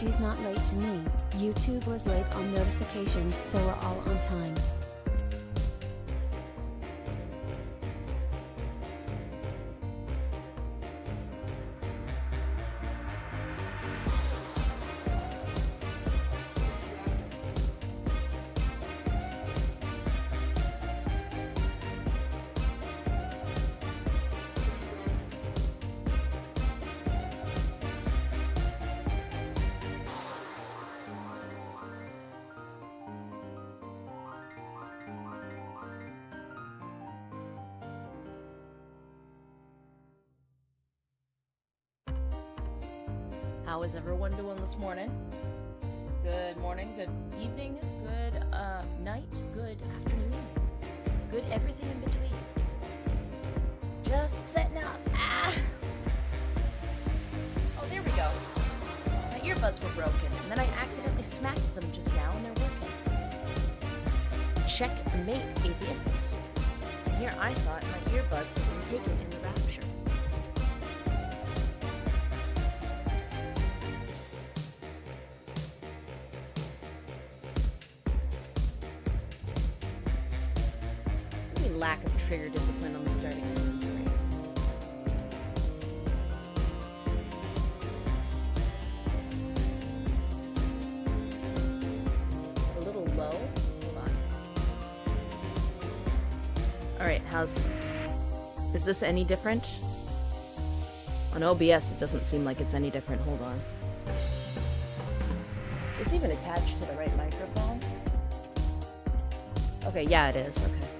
she's not late to me. YouTube was late on notifications, so we're all on time. How is everyone doing this morning? Good morning, good evening, good night, good afternoon, good everything in between. Just setting up. Ah! Oh, there we go. My earbuds were broken, and then I accidentally smacked them just now, and they're working. Checkmate, atheists. And here I thought my earbuds had been taken in the rapture. Lack of trigger discipline on the starting screen. A little low. Hold on. Alright, is this any different? On OBS it doesn't seem like it's any different. Hold on. Is this even attached to the right microphone? Okay, yeah it is. Okay.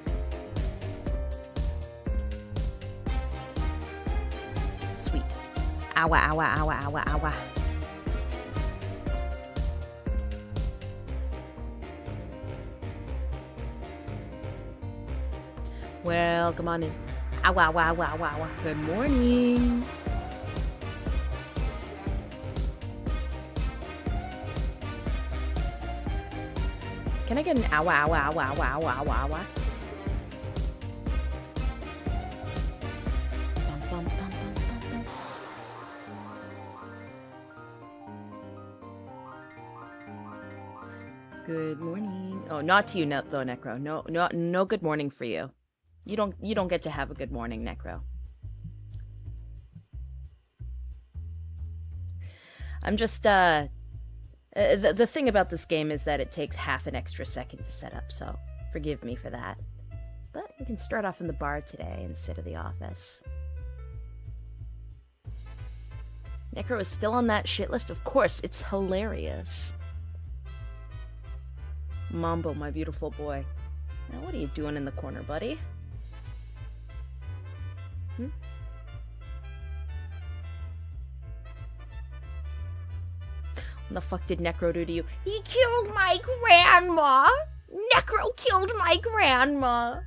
Owa, owa, owa, owa, owa. Well, come on in. Owa, owa, owa, owa, owa. Good morning. Can I get an owa, owa, owa, owa, owa, owa, owa? Good morning. Oh, not to you, though, Necro. No good morning for you. You don't get to have a good morning, Necro. I'm just the thing about this game is that it takes half an extra second to set up, so forgive me for that. But we can start off in the bar today instead of the office. Necro is still on that shit list? Of course, it's hilarious. Mambo, my beautiful boy. Now, what are you doing in the corner, buddy? Hmm? What the fuck did Necro do to you? He killed my grandma! Necro killed my grandma!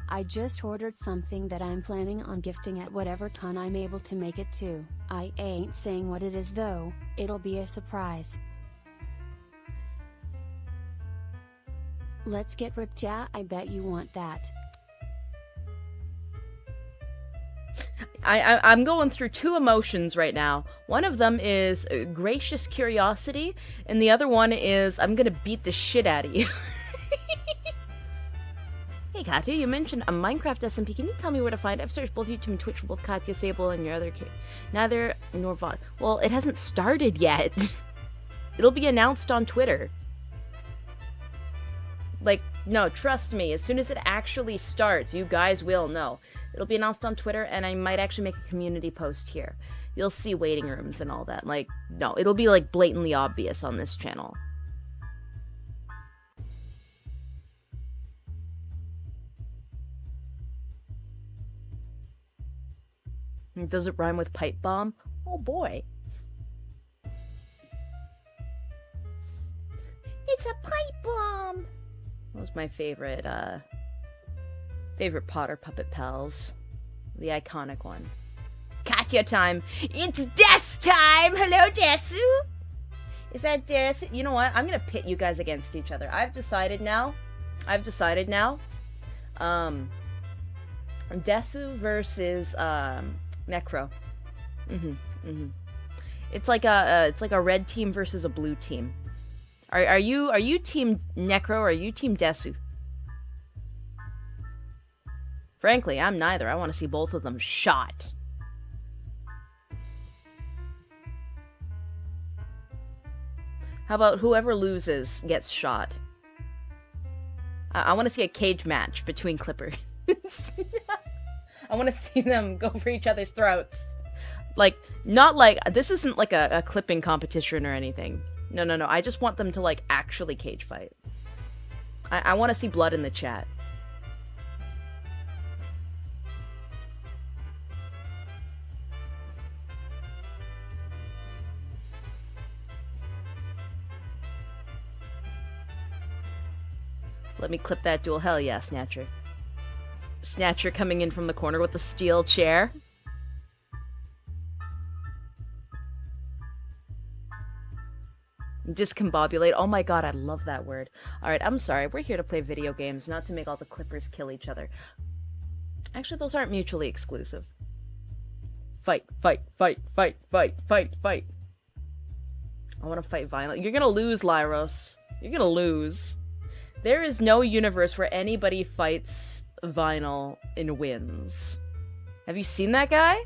I just ordered something that I'm planning on gifting at whatever con I'm able to make it to. I ain't saying what it is though, it'll be a surprise. Let's get ripped, yeah, I bet you want that. I'm going through two emotions right now. One of them is gracious curiosity, and the other one is I'm gonna beat the shit out of you. Hey Katya, you mentioned a Minecraft SMP. Can you tell me where to find it? I've searched both YouTube and Twitch for both Katya Sable and your other neither nor VOD. Well, it hasn't started yet. It'll be announced on Twitter. Like, no, trust me, as soon as it actually starts, you guys will know. It'll be announced on Twitter, and I might actually make a community post here. You'll see waiting rooms and all that. Like, no, it'll be, like, blatantly obvious on this channel. Does it rhyme with pipe bomb? Oh boy. It's a pipe bomb! That was my favorite, favorite Potter Puppet Pals. The iconic one. Katya time! It's Des time! Hello, Desu! Is that Des? You know what? I'm gonna pit you guys against each other. I've decided now. Desu versus, Necro. It's like a red team versus a blue team. Are you team Necro or are you team Desu? Frankly, I'm neither. I want to see both of them shot. How about whoever loses gets shot? I want to see a cage match between Clippers. I want to see them go for each other's throats. Like, not like, this isn't like a clipping competition or anything. No. I just want them to, like, actually cage fight. I want to see blood in the chat. Let me clip that duel. Hell yeah, Snatcher. Snatcher coming in from the corner with the steel chair. Discombobulate. Oh my god, I love that word. Alright, I'm sorry. We're here to play video games, not to make all the Clippers kill each other. Actually, those aren't mutually exclusive. Fight, fight, fight, fight, fight, fight, fight. I want to fight violently. You're gonna lose, Lyros. You're gonna lose. There is no universe where anybody fights Vinyl and wins. Have you seen that guy?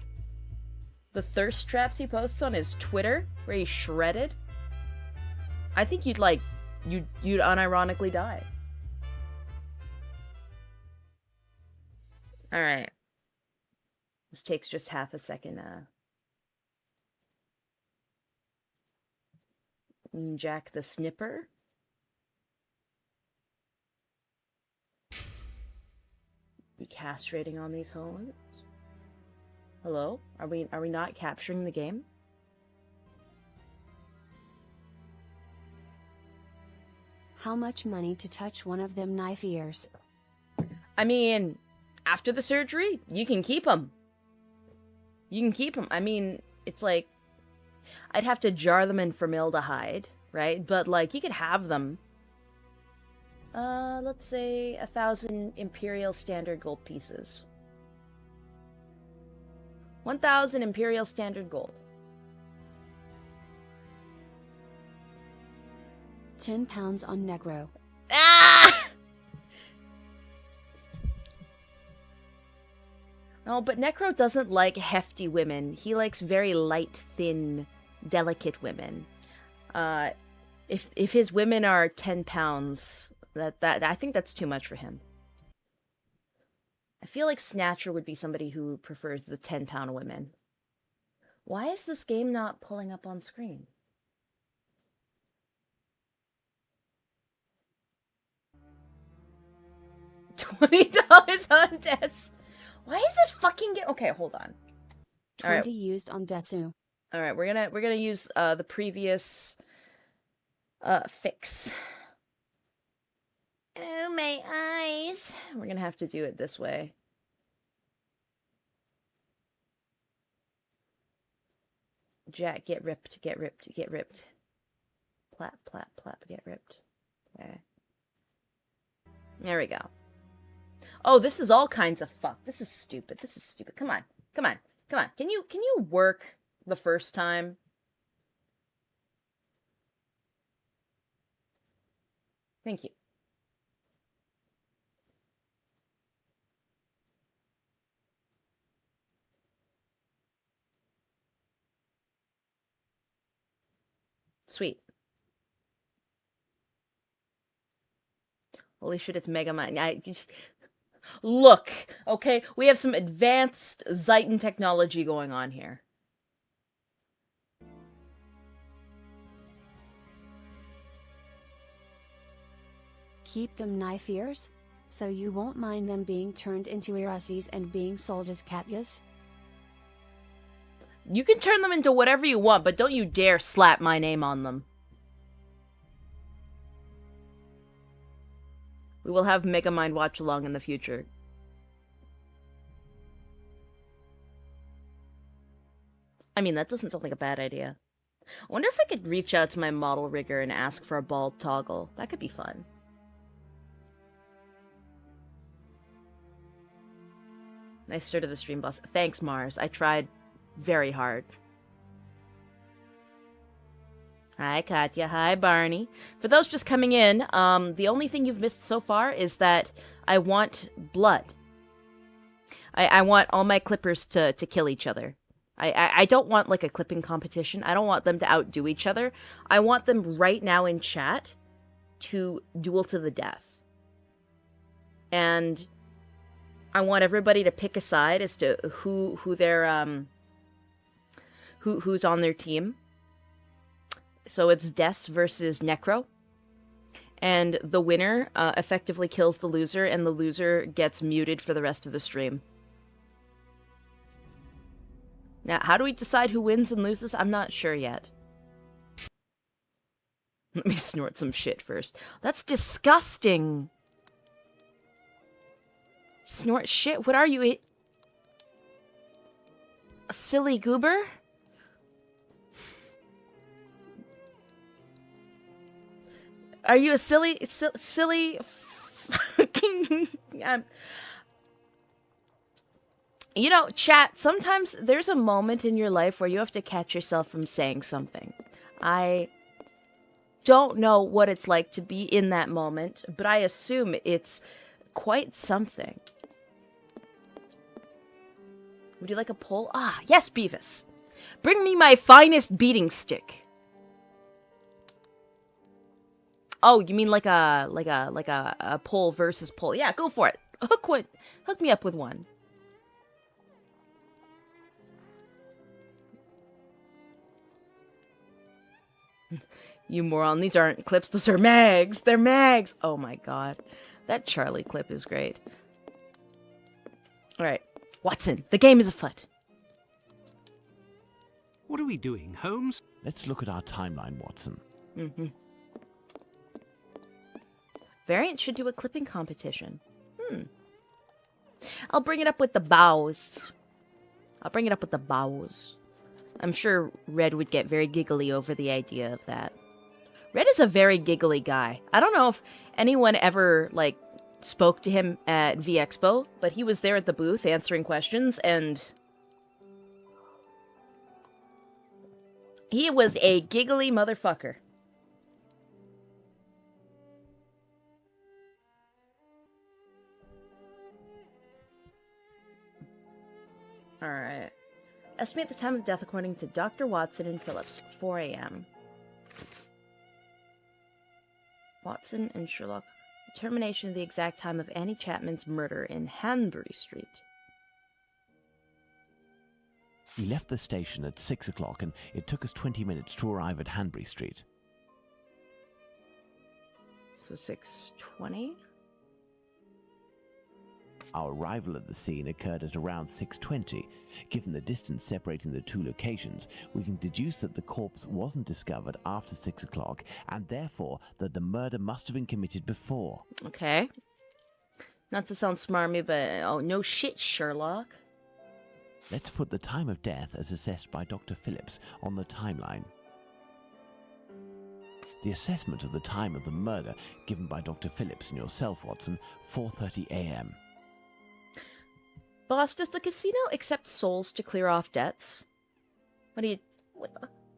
The thirst traps he posts on his Twitter, where he's shredded? I think you'd unironically die. Alright. This takes just half a second, Jack the Snipper. Be castrating on these hoes. Hello? Are we not capturing the game? How much money to touch one of them knife ears? I mean, after the surgery, you can keep them. You can keep them. I mean, it's like, I'd have to jar them in formaldehyde, right? But, like, you could have them. Let's say 1,000 Imperial Standard Gold pieces. 1,000 Imperial Standard Gold. 10 pounds on Negro. Ah! No, but Necro doesn't like hefty women. He likes very light, thin, delicate women. If his women are 10 pounds, that I think that's too much for him. I feel like Snatcher would be somebody who prefers the 10-pound women. Why is this game not pulling up on screen? $20 on Des. Why is this fucking game? Okay, hold on. 20 used on Desu. All right, we're gonna use the previous fix. Oh, my eyes. We're gonna have to do it this way. Jack, get ripped, get ripped, get ripped. Plap, plap, plap, get ripped. Okay. There we go. Oh, this is all kinds of fuck. This is stupid. This is stupid. Come on. Come on. Come on. Can you work the first time? Thank you. Sweet. Holy shit, it's Mega Man. Look, okay? We have some advanced Zeiton technology going on here. Keep them knife ears? So you won't mind them being turned into Irasis and being sold as Katyas? You can turn them into whatever you want, but don't you dare slap my name on them. We will have Megamind watch along in the future. I mean, that doesn't sound like a bad idea. I wonder if I could reach out to my model rigger and ask for a bald toggle. That could be fun. Nice start to the stream, boss. Thanks, Mars. I tried very hard. Hi, Katya. Hi, Barney. For those just coming in, the only thing you've missed so far is that I want blood. I want all my clippers to kill each other. I don't want, like, a clipping competition. I don't want them to outdo each other. I want them right now in chat to duel to the death. And I want everybody to pick a side as to who's on their team. So it's Des versus Necro. And the winner effectively kills the loser, and the loser gets muted for the rest of the stream. Now, how do we decide who wins and loses? I'm not sure yet. Let me snort some shit first. That's disgusting. Snort shit? What are you? A silly goober? Are you a silly fucking... You know, chat, sometimes there's a moment in your life where you have to catch yourself from saying something. I don't know what it's like to be in that moment, but I assume it's quite something. Would you like a pull? Ah, yes, Beavis. Bring me my finest beating stick. Oh, you mean like a pull versus pull? Yeah, go for it. Hook me up with one. You moron, these aren't clips, those are mags. They're mags. Oh my god. That Charlie clip is great. Alright. Watson, the game is afoot. What are we doing, Holmes? Let's look at our timeline, Watson. Mm-hmm. Variance should do a clipping competition. I'll bring it up with the bows. I'm sure Red would get very giggly over the idea of that. Red is a very giggly guy. I don't know if anyone ever, like, spoke to him at V-Expo, but he was there at the booth answering questions, and he was a giggly motherfucker. Alright. Estimate the time of death according to Dr. Watson and Phillips, 4 a.m. Watson and Sherlock. Determination of the exact time of Annie Chapman's murder in Hanbury Street. We left the station at 6 o'clock and it took us 20 minutes to arrive at Hanbury Street. So 6:20? Our arrival at the scene occurred at around 6:20. Given the distance separating the two locations, we can deduce that the corpse wasn't discovered after 6 o'clock, and therefore that the murder must have been committed before. Okay. Not to sound smarmy, but oh, no shit, Sherlock. Let's put the time of death as assessed by Dr. Phillips on the timeline. The assessment of the time of the murder given by Dr. Phillips and yourself, Watson, 4:30 a.m. Boss, does the casino accept souls to clear off debts? What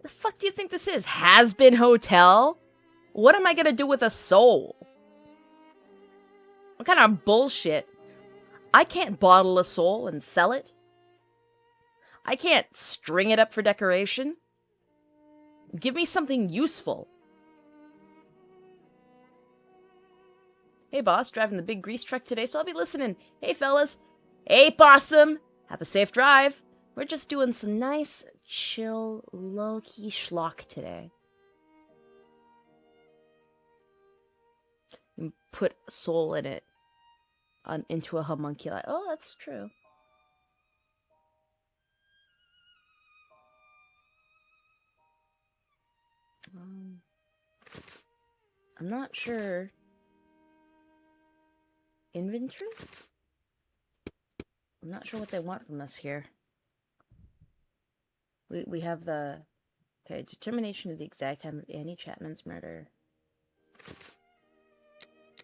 the fuck do you think this is? Has-been hotel? What am I gonna do with a soul? What kind of bullshit? I can't bottle a soul and sell it. I can't string it up for decoration. Give me something useful. Hey boss, driving the big grease truck today, so I'll be listening. Hey fellas. Hey, Possum! Have a safe drive. We're just doing some nice, chill, low-key schlock today. You put a soul in it. Into a homunculi. Oh, that's true. I'm not sure. Inventory? I'm not sure what they want from us here. We have the... Okay, determination of the exact time of Annie Chapman's murder.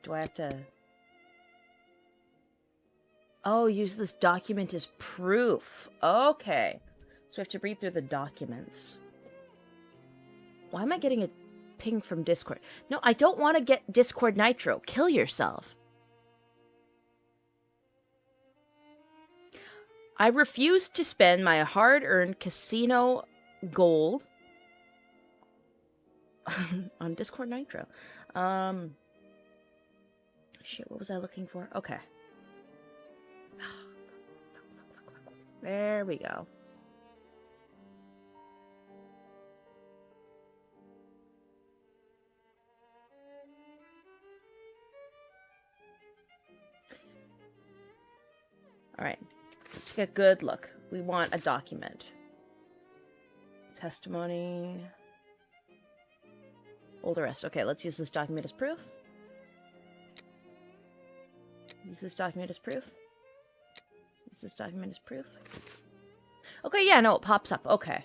Do I have to... Oh, use this document as proof. Okay. So we have to read through the documents. Why am I getting a ping from Discord? No, I don't want to get Discord Nitro. Kill yourself. I refuse to spend my hard-earned casino gold on Discord Nitro. Shit, what was I looking for? Okay. There we go. All right. Let's take a good look. We want a document. Testimony. Old arrest. Okay, let's use this document as proof. Use this document as proof. Use this document as proof. Okay, yeah, no, it pops up. Okay.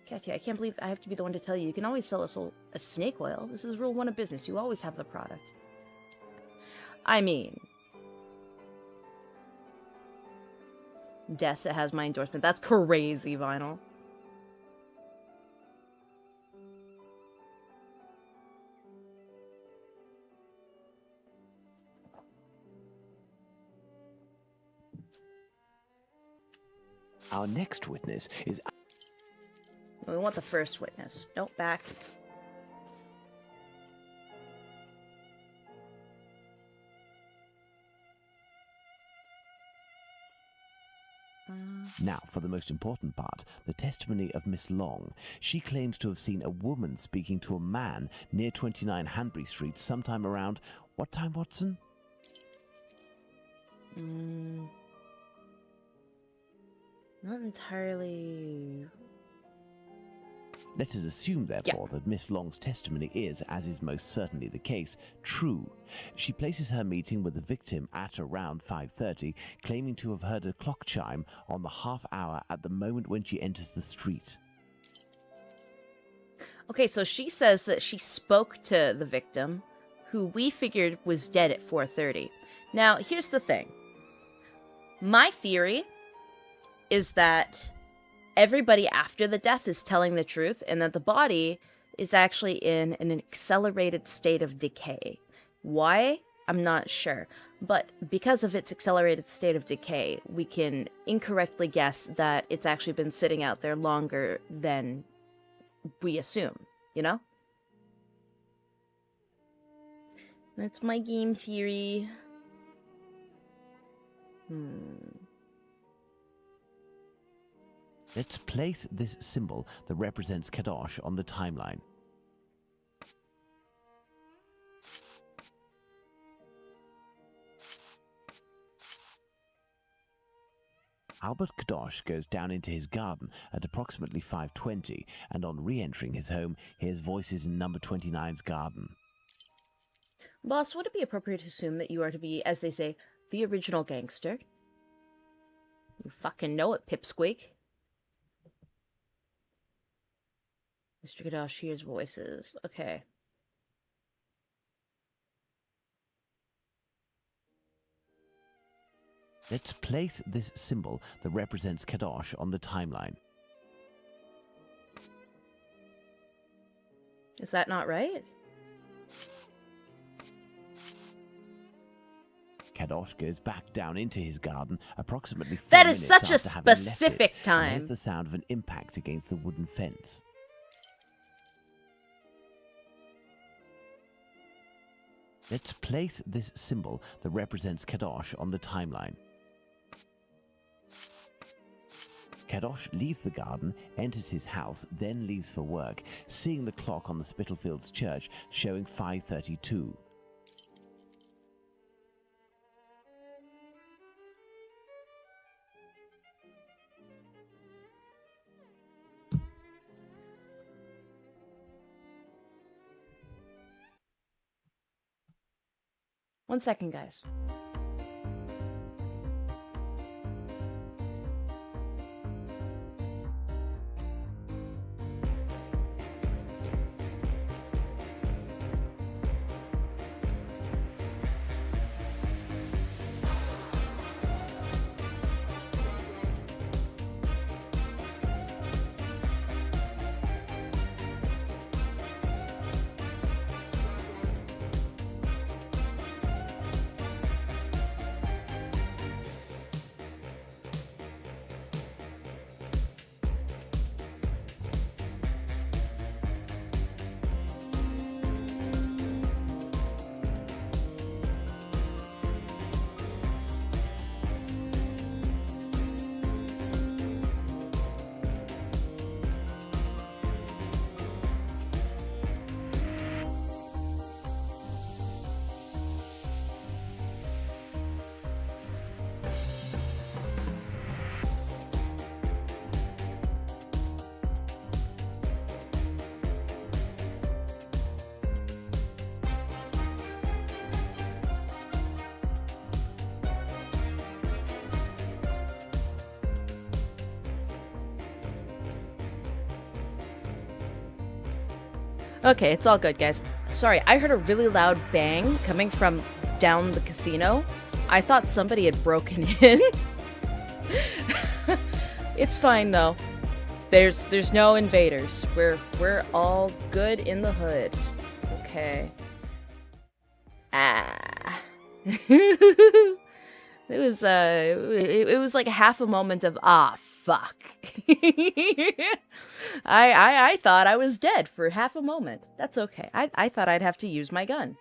Katya, I can't believe I have to be the one to tell you. You can always sell us a snake oil. This is rule 1 of business. You always have the product. I mean... Dessa has my endorsement. That's crazy, Vinyl. Our next witness is... We want the first witness. Nope, back. Now, for the most important part, the testimony of Miss Long. She claims to have seen a woman speaking to a man near 29 Hanbury Street sometime around... What time, Watson? Not entirely... Let us assume, therefore, that Miss Long's testimony is, as is most certainly the case, true. She places her meeting with the victim at around 5:30, claiming to have heard a clock chime on the half hour at the moment when she enters the street. Okay, so she says that she spoke to the victim, who we figured was dead at 4:30. Now, here's the thing. My theory is that everybody after the death is telling the truth, and that the body is actually in an accelerated state of decay. Why? I'm not sure. But because of its accelerated state of decay, we can incorrectly guess that it's actually been sitting out there longer than we assume, you know? That's my game theory. Let's place this symbol that represents Kadosh on the timeline. Albert Kadosh goes down into his garden at approximately 5:20, and on re-entering his home, hears voices in number 29's garden. Boss, would it be appropriate to assume that you are to be, as they say, the original gangster? You fucking know it, pipsqueak. Mr. Kadosh hears voices. Okay. Let's place this symbol that represents Kadosh on the timeline. Is that not right? Kadosh goes back down into his garden approximately 4 That is minutes such a after having left specific it, time. and hears the sound of an impact against the wooden fence. Let's place this symbol that represents Kadosh on the timeline. Kadosh leaves the garden, enters his house, then leaves for work, seeing the clock on the Spitalfields church showing 5:32. One second, guys. Okay, it's all good, guys. Sorry, I heard a really loud bang coming from down the casino. I thought somebody had broken in. It's fine though. There's no invaders. We're all good in the hood. Okay. Ah. It was like half a moment of fuck. I thought I was dead for half a moment. That's okay. I thought I'd have to use my gun.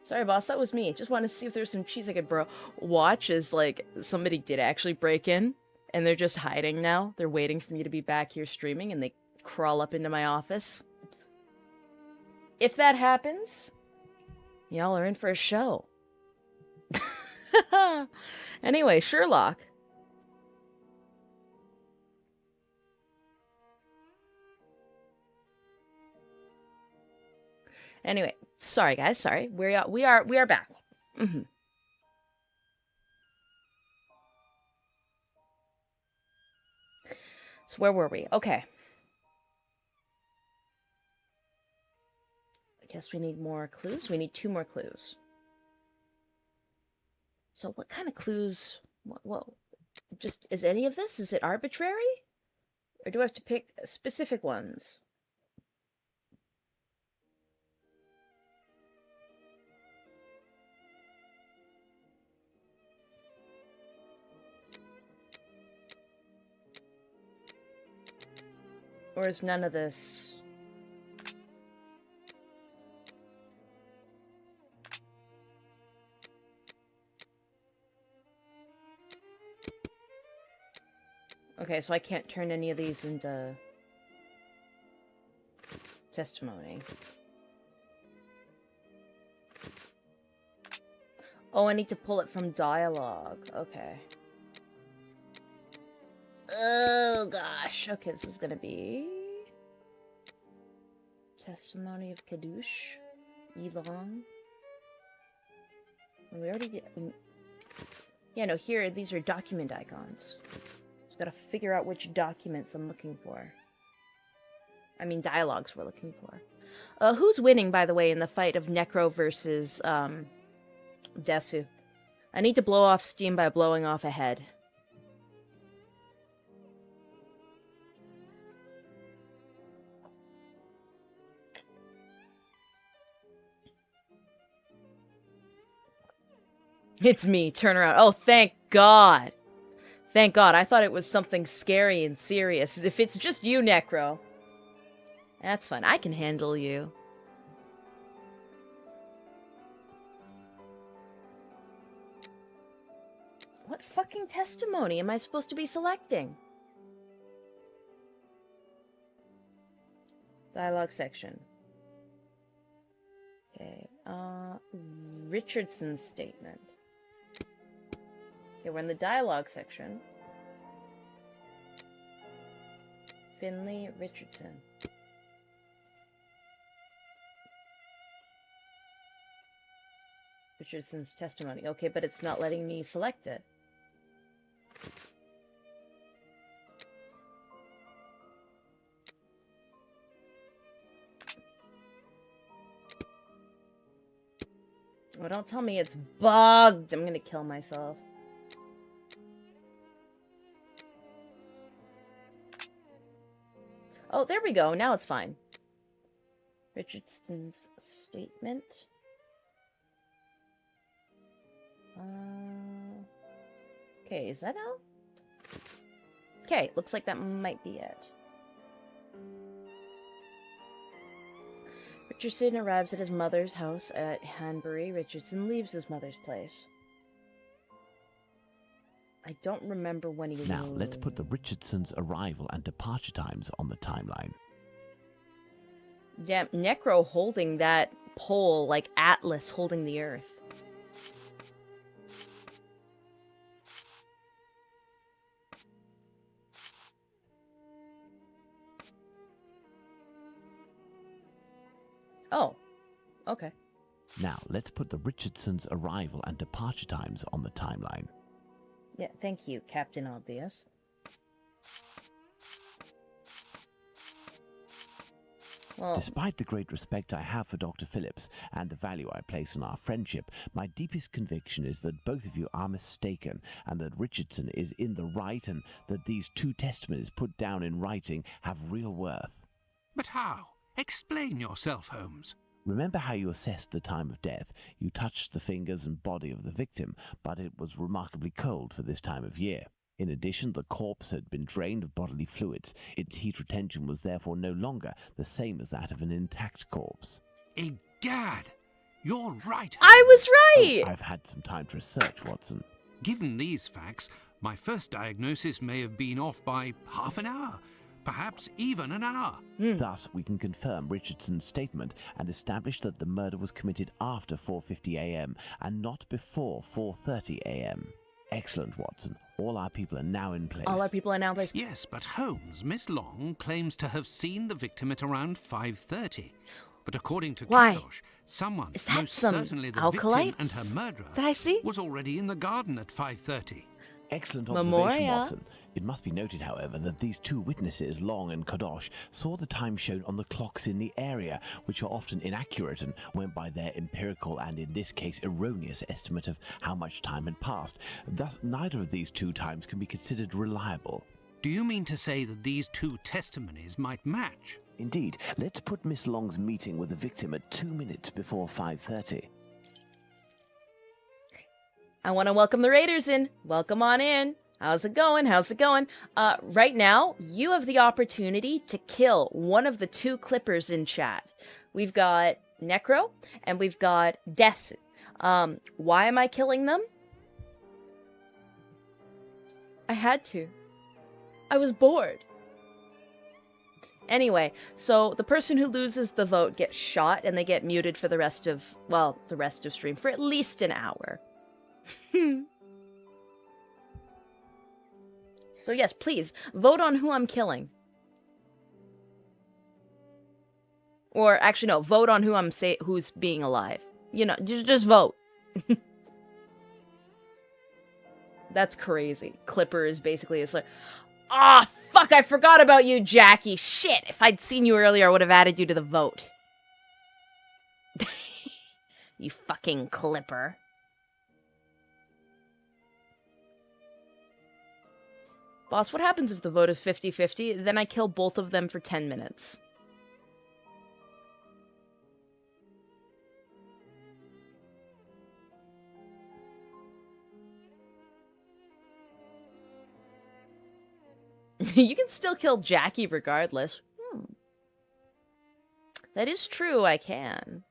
Sorry, boss, that was me. Just wanted to see if there's some cheese I could watch as, like, somebody did actually break in, and they're just hiding now. They're waiting for me to be back here streaming, and they crawl up into my office. If that happens, y'all are in for a show. Anyway, Sherlock. Anyway, sorry guys, sorry. We are back. So where were we? Okay. I guess we need more clues. We need 2 more clues. So what kind of clues? What just is any of this? Is it arbitrary? Or do I have to pick specific ones? Or is none of this? Okay, so I can't turn any of these into testimony. Oh, I need to pull it from dialogue. Okay. Oh, gosh. Okay, this is gonna be... Testimony of Kadoosh. Elon. We already did... Yeah, no, here, these are document icons. So gotta figure out which documents I'm looking for. I mean, dialogues we're looking for. Who's winning, by the way, in the fight of Necro versus, Desu? I need to blow off steam by blowing off a head. It's me. Turn around. Oh, thank God. Thank God. I thought it was something scary and serious. If it's just you, Necro, that's fine. I can handle you. What fucking testimony am I supposed to be selecting? Dialogue section. Okay. Richardson's statement. Okay, we're in the dialogue section. Finley Richardson. Richardson's testimony. Okay, but it's not letting me select it. Oh, don't tell me it's bugged. I'm gonna kill myself. Oh, there we go. Now it's fine. Richardson's statement. Okay, is that out? Okay, looks like that might be it. Richardson arrives at his mother's house at Hanbury. Richardson leaves his mother's place. I don't remember when he... Now, let's put the Richardsons' arrival and departure times on the timeline. Damn, Necro holding that pole like Atlas holding the Earth. Oh, okay. Now, let's put the Richardsons' arrival and departure times on the timeline. Yeah, thank you, Captain Obvious. Well, Despite the great respect I have for Dr. Phillips and the value I place on our friendship, my deepest conviction is that both of you are mistaken and that Richardson is in the right and that these two testimonies put down in writing have real worth. But how? Explain yourself, Holmes. Remember how you assessed the time of death? You touched the fingers and body of the victim, but it was remarkably cold for this time of year. In addition, the corpse had been drained of bodily fluids. Its heat retention was therefore no longer the same as that of an intact corpse. Egad, you're right. I was right! I've had some time to research, Watson. Given these facts, my first diagnosis may have been off by half an hour, perhaps even an hour. Thus, we can confirm Richardson's statement and establish that the murder was committed after 4:50 a.m. and not before 4:30 a.m. Excellent, Watson. All our people are now in place. All our people are now in place. Yes, but Holmes, Miss Long claims to have seen the victim at around 5:30. But according to Why? Kadosh, someone, Is that most some certainly the alkalites victim and her murderer, that I see? was already in the garden at 5:30. Excellent observation, Memoria. Watson. It must be noted, however, that these two witnesses, Long and Kadosh, saw the time shown on the clocks in the area, which are often inaccurate and went by their empirical and, in this case, erroneous estimate of how much time had passed. Thus, neither of these two times can be considered reliable. Do you mean to say that these two testimonies might match? Indeed, let's put Miss Long's meeting with the victim at 2 minutes before 5:30. I want to welcome the Raiders in. Welcome on in. How's it going? How's it going? Right now, you have the opportunity to kill one of the two clippers in chat. We've got Necro and we've got Desu. Why am I killing them? I had to. I was bored. Anyway, so the person who loses the vote gets shot and they get muted for the rest of, well, the rest of stream for at least an hour. So yes, please, vote on who I'm killing. Or actually, no, vote on who who's being alive. You know, just vote. That's crazy. Clipper is basically, it's like, ah, fuck, I forgot about you, Jackie. Shit, if I'd seen you earlier, I would have added you to the vote. You fucking Clipper. Boss, what happens if the vote is 50-50? Then I kill both of them for 10 minutes. You can still kill Jackie regardless. That is true, I can.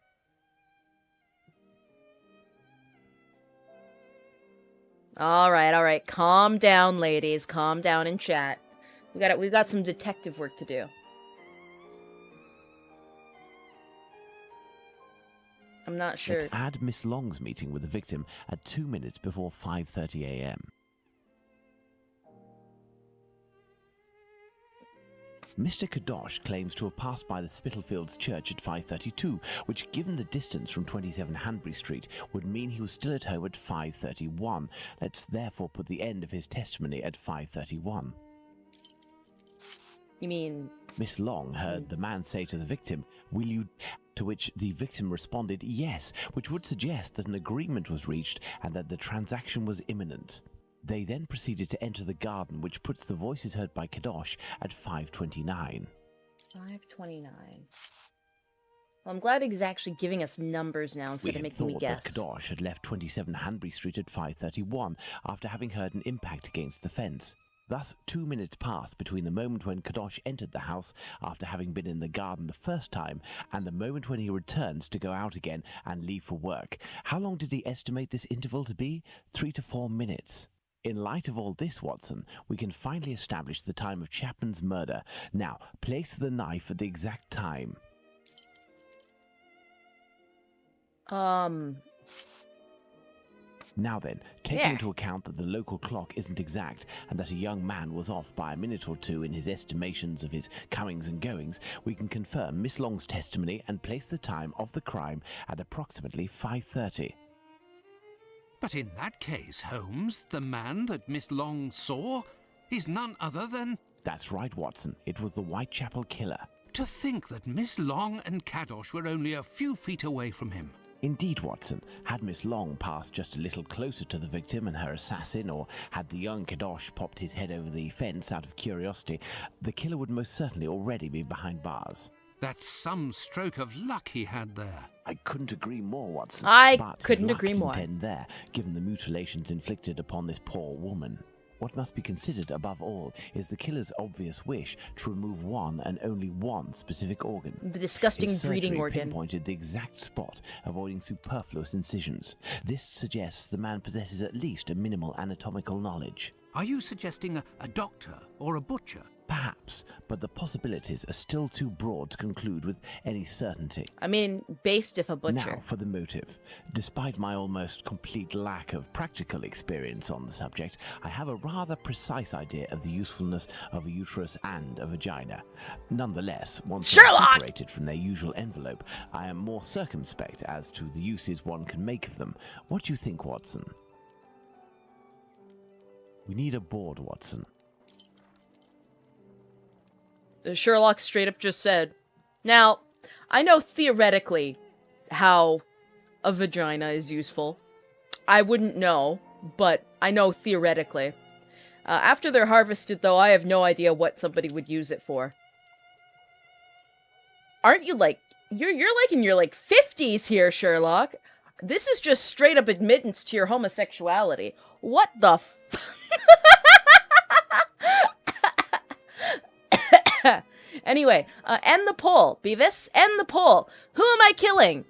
Alright. Calm down, ladies. Calm down in chat. We've got some detective work to do. I'm not sure. Let's add Miss Long's meeting with the victim at 2 minutes before 5:30 a.m. Mr. Kadosh claims to have passed by the Spitalfields Church at 5:32, which, given the distance from 27 Hanbury Street, would mean he was still at home at 5:31. Let's therefore put the end of his testimony at 5:31. You mean... Miss Long heard the man say to the victim, "Will you?" To which the victim responded, "Yes," which would suggest that an agreement was reached and that the transaction was imminent. They then proceeded to enter the garden, which puts the voices heard by Kadosh at 5:29. 5:29. Well, I'm glad he's actually giving us numbers now instead of making me thought guess. that Kadosh had left 27 Hanbury Street at 5:31 after having heard an impact against the fence. Thus, 2 minutes passed between the moment when Kadosh entered the house after having been in the garden the first time and the moment when he returns to go out again and leave for work. How long did he estimate this interval to be? 3 to 4 minutes. In light of all this, Watson, we can finally establish the time of Chapman's murder. Now, place the knife at the exact time. Now then, taking into account that the local clock isn't exact and that a young man was off by a minute or two in his estimations of his comings and goings, we can confirm Miss Long's testimony and place the time of the crime at approximately 5:30. But in that case, Holmes, the man that Miss Long saw is none other than... That's right, Watson. It was the Whitechapel killer. To think that Miss Long and Kadosh were only a few feet away from him. Indeed, Watson. Had Miss Long passed just a little closer to the victim and her assassin, or had the young Kadosh popped his head over the fence out of curiosity, the killer would most certainly already be behind bars. That's some stroke of luck he had there. I couldn't agree more, Watson. I but couldn't his luck agree didn't more. end there, given the mutilations inflicted upon this poor woman. What must be considered above all is the killer's obvious wish to remove one and only one specific organ. The disgusting His breeding surgery organ. pinpointed the exact spot, avoiding superfluous incisions. This suggests the man possesses at least a minimal anatomical knowledge. Are you suggesting a doctor or a butcher? Perhaps, but the possibilities are still too broad to conclude with any certainty. I mean, based if a butcher. Now for the motive. Despite my almost complete lack of practical experience on the subject, I have a rather precise idea of the usefulness of a uterus and a vagina. Nonetheless, once they're Sherlock! separated from their usual envelope, I am more circumspect as to the uses one can make of them. What do you think, Watson? We need a board, Watson. Sherlock straight up just said, now, I know theoretically how a vagina is useful. I wouldn't know, but I know theoretically. After they're harvested, though, I have no idea what somebody would use it for. Aren't you like, you're like in your like 50s here, Sherlock? This is just straight up admittance to your homosexuality. What the Anyway, end the poll, Beavis. End the poll. Who am I killing?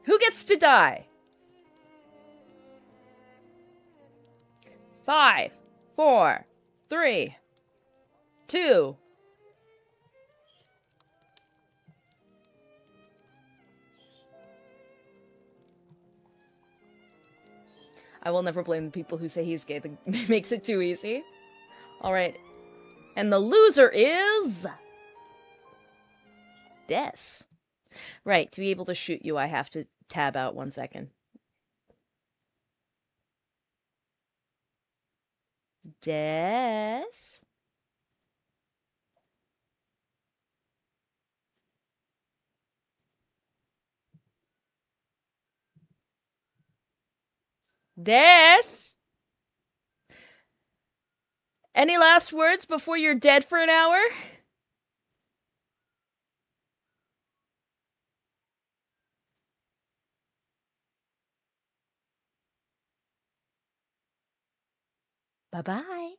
Who gets to die? 5, 4, 3, 2. I will never blame the people who say he's gay. That makes it too easy. All right. And the loser is... Des. Right, to be able to shoot you, I have to tab out 1 second. Des? Des? Any last words before you're dead for an hour? Bye-bye.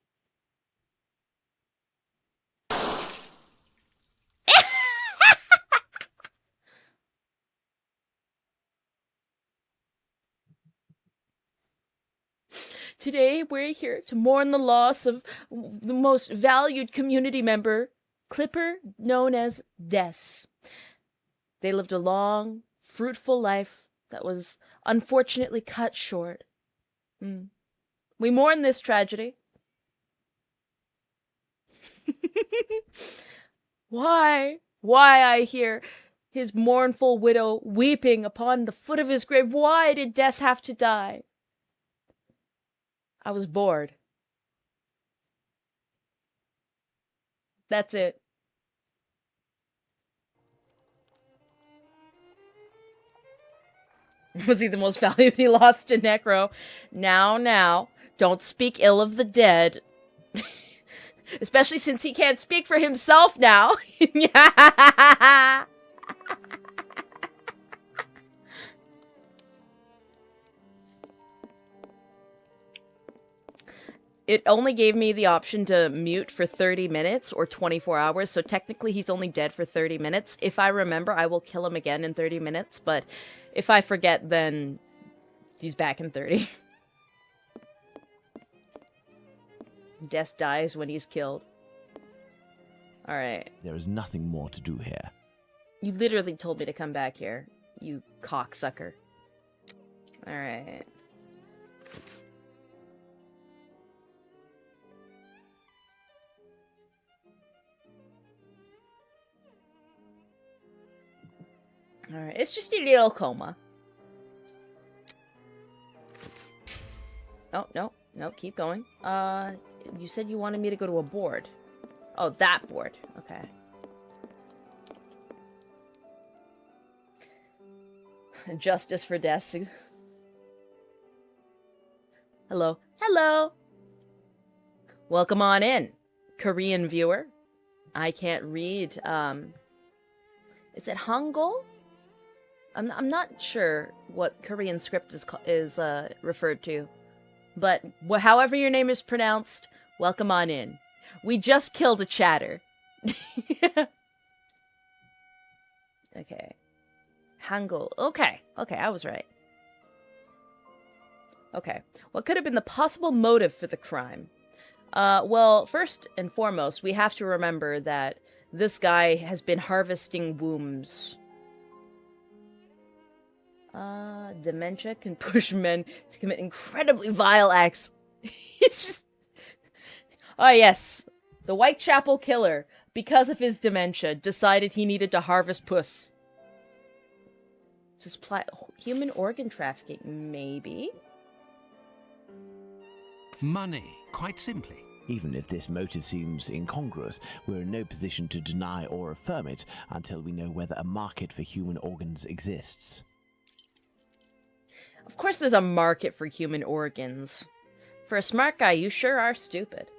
Today, we're here to mourn the loss of the most valued community member, Clipper, known as Des. They lived a long, fruitful life that was unfortunately cut short. We mourn this tragedy. Why, I hear his mournful widow weeping upon the foot of his grave. Why did Des have to die? I was bored. That's it. Was he the most valued? He lost to Necro. Now, don't speak ill of the dead. Especially since he can't speak for himself now. It only gave me the option to mute for 30 minutes or 24 hours, so technically he's only dead for 30 minutes. If I remember, I will kill him again in 30 minutes, but if I forget, then he's back in 30. Des dies when he's killed. Alright. There is nothing more to do here. You literally told me to come back here, you cocksucker. Alright. Alright, it's just a little coma. Oh, no, keep going. You said you wanted me to go to a board. Oh, that board. Okay. Justice for Desu. Hello. Hello! Welcome on in, Korean viewer. I can't read, is it Hangul? I'm not sure what Korean script is referred to, but however your name is pronounced, welcome on in. We just killed a chatter. Okay. Hangul. Okay, I was right. Okay. What could have been the possible motive for the crime? Well, first and foremost, we have to remember that this guy has been harvesting wombs. Dementia can push men to commit incredibly vile acts. It's just... Oh, yes. The Whitechapel killer, because of his dementia, decided he needed to harvest puss. Just human organ trafficking, maybe? Money, quite simply. Even if this motive seems incongruous, we're in no position to deny or affirm it until we know whether a market for human organs exists. Of course there's a market for human organs. For a smart guy, you sure are stupid.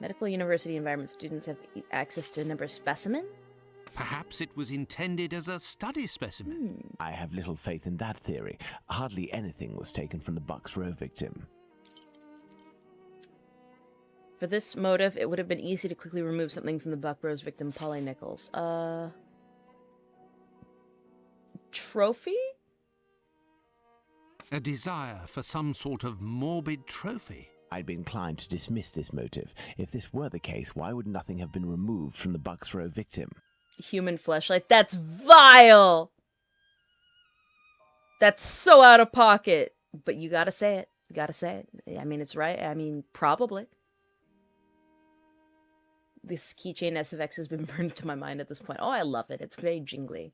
Medical university environment students have access to a number of specimens? Perhaps it was intended as a study specimen. I have little faith in that theory. Hardly anything was taken from the Bucks Row victim. For this motive, it would have been easy to quickly remove something from the Buck Rose victim, Polly Nichols. Trophy? A desire for some sort of morbid trophy. I'd be inclined to dismiss this motive. If this were the case, why would nothing have been removed from the Bucks Row victim? Human fleshlight. That's vile! That's so out of pocket. But you gotta say it. You gotta say it. I mean, it's right. I mean, probably. This keychain SFX has been burned to my mind at this point. Oh, I love it. It's very jingly.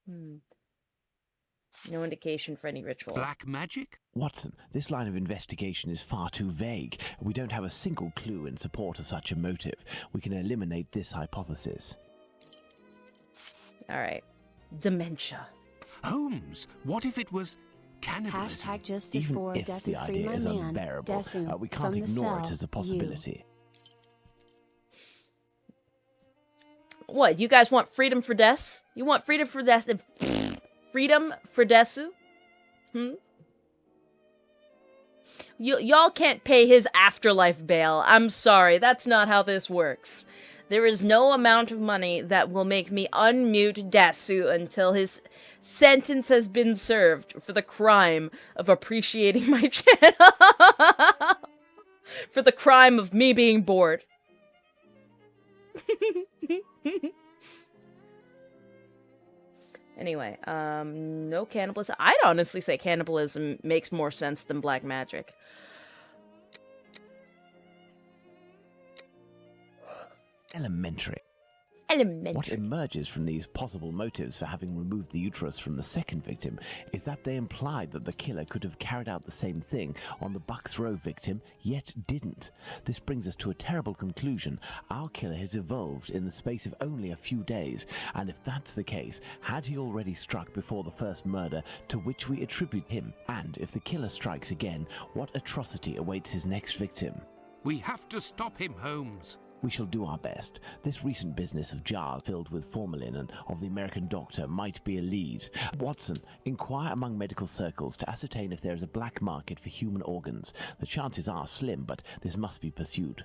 No indication for any ritual. Black magic? Watson, this line of investigation is far too vague. We don't have a single clue in support of such a motive. We can eliminate this hypothesis. Alright. Dementia. Holmes, what if it was cannibalism? Hashtag justice Even for if Desu, the free idea my is man, unbearable, Desu, we from can't the ignore it cell, as a possibility. What, you guys want freedom for Des? You want freedom for Desu? Freedom for Desu? Y'all can't pay his afterlife bail. I'm sorry, that's not how this works. There is no amount of money that will make me unmute Desu until his sentence has been served for the crime of appreciating my channel. For the crime of me being bored. Anyway, no cannibalism. I'd honestly say cannibalism makes more sense than black magic. Elementary. What emerges from these possible motives for having removed the uterus from the second victim is that they implied that the killer could have carried out the same thing on the Bucks Row victim, yet didn't. This brings us to a terrible conclusion. Our killer has evolved in the space of only a few days, and if that's the case, had he already struck before the first murder to which we attribute him? And if the killer strikes again, what atrocity awaits his next victim? We have to stop him, Holmes. We shall do our best. This recent business of jars filled with formalin and of the American doctor might be a lead. Watson, inquire among medical circles to ascertain if there is a black market for human organs. The chances are slim, but this must be pursued.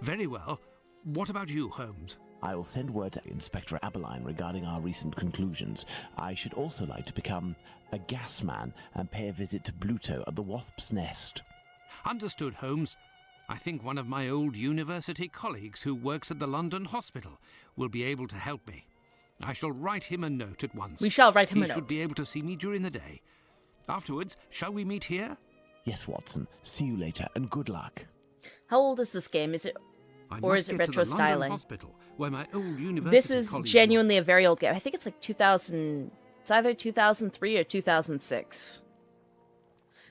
Very well. What about you, Holmes? I will send word to Inspector Abeline regarding our recent conclusions. I should also like to become a gas man and pay a visit to Bluto at the Wasp's Nest. Understood, Holmes. I think one of my old university colleagues who works at the London hospital will be able to help me. I shall write him a note at once. We shall write him a note. He should be able to see me during the day. Afterwards, shall we meet here? Yes, Watson. See you later, and good luck. How old is this game? Is it, or is it retro styling? Hospital, where my old university This is genuinely a very old game. I think it's like 2000. It's either 2003 or 2006.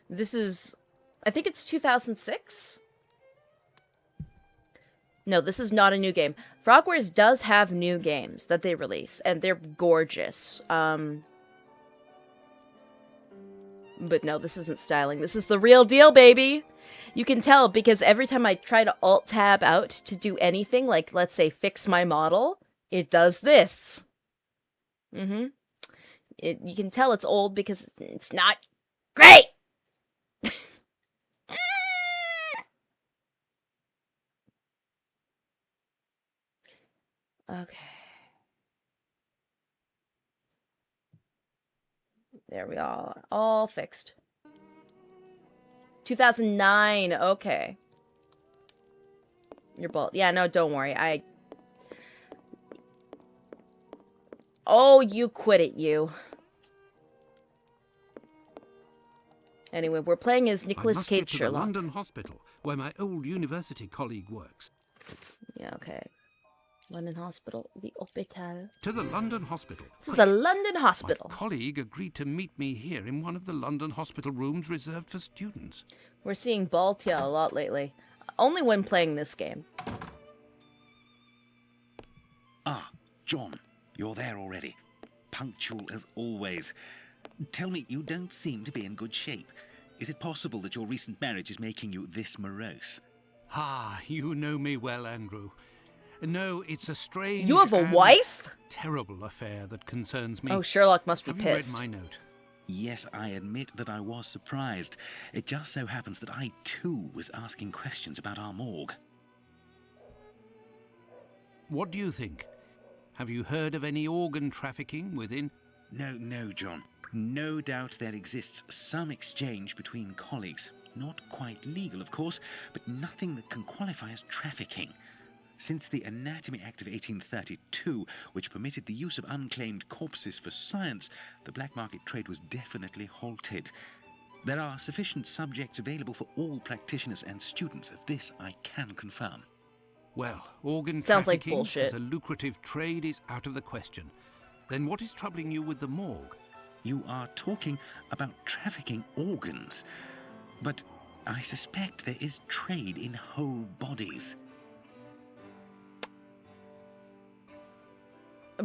This is, I think it's 2006. No, this is not a new game. Frogwares does have new games that they release, and they're gorgeous. But no, this isn't styling. This is the real deal, baby! You can tell because every time I try to Alt-Tab out to do anything, like, let's say, fix my model, it does this. You can tell it's old because it's not great! Okay. There we are. All fixed. 2009. Okay. You're bald. Yeah, no, don't worry. Oh, you quit it, you. Anyway, we're playing as Nicolas Cage Sherlock. I must get to the London hospital, where my old university colleague works. Yeah, okay. London Hospital. The Hospital. To the London hospital. This is the London Hospital. My colleague agreed to meet me here in one of the London hospital rooms reserved for students. We're seeing Baltia a lot lately. Only when playing this game. Ah, John, you're there already. Punctual as always. Tell me, you don't seem to be in good shape. Is it possible that your recent marriage is making you this morose? Ah, you know me well, Andrew. No, it's a strange You have a and wife? terrible affair that concerns me. Oh, Sherlock must be Have pissed. you read my note? Yes, I admit that I was surprised. It just so happens that I, too, was asking questions about our morgue. What do you think? Have you heard of any organ trafficking within? No, John. No doubt there exists some exchange between colleagues. Not quite legal, of course, but nothing that can qualify as trafficking. Since the Anatomy Act of 1832, which permitted the use of unclaimed corpses for science, the black market trade was definitely halted. There are sufficient subjects available for all practitioners and students. Of this I can confirm. Well, organ Sounds like trafficking bullshit. as a lucrative trade is out of the question. Then what is troubling you with the morgue? You are talking about trafficking organs, but I suspect there is trade in whole bodies.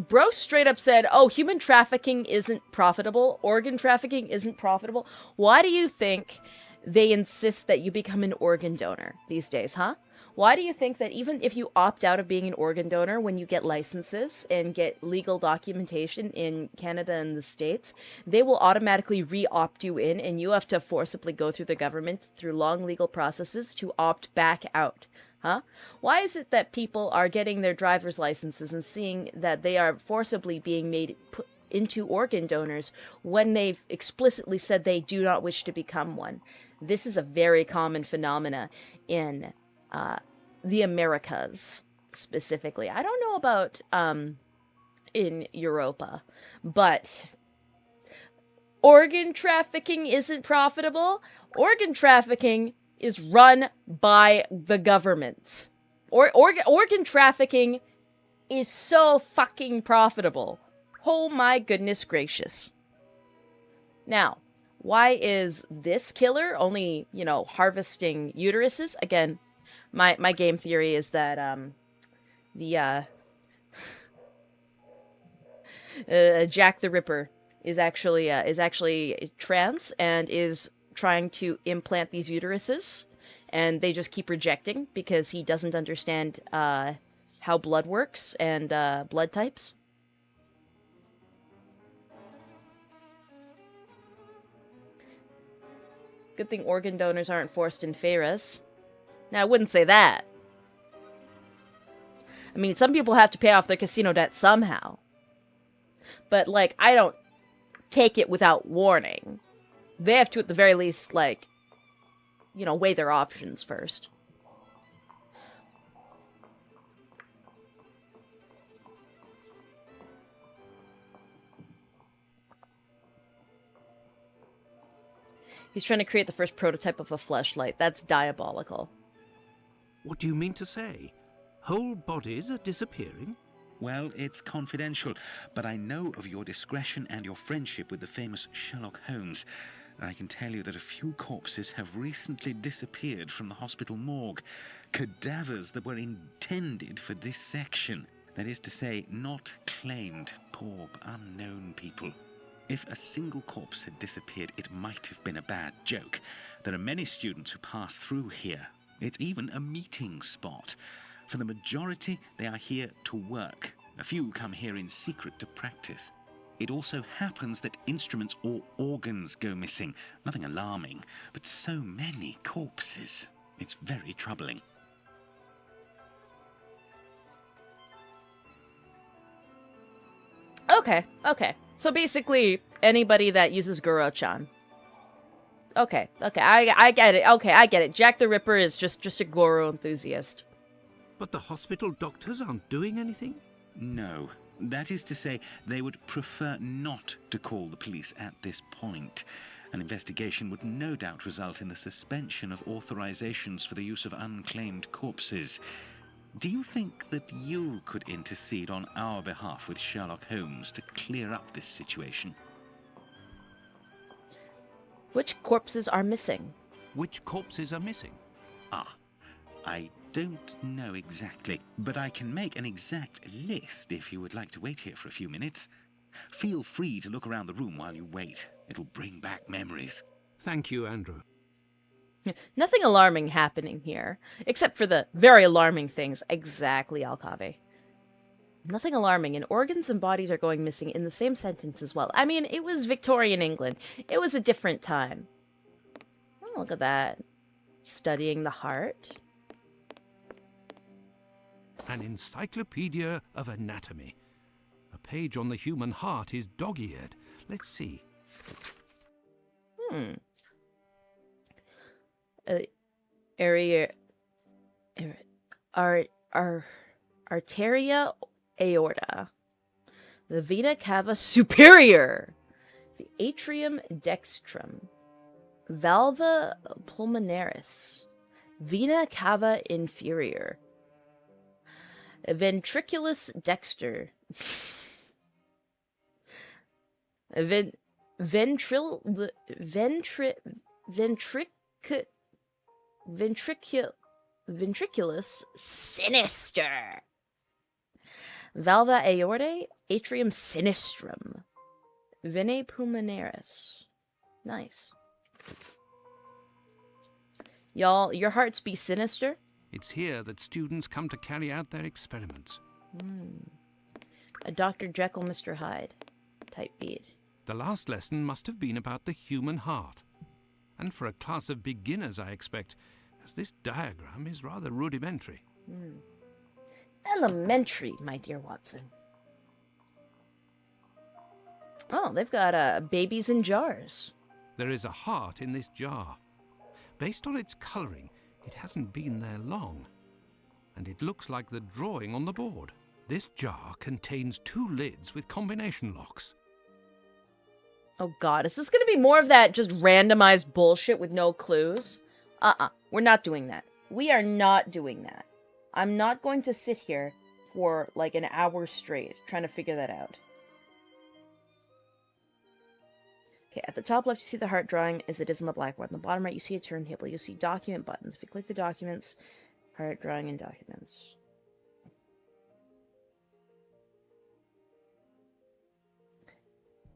Bro straight up said, oh, human trafficking isn't profitable. Organ trafficking isn't profitable. Why do you think they insist that you become an organ donor these days, huh? Why do you think that even if you opt out of being an organ donor when you get licenses and get legal documentation in Canada and the States, they will automatically re-opt you in and you have to forcibly go through the government through long legal processes to opt back out? Huh? Why is it that people are getting their driver's licenses and seeing that they are forcibly being made into organ donors when they've explicitly said they do not wish to become one? This is a very common phenomena in the Americas, specifically. I don't know about in Europa, but organ trafficking isn't profitable. Organ trafficking is run by the government. Organ trafficking is so fucking profitable. Oh my goodness gracious. Now, why is this killer only, harvesting uteruses? Again, my game theory is that Jack the Ripper is actually trans and is trying to implant these uteruses, and they just keep rejecting because he doesn't understand how blood works and blood types. Good thing organ donors aren't forced in Ferris. Now, I wouldn't say that. I mean, some people have to pay off their casino debt somehow. But, I don't take it without warning. They have to, at the very least, weigh their options first. He's trying to create the first prototype of a fleshlight. That's diabolical. What do you mean to say? Whole bodies are disappearing? Well, it's confidential, but I know of your discretion and your friendship with the famous Sherlock Holmes. I can tell you that a few corpses have recently disappeared from the hospital morgue. Cadavers that were intended for dissection. That is to say, not claimed. Poor, unknown people. If a single corpse had disappeared, it might have been a bad joke. There are many students who pass through here. It's even a meeting spot. For the majority, they are here to work. A few come here in secret to practice. It also happens that instruments or organs go missing. Nothing alarming, but so many corpses. It's very troubling. Okay, okay. So basically, anybody that uses Goro-chan. Okay, I get it. Okay, I get it. Jack the Ripper is just a Goro enthusiast. But the hospital doctors aren't doing anything? No. That is to say, they would prefer not to call the police at this point. An investigation would no doubt result in the suspension of authorizations for the use of unclaimed corpses. Do you think that you could intercede on our behalf with Sherlock Holmes to clear up this situation? Which corpses are missing? Which corpses are missing? I don't know exactly, but I can make an exact list if you would like to wait here for a few minutes. Feel free to look around the room while you wait. It'll bring back memories. Thank you, Andrew. Nothing alarming happening here, except for the very alarming things. Exactly, Alcave. Nothing alarming, and organs and bodies are going missing in the same sentence as well. I mean, it was Victorian England. It was a different time. Oh, look at that. Studying the heart. An encyclopedia of anatomy. A page on the human heart is dog-eared. Let's see. Arteria aorta. The vena cava superior. The atrium dextrum. Valva pulmonaris. Vena cava inferior. Ventriculus dexter. Ventriculus sinister. Valva aortae, atrium sinistrum. Venae pulmonaris. Nice. Y'all, your hearts be sinister? It's here that students come to carry out their experiments. A Dr. Jekyll, Mr. Hyde type beat. The last lesson must have been about the human heart. And for a class of beginners, I expect, as this diagram is rather rudimentary. Elementary, my dear Watson. Oh, they've got babies in jars. There is a heart in this jar. Based on its colouring, it hasn't been there long. And it looks like the drawing on the board. This jar contains 2 lids with combination locks. Oh god, is this gonna be more of that just randomized bullshit with no clues? We're not doing that. We are not doing that. I'm not going to sit here for like an hour straight trying to figure that out. Okay, at the top left you see the heart drawing as it is on the blackboard. On the bottom right you see a turntable. You see document buttons. If you click the documents, heart drawing and documents.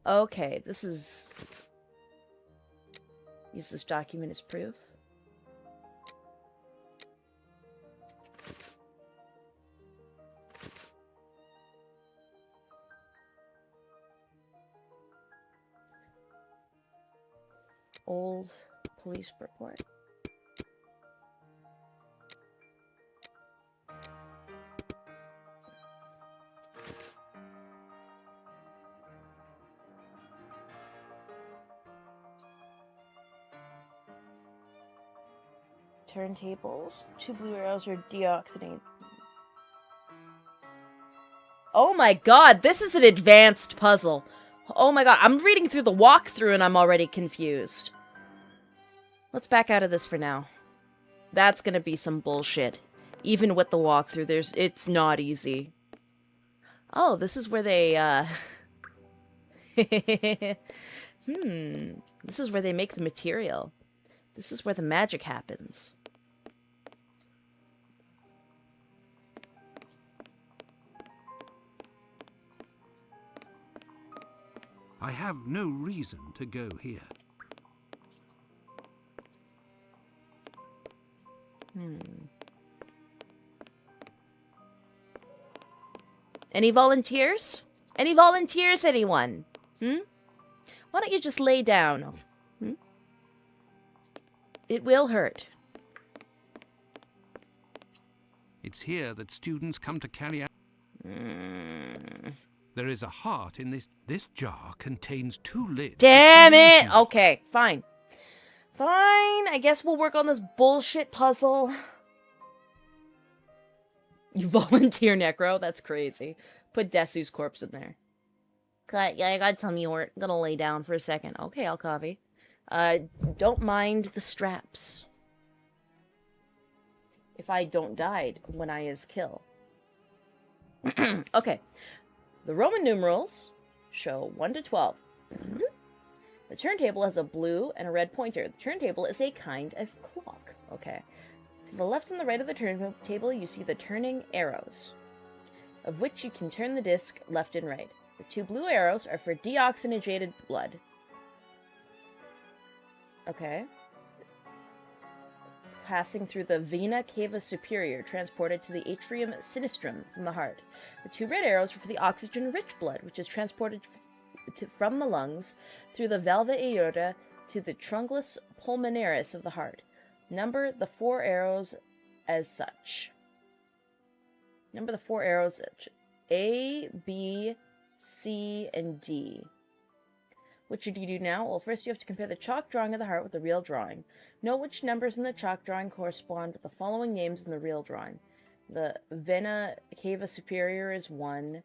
Okay, this is... Use this document as proof. Old police report. Turntables. 2 blue arrows are deoxygenate. Oh my god, this is an advanced puzzle. Oh my god, I'm reading through the walkthrough and I'm already confused. Let's back out of this for now. That's gonna be some bullshit. Even with the walkthrough, it's not easy. Oh, this is where they, This is where they make the material. This is where the magic happens. I have no reason to go here. Any volunteers? Any volunteers, anyone? Why don't you just lay down? It will hurt. It's here that students come to carry out... There is a heart in this... This jar contains 2 lids. Damn it! Okay, fine. Fine, I guess we'll work on this bullshit puzzle. You volunteer, Necro? That's crazy. Put Desu's corpse in there. Yeah, I gotta tell me I'm gonna lay down for a second. Okay, I'll coffee. Don't mind the straps. If I don't die when I is kill. Okay. The Roman numerals show 1 to 12. The turntable has a blue and a red pointer. The turntable is a kind of clock. Okay. To the left and the right of the turntable, you see the turning arrows, of which you can turn the disc left and right. The 2 blue arrows are for deoxygenated blood. Okay. Passing through the vena cava superior, transported to the atrium sinistrum from the heart. The 2 red arrows are for the oxygen-rich blood, which is transported from the lungs through the valva aorta to the truncus pulmonaris of the heart. Number the 4 arrows as such. Number the 4 arrows A, B, C, and D. What should you do now? Well, first you have to compare the chalk drawing of the heart with the real drawing. Note which numbers in the chalk drawing correspond with the following names in the real drawing. The vena cava superior is 1.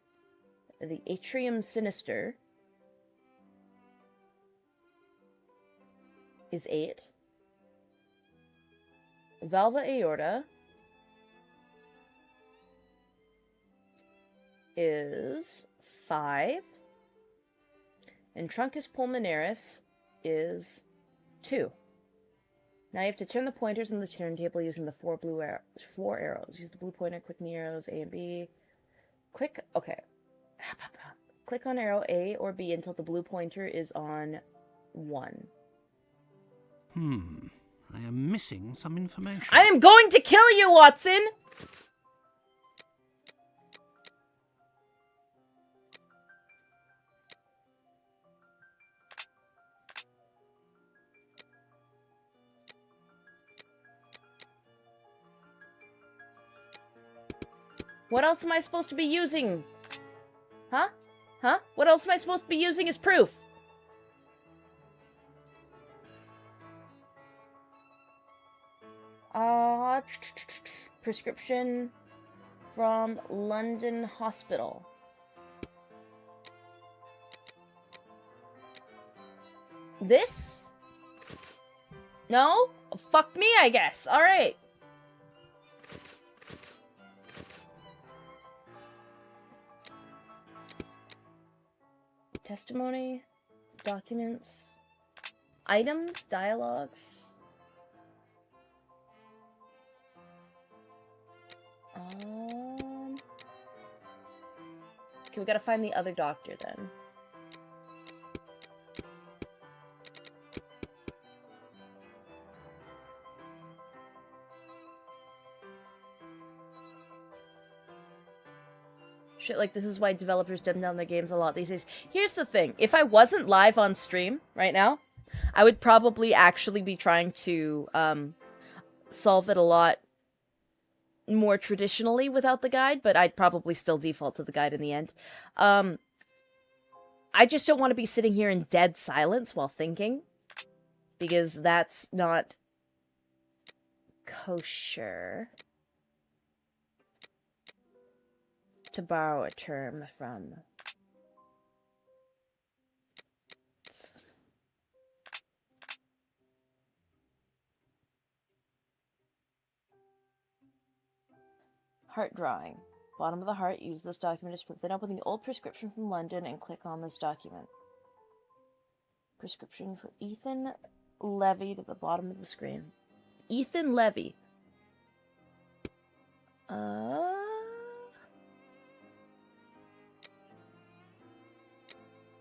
The atrium sinister is 8. Valva aorta is 5. And truncus pulmonaris is 2. Now you have to turn the pointers on the turntable using the 4 arrows. Use the blue pointer, click the arrows A and B. Click, okay. Click on arrow A or B until the blue pointer is on 1. I am missing some information. I am going to kill you, Watson! What else am I supposed to be using? Huh? Huh? What else am I supposed to be using as proof? Prescription from London Hospital. This? No? Fuck me, I guess. Alright. Testimony, documents, items, dialogues. Okay, we gotta find the other doctor then. Shit like this is why developers dumb down their games a lot these days. Here's the thing. If I wasn't live on stream right now, I would probably actually be trying to solve it a lot more traditionally without the guide, but I'd probably still default to the guide in the end. I just don't want to be sitting here in dead silence while thinking, because that's not kosher. To borrow a term from heart drawing. Bottom of the heart, use this document as proof. Then open the old prescription from London and click on this document. Prescription for Ethan Levy at the bottom of the screen. Ethan Levy.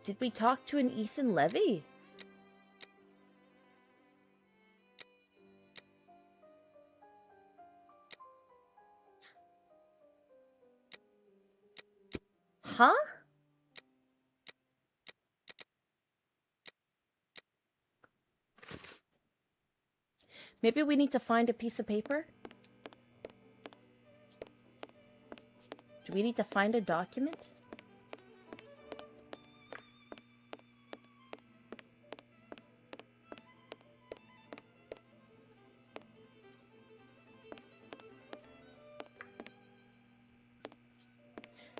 Did we talk to an Ethan Levy? Huh? Maybe we need to find a piece of paper? Do we need to find a document?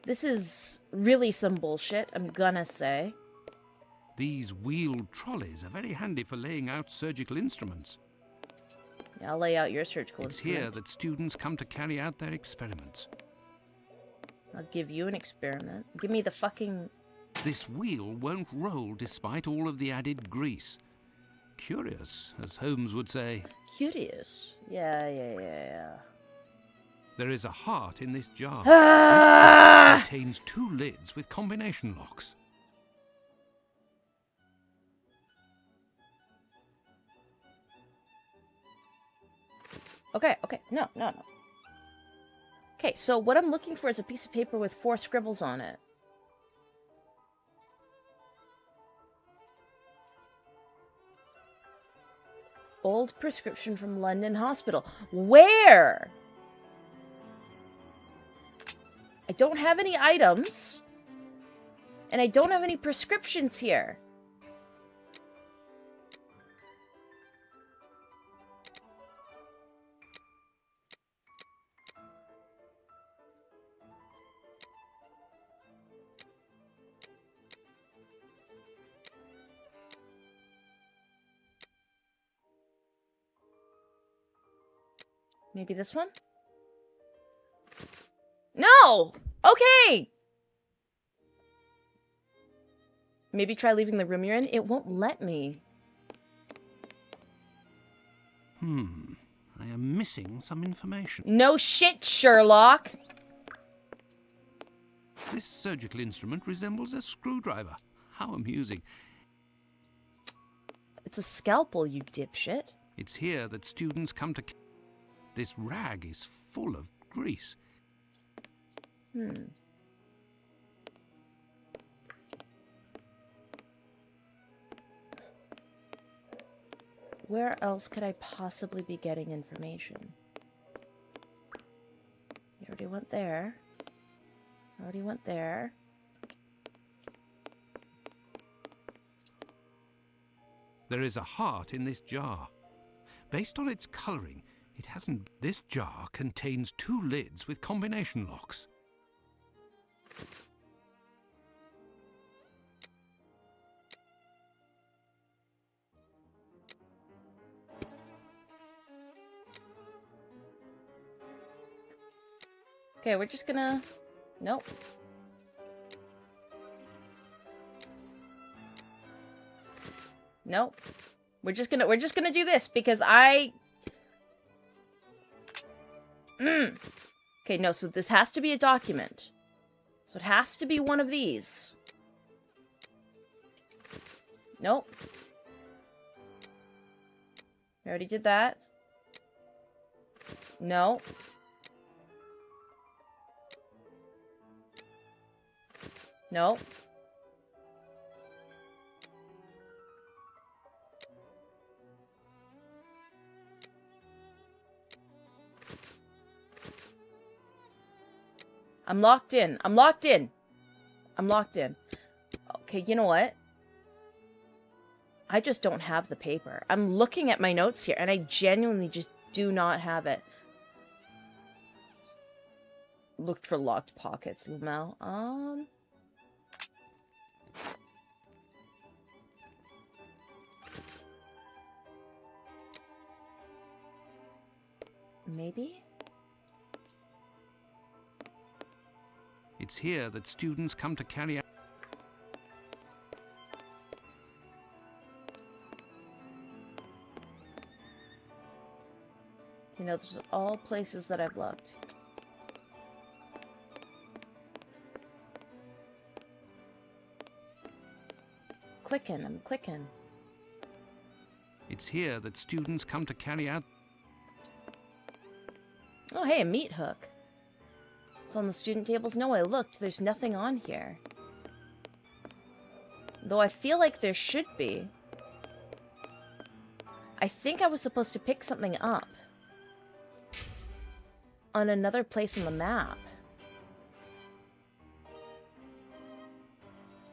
This is really some bullshit, I'm gonna say. These wheeled trolleys are very handy for laying out surgical instruments. I'll lay out your surgical It's instrument. here that students come to carry out their experiments. I'll give you an experiment. Give me the fucking... This wheel won't roll despite all of the added grease. Curious, as Holmes would say. Curious. Yeah. There is a heart in this jar. Ah! This jar contains 2 lids with combination locks. Okay, no. Okay, so what I'm looking for is a piece of paper with 4 scribbles on it. Old prescription from London Hospital. Where? I don't have any items. And I don't have any prescriptions here. Maybe this one? No! Okay! Maybe try leaving the room you're in. It won't let me. I am missing some information. No shit, Sherlock! This surgical instrument resembles a screwdriver. How amusing. It's a scalpel, you dipshit. It's here that students come to... This rag is full of grease. Where else could I possibly be getting information? You already went there. Already went there. There is a heart in this jar. Based on its colouring, it hasn't... This jar contains 2 lids with combination locks. Okay, we're just gonna... Nope. Nope. We're just gonna do this because I... Okay, no, so this has to be a document. So it has to be one of these. Nope. We already did that. No. Nope. I'm locked in. I'm locked in. I'm locked in. Okay, you know what? I just don't have the paper. I'm looking at my notes here, and I genuinely just do not have it. Looked for locked pockets, Lamel. Maybe? It's here that students come to carry out... You know, those are all places that I've looked. Clicking, I'm clicking. It's here that students come to carry out... Oh, hey, a meat hook. It's on the student tables. No, I looked. There's nothing on here. Though I feel like there should be. I think I was supposed to pick something up on another place on the map.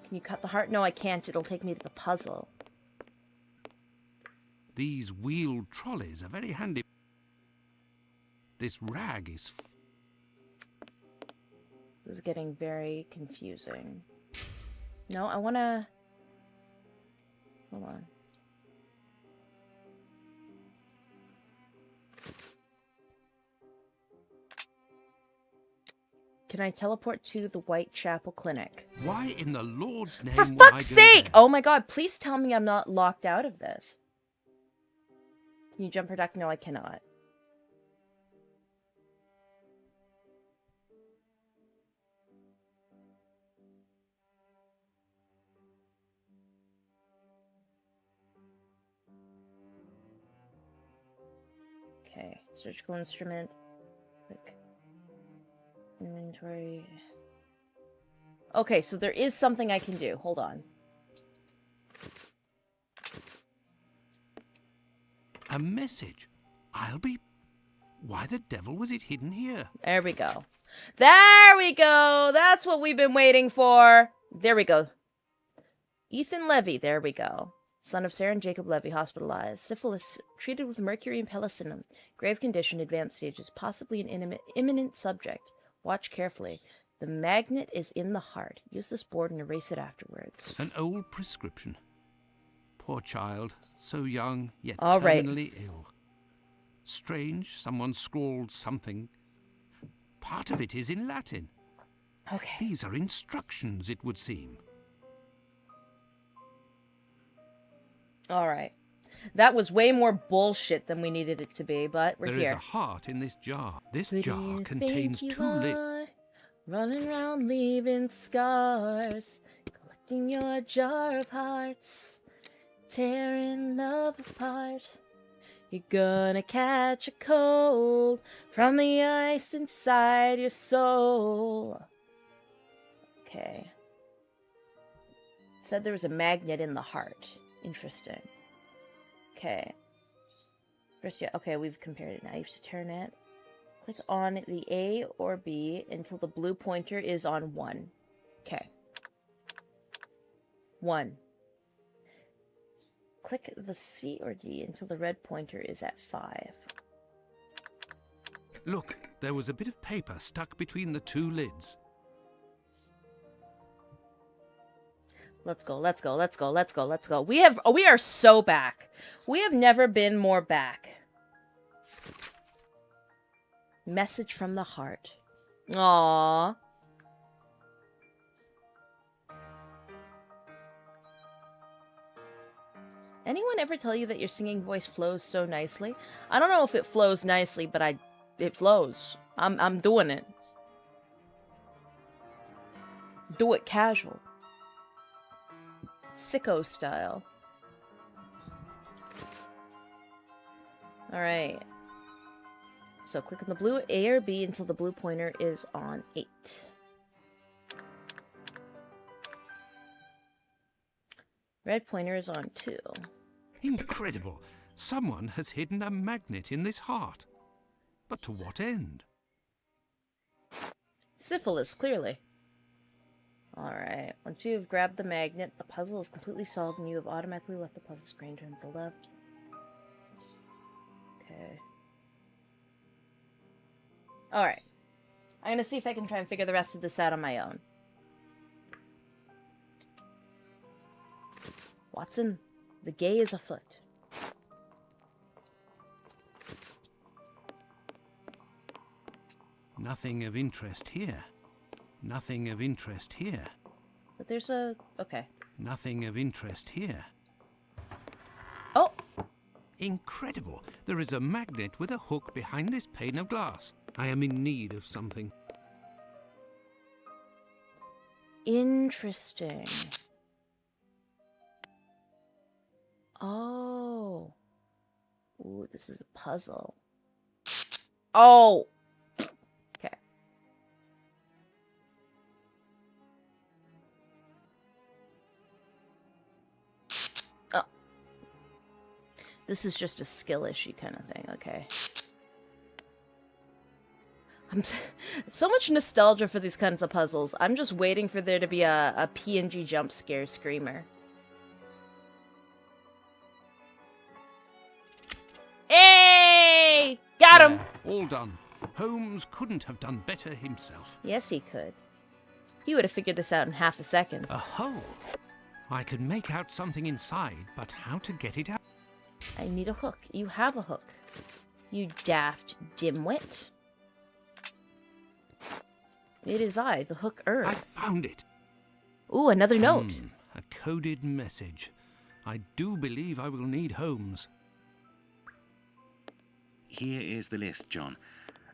Can you cut the heart? No, I can't. It'll take me to the puzzle. These wheeled trolleys are very handy. This rag is... This is getting very confusing. No, I want to... Hold on. Can I teleport to the Whitechapel Clinic? Why in the Lord's name For would I fuck's go sake! there? Oh my god, please tell me I'm not locked out of this. Can you jump her duck? No, I cannot. Okay, surgical instrument. Click. Inventory. Okay, so there is something I can do. Hold on. A message. I'll be... Why the devil was it hidden here? There we go. There we go! That's what we've been waiting for! There we go. Ethan Levy, there we go. Son of Sarah and Jacob Levy, hospitalized. Syphilis, treated with mercury and penicillin. Grave condition, advanced stages, possibly an imminent subject. Watch carefully. The magnet is in the heart. Use this board and erase it afterwards. An old prescription. Poor child, so young, yet All right. terminally ill. Strange, someone scrawled something. Part of it is in Latin. Okay. These are instructions, it would seem. Alright. That was way more bullshit than we needed it to be, but we're There here. is a heart in this jar. This Who do jar you contains think you 2 lids. are? Running around leaving scars, collecting your jar of hearts, tearing love apart. You're gonna catch a cold from the ice inside your soul. Okay. It said there was a magnet in the heart. Interesting. Okay. First, yeah. Okay, we've compared it now. You have to turn it. Click on the A or B until the blue pointer is on 1. Okay. 1. Click the C or D until the red pointer is at 5. Look, there was a bit of paper stuck between the 2 lids. Let's go, let's go, let's go, let's go, let's go. We are so back. We have never been more back. Message from the heart. Aww. Anyone ever tell you that your singing voice flows so nicely? I don't know if it flows nicely, but it flows. I'm doing it. Do it casual. Sicko style. Alright. So click on the blue A or B until the blue pointer is on 8. Red pointer is on 2. Incredible. Someone has hidden a magnet in this heart. But to what end? Syphilis, clearly. Alright. Once you have grabbed the magnet, the puzzle is completely solved and you have automatically left the puzzle screen. Turn to the left. Okay. Alright. I'm gonna see if I can try and figure the rest of this out on my own. Watson, the gay is afoot. Nothing of interest here. Nothing of interest here. But there's a... okay. Nothing of interest here. Oh! Incredible! There is a magnet with a hook behind this pane of glass. I am in need of something. Interesting. Oh. Ooh, this is a puzzle. Oh! Okay. Oh. This is just a skill issue kind of thing, okay. So much nostalgia for these kinds of puzzles. I'm just waiting for there to be a PNG jump scare screamer. Hey! Got him! There, all done. Holmes couldn't have done better himself. Yes, he could. He would have figured this out in half a second. A hole. I could make out something inside, but how to get it out? I need a hook. You have a hook. You daft dimwit. It is I, the hooker. I found it. Ooh, another note. A coded message. I do believe I will need Holmes. Here is the list, John.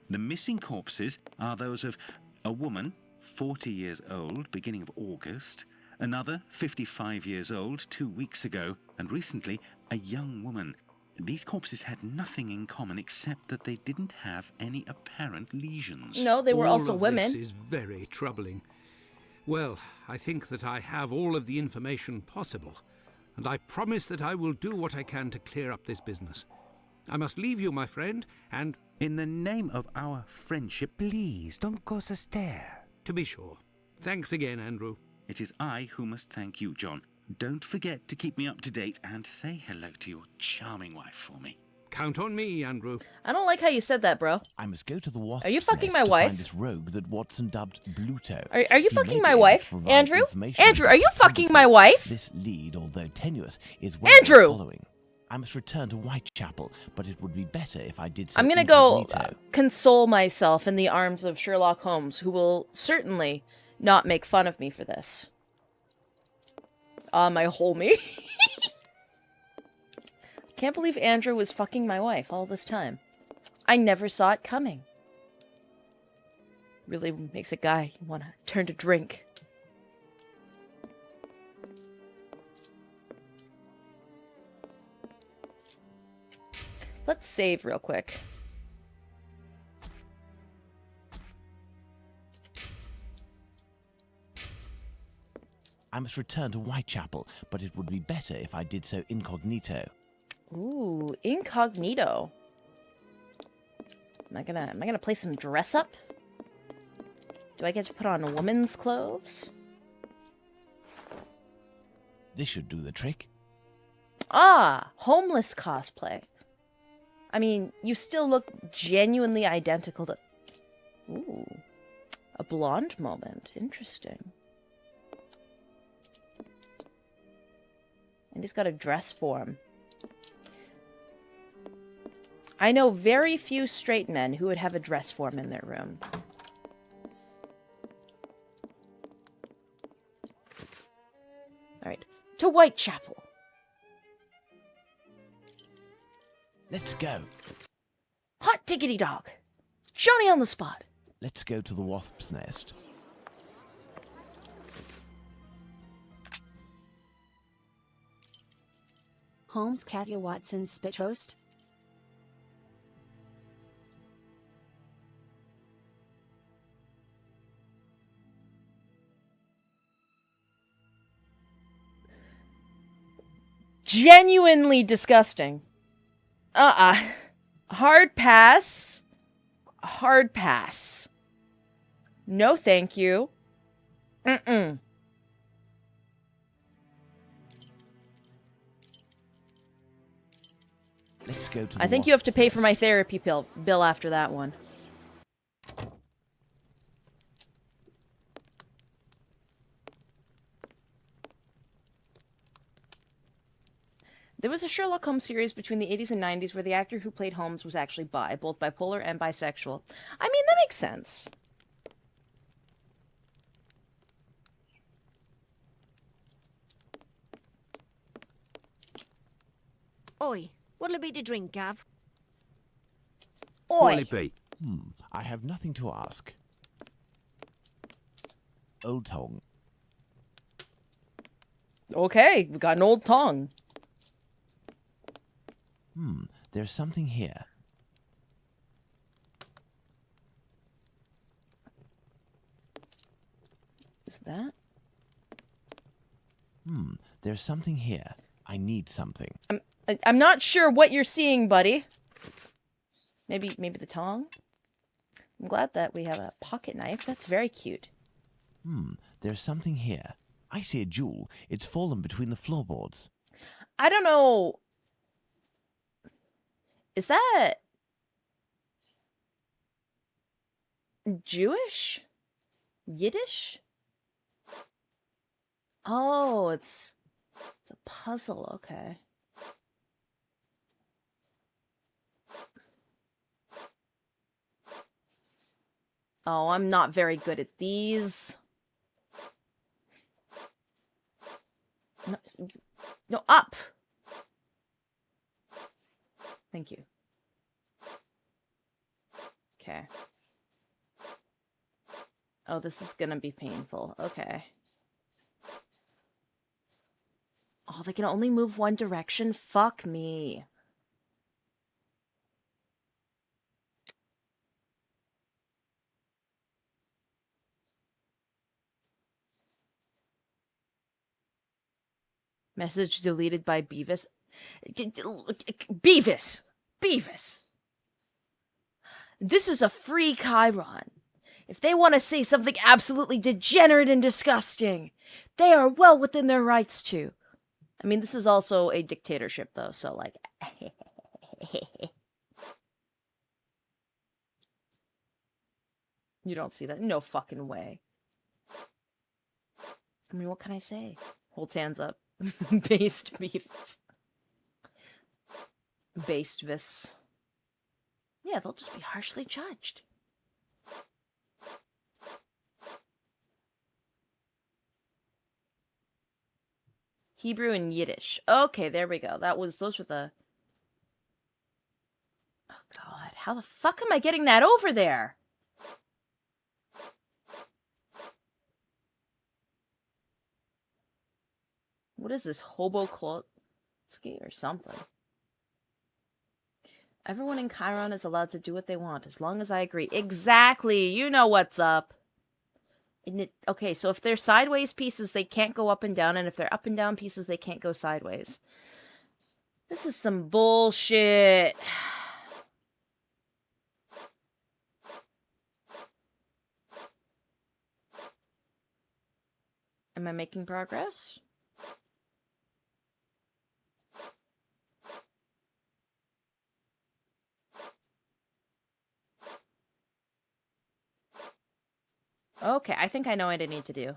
The missing corpses are those of a woman, 40 years old, beginning of August, another, 55 years old, 2 weeks ago, and recently, a young woman. These corpses had nothing in common except that they didn't have any apparent lesions. No, they were all also of women. This is very troubling. Well, I think that I have all of the information possible, and I promise that I will do what I can to clear up this business. I must leave you, my friend, and... In the name of our friendship, Please, don't go so stare. to be sure. Thanks again, Andrew. it is I who must thank you, John. Don't forget to keep me up to date and say hello to your charming wife for me. Count on me, Andrew. I don't like how you said that, bro. I must go to the wasp's Are you fucking nest my to wife? find this rogue that Watson dubbed Bluto. Are you He fucking may my be able wife, to provide Andrew? information Andrew, are you about fucking Bluto. my wife? This lead, although tenuous, is worth Andrew! following. I must return to Whitechapel, but it would be better if I did so I'm gonna go incognito. console myself in the arms of Sherlock Holmes, who will certainly not make fun of me for this. My homie. Can't believe Andrew was fucking my wife all this time. I never saw it coming. Really makes a guy want to turn to drink. Let's save real quick. I must return to Whitechapel, but it would be better if I did so incognito. Ooh, incognito. Am I gonna play some dress up? Do I get to put on a woman's clothes? This should do the trick. Ah, homeless cosplay. I mean, you still look genuinely identical to... Ooh, a blonde moment. Interesting. And he's got a dress for him. I know very few straight men who would have a dress form in their room. Alright, to Whitechapel. Let's go. Hot diggity dog. Johnny on the spot. Let's go to the wasp's nest. Holmes, Katya, Watson, spit roast. Genuinely disgusting. Hard pass. Hard pass. No thank you. Mm-mm. Let's go to the I think you have to wasp's pay for nest. my therapy bill after that one. There was a Sherlock Holmes series between the 80s and 90s where the actor who played Holmes was actually bi, both bipolar and bisexual. I mean, that makes sense. Oi, What'll it be to drink, Gav? What'll Oi! it be? I have nothing to ask. Old tongue. Okay, we got an old tongue. There's something here. Is that? There's something here. I need something. I'm not sure what you're seeing, buddy. Maybe the tongue? I'm glad that we have a pocket knife. That's very cute. There's something here. I see a jewel. It's fallen between the floorboards. I don't know. Is that Jewish? Yiddish? Oh, it's a puzzle. Okay. Oh, I'm not very good at these. No, up. Thank you. Okay. Oh, this is gonna be painful. Okay. Oh, they can only move one direction? Fuck me. Message deleted by Beavis. Beavis! Beavis! This is a free Chiron. If they want to say something absolutely degenerate and disgusting, they are well within their rights to. I mean, this is also a dictatorship, though, so, like... You don't see that? No fucking way. I mean, what can I say? Holds hands up. Based beefs. Based vis. Yeah, they'll just be harshly judged. Hebrew and Yiddish. Okay, there we go. Those were the... Oh god, how the fuck am I getting that over there? What is this, Hobo Klotsky or something? Everyone in Chiron is allowed to do what they want, as long as I agree. Exactly! You know what's up! Okay, so if they're sideways pieces, they can't go up and down, and if they're up and down pieces, they can't go sideways. This is some bullshit. Am I making progress? Okay, I think I know what I need to do.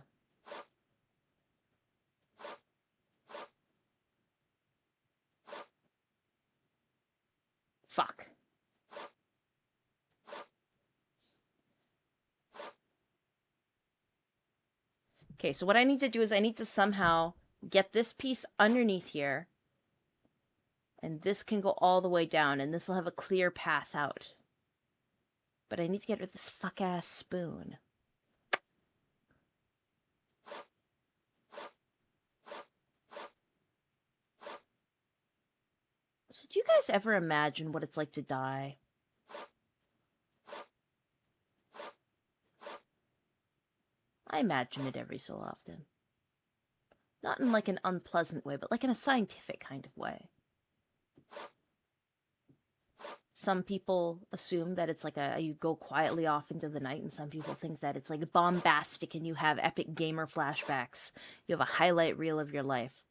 Fuck. Okay, so what I need to do is I need to somehow get this piece underneath here. And this can go all the way down, and this will have a clear path out. But I need to get rid of this fuck-ass spoon. So do you guys ever imagine what it's like to die? I imagine it every so often. Not in like an unpleasant way, but like in a scientific kind of way. Some people assume that it's like you go quietly off into the night, and some people think that it's like bombastic and you have epic gamer flashbacks. You have a highlight reel of your life.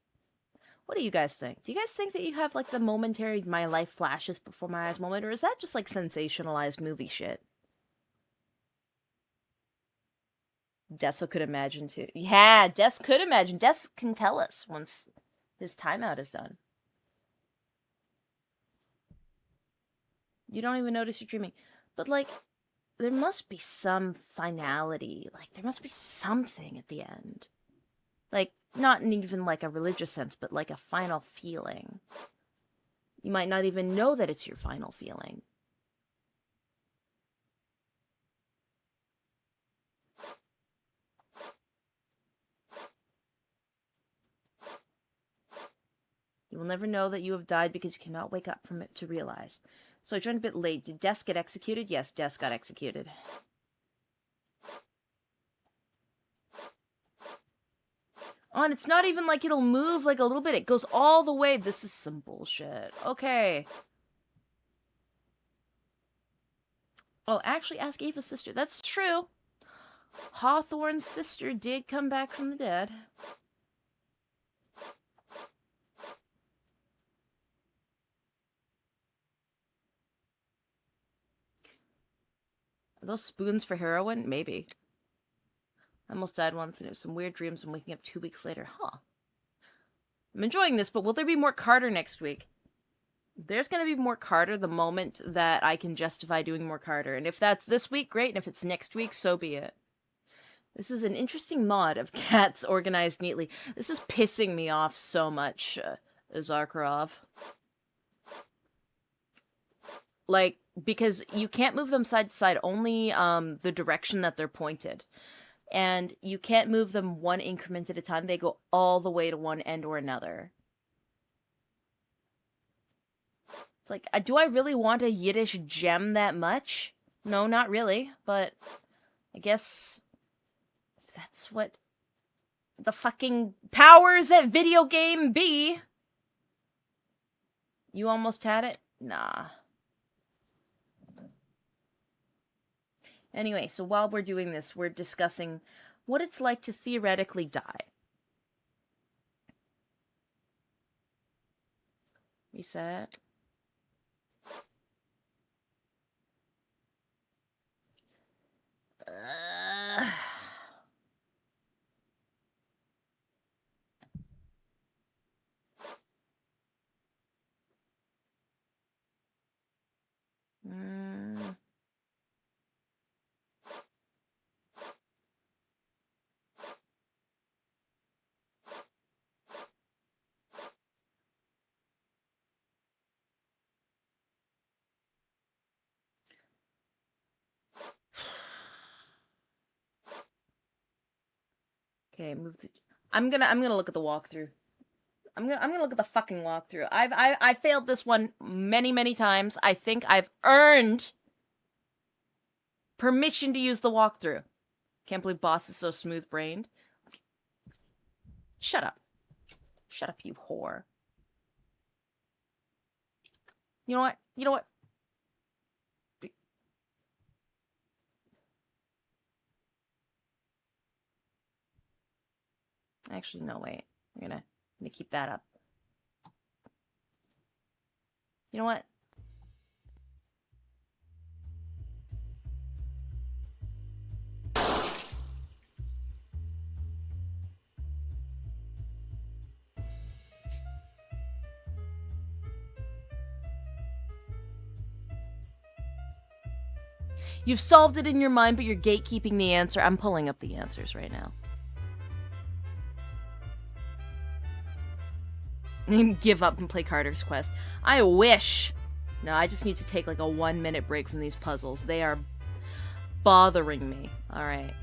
What do you guys think? Do you guys think that you have like the momentary my life flashes before my eyes moment, or is that just like sensationalized movie shit? Deso could imagine too. Yeah, Des could imagine. Des can tell us once his timeout is done. You don't even notice you're dreaming. But like, there must be some finality. Like, there must be something at the end. Like, not in even like a religious sense, but like a final feeling. You might not even know that it's your final feeling. You will never know that you have died because you cannot wake up from it to realize. So I joined a bit late. Did Des get executed? Yes, Des got executed. Oh, and it's not even like it'll move like a little bit. It goes all the way. This is some bullshit. Okay. Oh, actually, ask Ava's sister. That's true. Hawthorne's sister did come back from the dead. Are those spoons for heroin? Maybe. I almost died once and it was some weird dreams and waking up 2 weeks later. Huh. I'm enjoying this, but will there be more Carter next week? There's going to be more Carter the moment that I can justify doing more Carter. And if that's this week, great. And if it's next week, so be it. This is an interesting mod of cats organized neatly. This is pissing me off so much, Zakharov. Like, because you can't move them side to side, only the direction that they're pointed. And you can't move them one increment at a time. They go all the way to one end or another. It's like, do I really want a Yiddish gem that much? No, not really. But I guess if that's what the fucking powers at video game be. You almost had it? Nah. Anyway, so while we're doing this, we're discussing what it's like to theoretically die. Reset. Okay, move the... I'm gonna look at the walkthrough. I'm gonna look at the fucking walkthrough. I failed this one many times. I think I've earned permission to use the walkthrough. Can't believe Boss is so smooth-brained. Shut up. Shut up, you whore. You know what? You know what? Actually, no, wait. I'm gonna keep that up. You know what? You've solved it in your mind, but you're gatekeeping the answer. I'm pulling up the answers right now. Give up and play Carter's Quest. I wish. No, I just need to take like a 1-minute break from these puzzles. They are bothering me. Alright.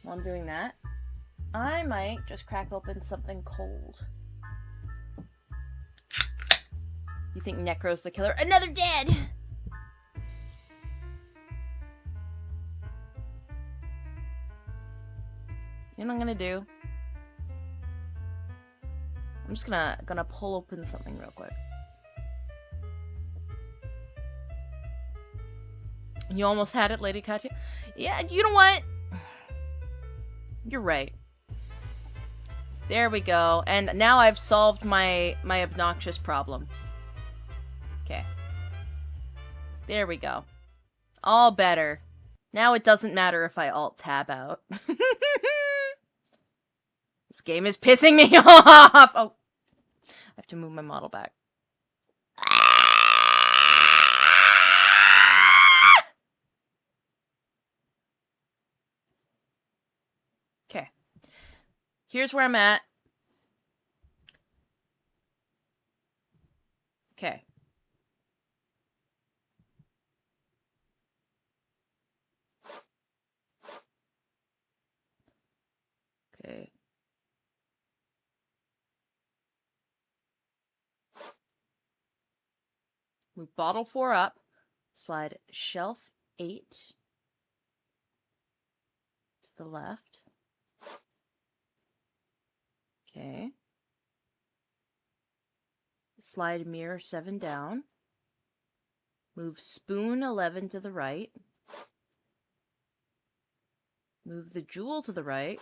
While I'm doing that, I might just crack open something cold. You think Necro's the killer? Another dead! You know what I'm gonna do? I'm just gonna pull open something real quick. You almost had it, Lady Katya? Yeah, you know what? You're right. There we go. And now I've solved my obnoxious problem. Okay. There we go. All better. Now it doesn't matter if I alt-tab out. This game is pissing me off! Oh. I have to move my model back. Okay. Here's where I'm at. Okay. Okay. Move bottle 4 up. Slide shelf 8 to the left. Okay. Slide mirror 7 down. Move spoon 11 to the right. Move the jewel to the right.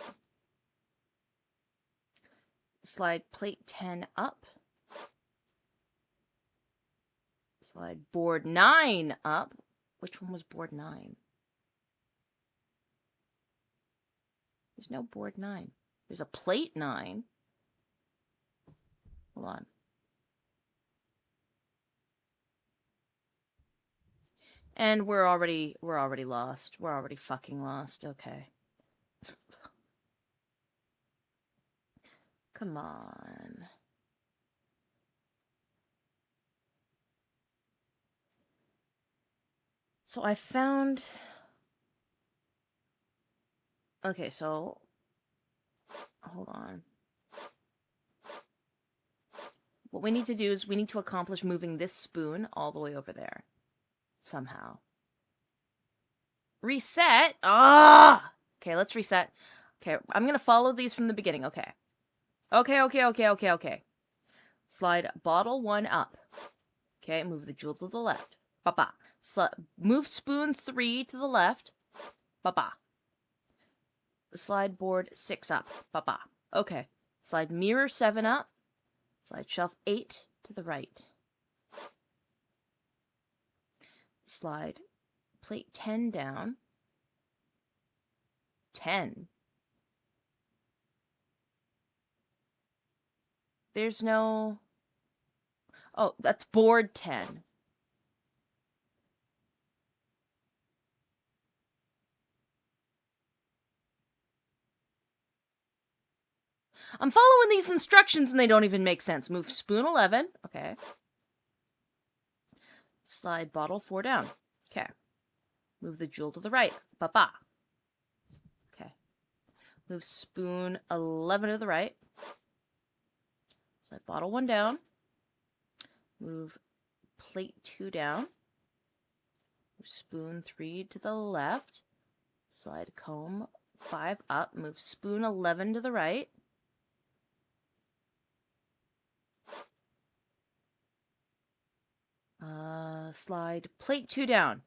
Slide plate 10 up. Slide board 9 up. Which one was board 9? There's no board 9. There's a plate 9. Hold on. And we're already lost. We're already fucking lost. Okay. Come on. So I found... Okay, so... Hold on. What we need to do is we need to accomplish moving this spoon all the way over there. Somehow. Reset? Ah! Okay, let's reset. Okay, I'm gonna follow these from the beginning. Okay. Okay. Slide bottle 1 up. Okay, move the jewel to the left. Ba-ba. Move spoon 3 to the left. Ba-ba. Slide board 6 up. Ba-ba. Okay. Slide mirror 7 up. Slide shelf 8 to the right. Slide plate 10 down. 10. There's no... Oh, that's board 10. I'm following these instructions and they don't even make sense. Move spoon 11. Okay. Slide bottle 4 down. Okay. Move the jewel to the right. Ba-ba. Okay. Move spoon 11 to the right. Slide bottle 1 down. Move plate 2 down. Move spoon 3 to the left. Slide comb 5 up. Move spoon 11 to the right. Slide plate 2 down.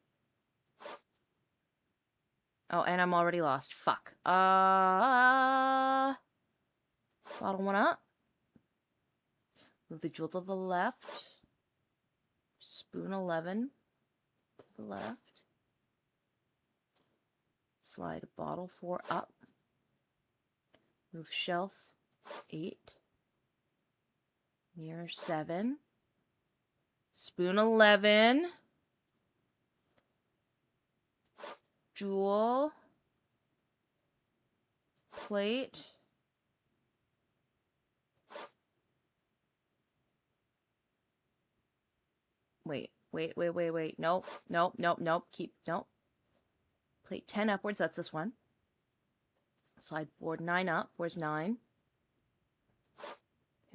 Oh, and I'm already lost. Fuck. Bottle 1 up. Move the jewel to the left. Spoon 11 to the left. Slide bottle 4 up. Move shelf 8. Mirror 7. Spoon 11. Jewel. Plate. Wait. Nope. Nope. Plate 10 upwards, that's this one. Slide board 9 up. Where's 9?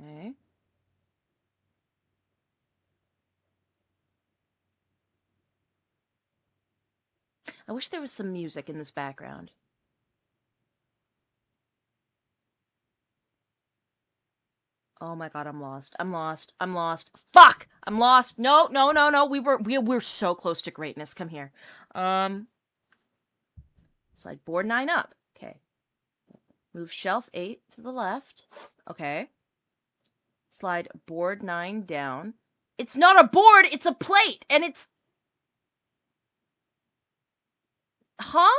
Okay. I wish there was some music in this background. Oh my god, I'm lost. Fuck! I'm lost. No. We were so close to greatness. Come here. Slide board 9 up. Okay. Move shelf 8 to the left. Okay. Slide board 9 down. It's not a board, it's a plate, and it's... Huh?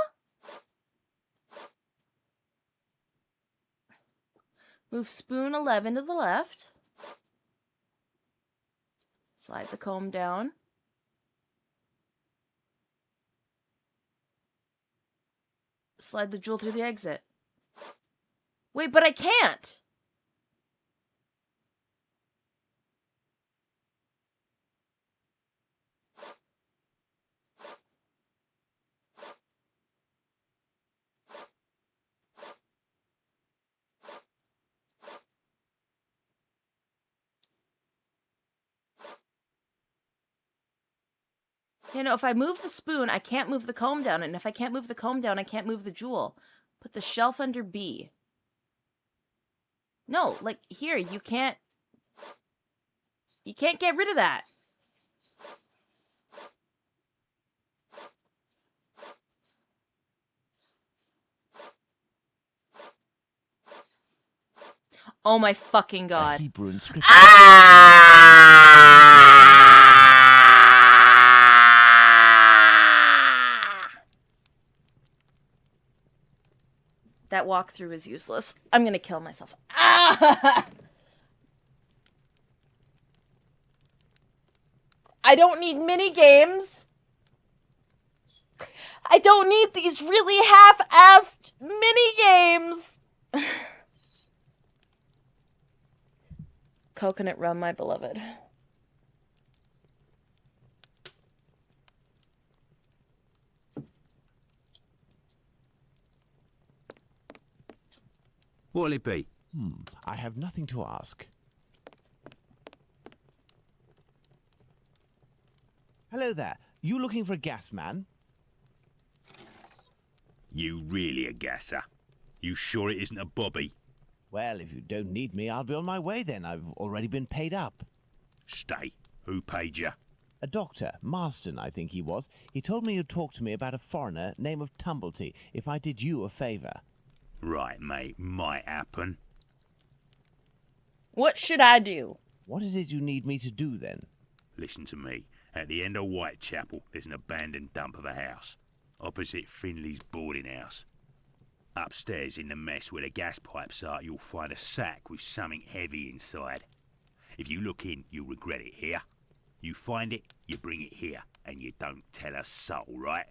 Move spoon 11 to the left. Slide the comb down. Slide the jewel through the exit. Wait, but I can't. You know, if I move the spoon, I can't move the comb down. And if I can't move the comb down, I can't move the jewel. Put the shelf under B. No, like, here, you can't... You can't get rid of that. Oh my fucking god. Hebrew inscription. That walkthrough is useless. I'm gonna kill myself. Ah! I don't need mini games. I don't need these really half-assed mini games. Coconut rum, my beloved. What'll it be? I have nothing to ask. Hello there. You looking for a gas man? You really a gasser? You sure it isn't a bobby? Well, if you don't need me, I'll be on my way then. I've already been paid up. Stay. Who paid you? A doctor, Marston, I think he was. He told me you'd talk to me about a foreigner, name of Tumblety, if I did you a favour. Right, mate. Might happen. What should I do? What is it you need me to do then? Listen to me. At the end of Whitechapel, there's an abandoned dump of a house. Opposite Finley's boarding house. Upstairs in the mess where the gas pipes are, you'll find a sack with something heavy inside. If you look in, you'll regret it here. You find it, you bring it here, and you don't tell a soul, right?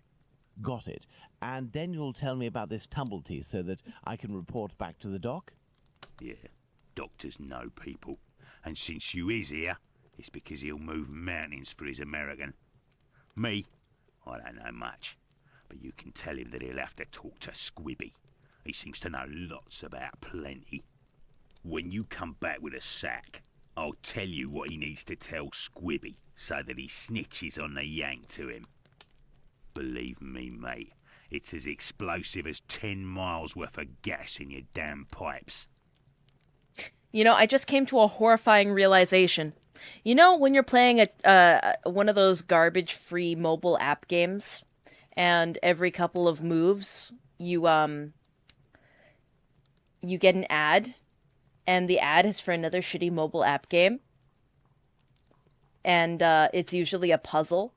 Got it. And then you'll tell me about this Tumblety so that I can report back to the doc? Yeah, doctors know people. And since you is here, it's because he'll move mountains for his American. Me, I don't know much. But you can tell him that he'll have to talk to Squibby. He seems to know lots about plenty. When you come back with a sack, I'll tell you what he needs to tell Squibby so that he snitches on the yank to him. Believe me, mate, it's as explosive as 10 miles worth of gas in your damn pipes. You know, I just came to a horrifying realization. You know, when you're playing one of those garbage-free mobile app games, and every couple of moves, you get an ad, and the ad is for another shitty mobile app game, and it's usually a puzzle,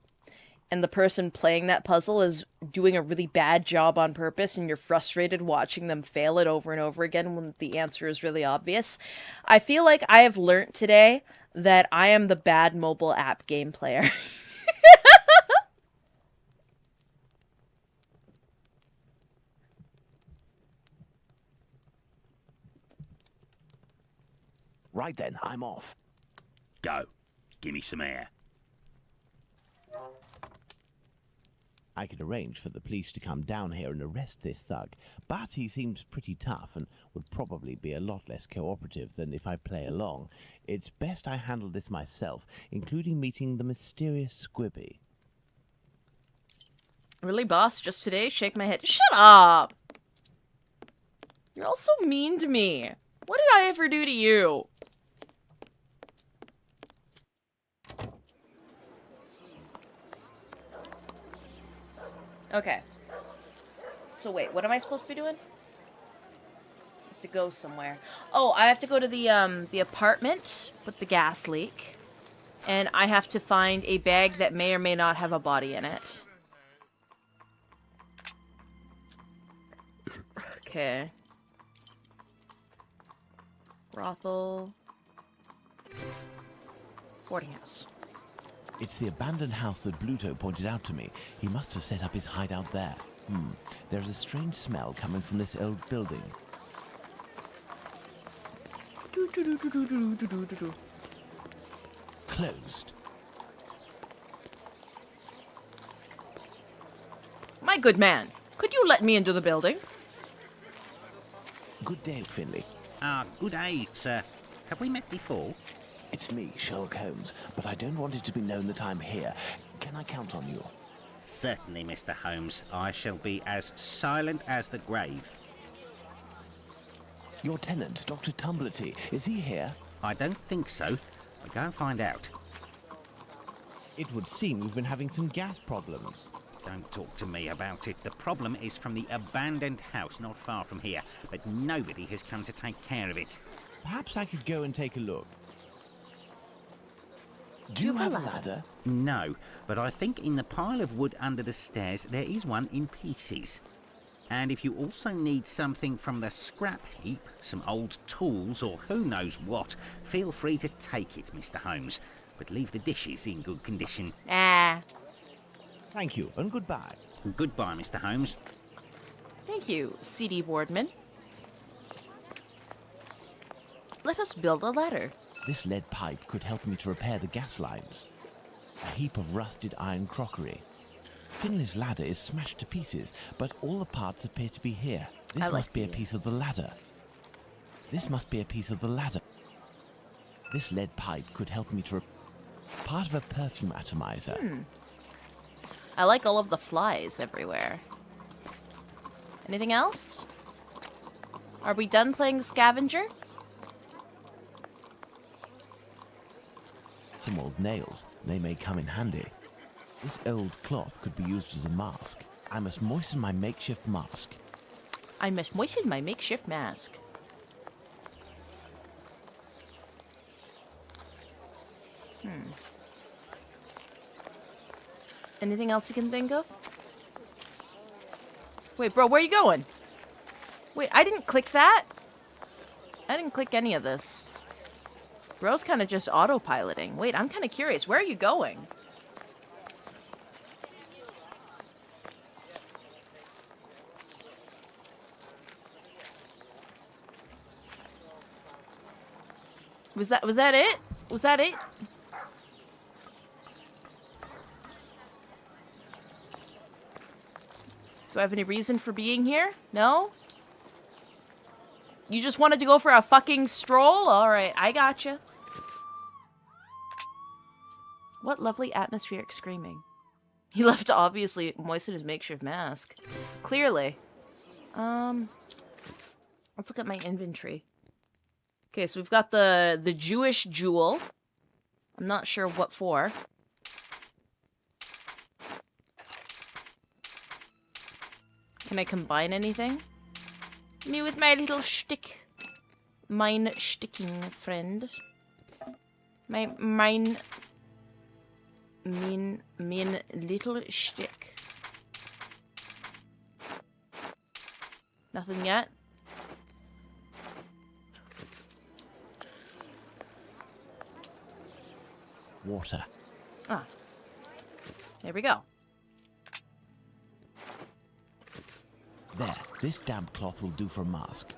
and the person playing that puzzle is doing a really bad job on purpose, and you're frustrated watching them fail it over and over again when the answer is really obvious. I feel like I have learnt today that I am the bad mobile app game player. Right then, I'm off. Go. Give me some air. I could arrange for the police to come down here and arrest this thug, but he seems pretty tough and would probably be a lot less cooperative than if I play along. It's best I handle this myself, including meeting the mysterious Squibby. Really, boss? Just today? Shake my head. Shut up! You're all so mean to me. What did I ever do to you? Okay. So wait, what am I supposed to be doing? I have to go somewhere. Oh, I have to go to the apartment with the gas leak. And I have to find a bag that may or may not have a body in it. Okay. Brothel. Boarding house. It's the abandoned house that Bluto pointed out to me. He must have set up his hideout there. There's a strange smell coming from this old building. Closed. My good man, could you let me into the building? Good day, Finley. Good day, sir. Have we met before? It's me, Sherlock Holmes, but I don't want it to be known that I'm here. Can I count on you? Certainly, Mr. Holmes. I shall be as silent as the grave. Your tenant, Dr. Tumblety, is he here? I don't think so. I'll go and find out. It would seem we've been having some gas problems. Don't talk to me about it. The problem is from the abandoned house not far from here, but nobody has come to take care of it. Perhaps I could go and take a look. Do you have a ladder? No, but I think in the pile of wood under the stairs there is one in pieces. And if you also need something from the scrap heap, some old tools or who knows what, feel free to take it, Mr. Holmes. But leave the dishes in good condition. Thank you, and goodbye. Goodbye, Mr. Holmes. Thank you, C.D. Boardman. Let us build a ladder. This lead pipe could help me to repair the gas lines. A heap of rusted iron crockery. Finley's ladder is smashed to pieces, but all the parts appear to be here. This must be a piece of the ladder. This must be a piece of the ladder. This lead pipe could help me to part of a perfume atomizer. I like all of the flies everywhere. Anything else? Are we done playing Scavenger? Some old nails. They may come in handy. This old cloth could be used as a mask. I must moisten my makeshift mask. I must moisten my makeshift mask. Anything else you can think of? Wait, bro, where are you going? Wait, I didn't click that. I didn't click any of this. Bro's kind of just autopiloting. Wait, I'm kind of curious. Where are you going? Was that it? Was that it? Do I have any reason for being here? No? You just wanted to go for a fucking stroll? Alright, I gotcha. What lovely atmospheric screaming. He left to obviously moisten his makeshift mask. Clearly. Let's look at my inventory. Okay, so we've got the Jewish jewel. I'm not sure what for. Can I combine anything? Me with my little shtick. Mine sticking friend. Mine little shtick. Nothing yet? Water. Ah. There we go. There, this damp cloth will do for a mask.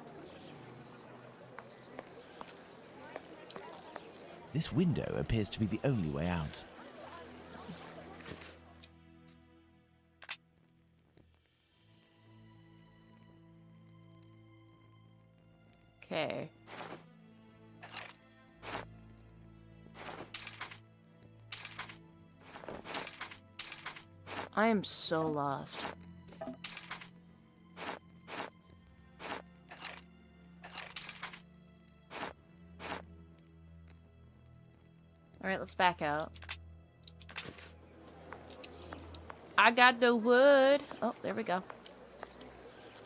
This window appears to be the only way out. Okay. I am so lost. Alright, let's back out. I got the wood. Oh, there we go.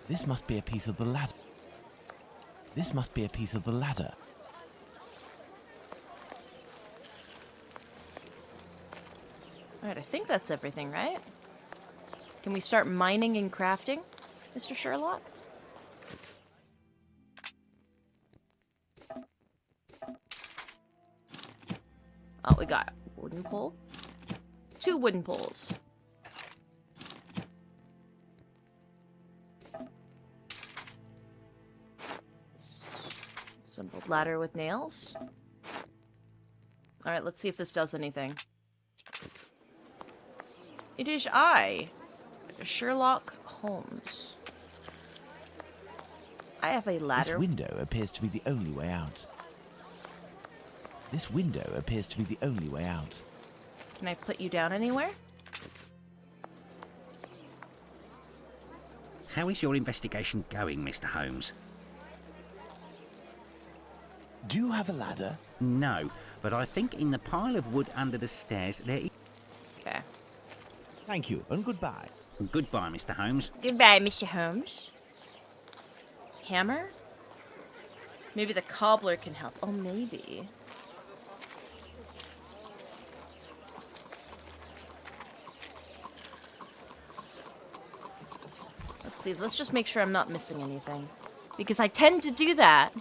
This must be a piece of the ladder. This must be a piece of the ladder. Alright, I think that's everything, right? Can we start mining and crafting, Mr. Sherlock? Oh, we got a wooden pole. 2 wooden poles. Assembled ladder with nails. Alright, let's see if this does anything. It is I, Sherlock Holmes. I have a ladder. This window appears to be the only way out. This window appears to be the only way out. Can I put you down anywhere? How is your investigation going, Mr. Holmes? Do you have a ladder? No, but I think in the pile of wood under the stairs there is... Okay. Thank you, and goodbye. Goodbye, Mr. Holmes. Goodbye, Mr. Holmes. Hammer? Maybe the cobbler can help. Oh, maybe. Let's see. Let's just make sure I'm not missing anything. Because I tend to do that.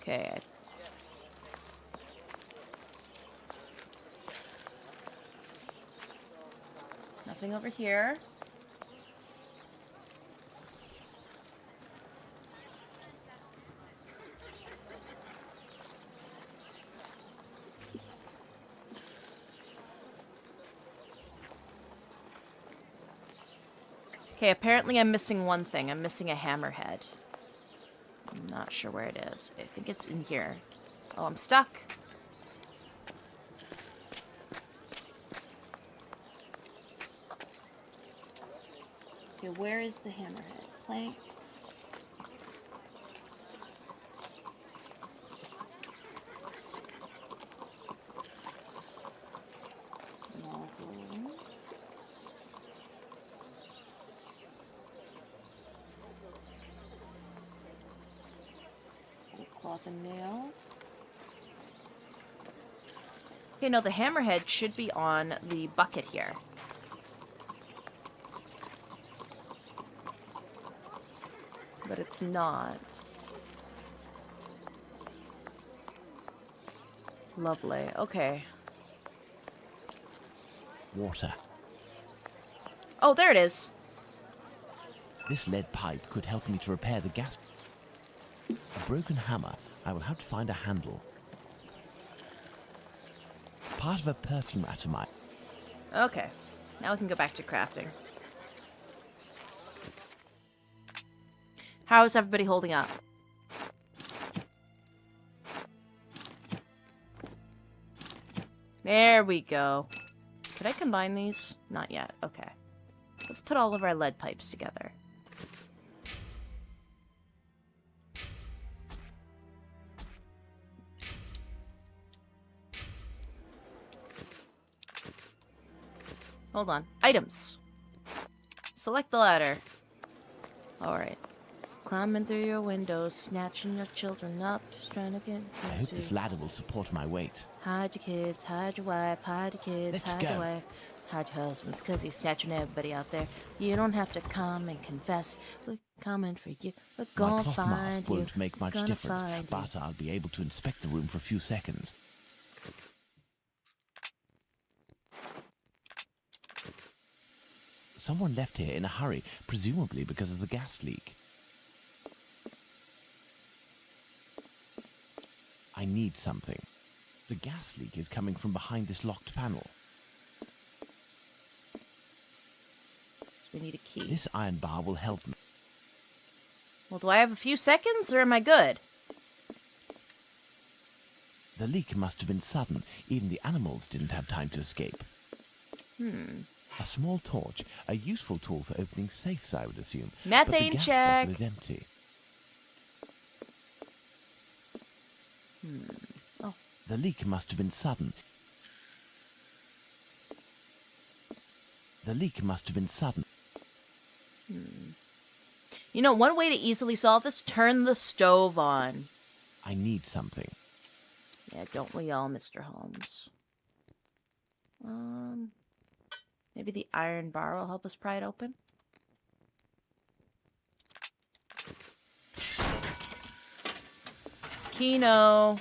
Okay. Nothing over here. Okay, apparently I'm missing one thing. I'm missing a hammerhead. I'm not sure where it is. I think it's in here. Oh, I'm stuck. Okay, where is the hammerhead? Plank. Nozzle. Cloth and nails. Okay, no, the hammerhead should be on the bucket here. But it's not. Lovely. Okay. Water. Oh, there it is. This lead pipe could help me to repair the gas. A broken hammer. I will have to find a handle. Part of a perfume atomizer. Okay. Now we can go back to crafting. How is everybody holding up? There we go. Could I combine these? Not yet. Okay. Let's put all of our lead pipes together. Hold on. Items. Select the ladder. Alright. Climbing through your windows, snatching your children up, trying to get... I hope this ladder will support my weight. Hide your kids, hide your wife, hide your kids, Let's hide go. your wife, hide your husbands, because he's snatching everybody out there. You don't have to come and confess. We're coming for you. We're My gonna cloth find mask you. won't make much Gonna difference, find you. but I'll be able to inspect the room for a few seconds. Someone left here in a hurry, presumably because of the gas leak. I need something. The gas leak is coming from behind this locked panel. We need a key. This iron bar will help me. Well, do I have a few seconds, or am I good? The leak must have been sudden. Even the animals didn't have time to escape. A small torch, a useful tool for opening safes, I would assume. Methane but the gas check. bottle is empty. Oh. The leak must have been sudden. The leak must have been sudden. You know, one way to easily solve this, turn the stove on. I need something. Yeah, don't we all, Mr. Holmes? Maybe the iron bar will help us pry it open? Kino.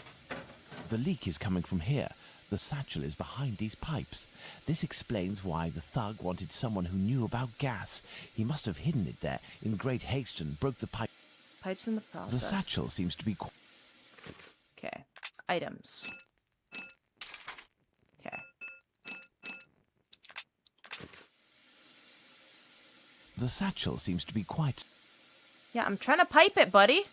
The leak is coming from here. The satchel is behind these pipes. This explains why the thug wanted someone who knew about gas. He must have hidden it there in great haste and broke the pipe. Pipes in the process. The satchel seems to be Okay. Items. Okay. The satchel seems to be quite... Yeah, I'm trying to pipe it, buddy.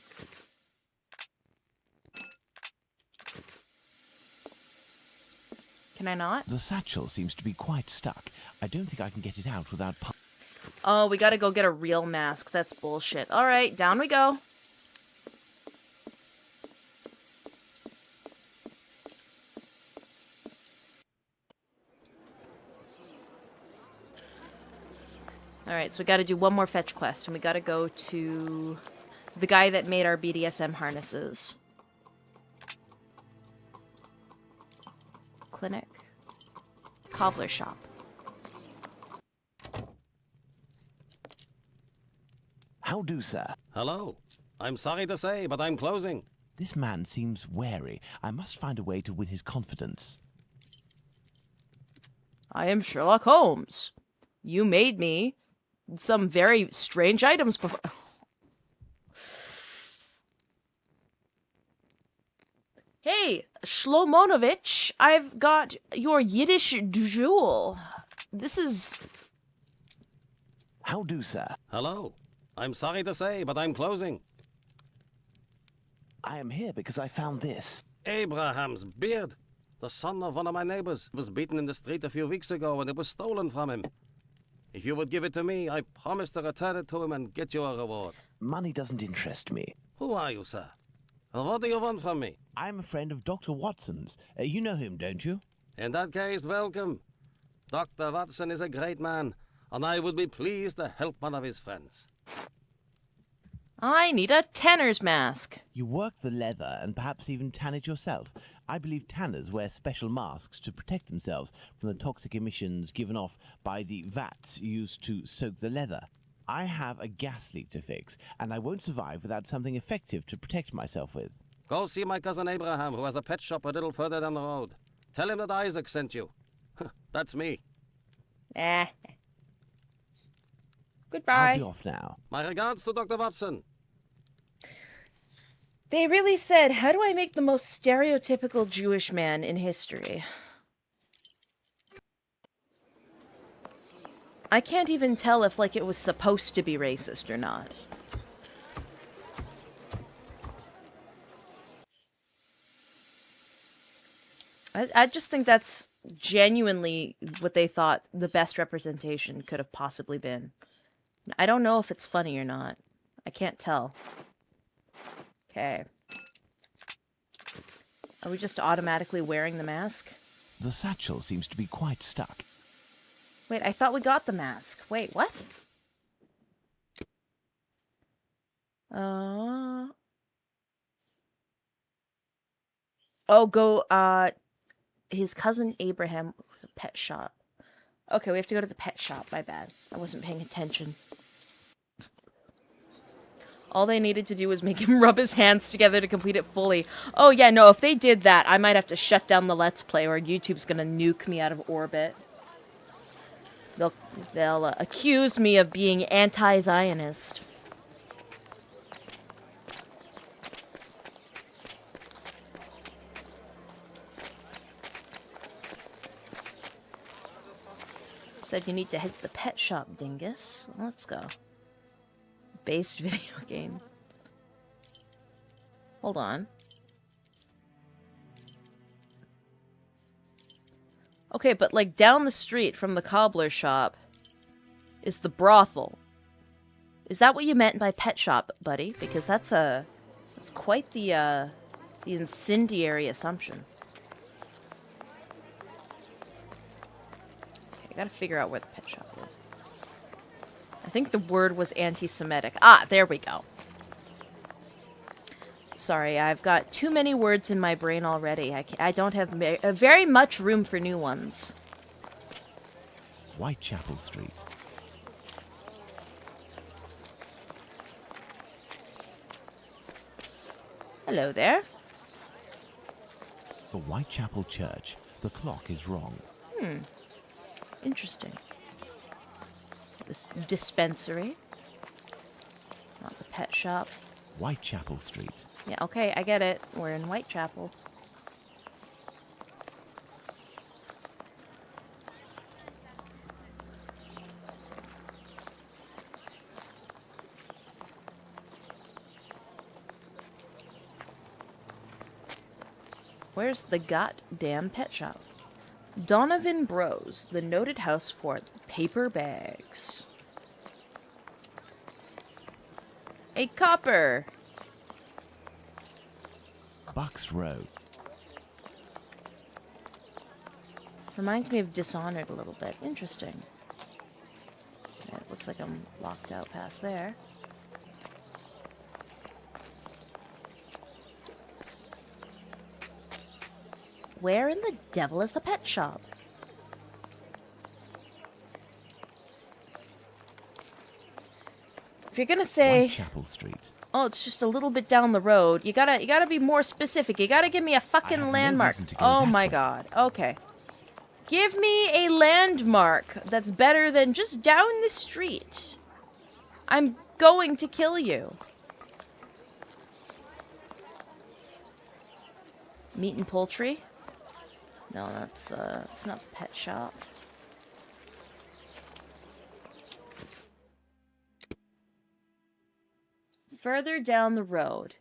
Can I not? The satchel seems to be quite stuck. I don't think I can get it out without... Oh, we gotta go get a real mask. That's bullshit. Alright, down we go. Alright, so we gotta do one more fetch quest, and we gotta go to the guy that made our BDSM harnesses. Clinic. Cobbler shop. How do, sir? Hello. I'm sorry to say, but I'm closing. This man seems wary. I must find a way to win his confidence. I am Sherlock Holmes. You made me some very strange items before. Hey, Shlomonovich, I've got your Yiddish jewel. This is... How do, sir? Hello. I'm sorry to say, but I'm closing. I am here because I found this. Abraham's beard. The son of one of my neighbors was beaten in the street a few weeks ago and it was stolen from him. If you would give it to me, I promise to return it to him and get you a reward. Money doesn't interest me. Who are you, sir? And what do you want from me? I'm a friend of Dr. Watson's. You know him, don't you? In that case, welcome. Dr. Watson is a great man, and I would be pleased to help one of his friends. I need a tanner's mask. You work the leather and perhaps even tan it yourself. I believe tanners wear special masks to protect themselves from the toxic emissions given off by the vats used to soak the leather. I have a gas leak to fix, and I won't survive without something effective to protect myself with. Go see my cousin Abraham, who has a pet shop a little further down the road. Tell him that Isaac sent you. That's me. Goodbye. I'll be off now. My regards to Dr. Watson. They really said, how do I make the most stereotypical Jewish man in history? I can't even tell if, like, it was supposed to be racist or not. I just think that's genuinely what they thought the best representation could have possibly been. I don't know if it's funny or not. I can't tell. Okay. Are we just automatically wearing the mask? The satchel seems to be quite stuck. Wait, I thought we got the mask. Wait, what? Oh, go, his cousin Abraham was a pet shop. Okay, we have to go to the pet shop. My bad. I wasn't paying attention. All they needed to do was make him rub his hands together to complete it fully. Oh, yeah, no, if they did that, I might have to shut down the Let's Play or YouTube's gonna nuke me out of orbit. They'll accuse me of being anti-Zionist. Said you need to head to the pet shop, dingus. Let's go. Based video game. Hold on. Okay, but like down the street from the cobbler shop is the brothel. Is that what you meant by pet shop, buddy? Because that's quite the incendiary assumption. Okay, I gotta figure out where the pet shop is. I think the word was anti-Semitic. Ah, there we go. Sorry, I've got too many words in my brain already. I don't have very much room for new ones. Whitechapel Street. Hello there. The Whitechapel Church. The clock is wrong. Interesting. This dispensary. Not the pet shop. Whitechapel Street. Yeah, okay, I get it. We're in Whitechapel. Where's the goddamn pet shop? Donovan Bros, the noted house for paper bags. A copper! Bucks Row. Reminds me of Dishonored a little bit. Interesting. Yeah, it looks like I'm locked out past there. Where in the devil is the pet shop? If you're gonna say Whitechapel Street. oh, it's just a little bit down the road, you gotta be more specific. You gotta give me a fucking landmark. Oh my god. Okay. Give me a landmark that's better than just down the street. I'm going to kill you. Meat and poultry? No, that's it's not the pet shop. Further down the road.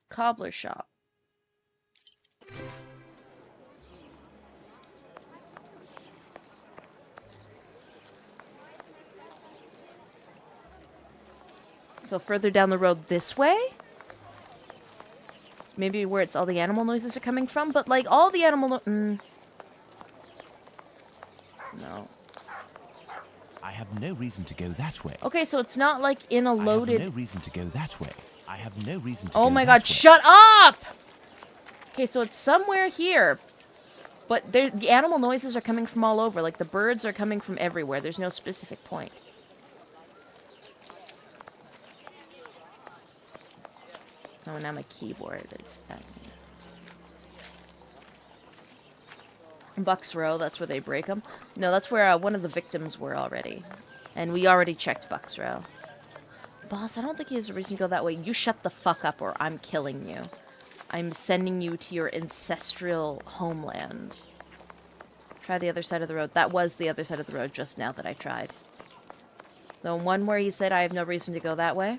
Cobbler shop. So further down the road this way? Maybe where it's all the animal noises are coming from, but like all the animal no. I have no reason to go that way. Okay, so it's not like in a loaded... I have no reason to go that way. I have no reason to oh go my that god, way. shut up! Okay, so it's somewhere here. But the animal noises are coming from all over. Like the birds are coming from everywhere. There's no specific point. Oh, now my keyboard is at me. Bucks Row, that's where they break them. No, that's where one of the victims were already. And we already checked Bucks Row. Boss, I don't think he has a reason to go that way. You shut the fuck up or I'm killing you. I'm sending you to your ancestral homeland. Try the other side of the road. That was the other side of the road just now that I tried. The one where he said I have no reason to go that way.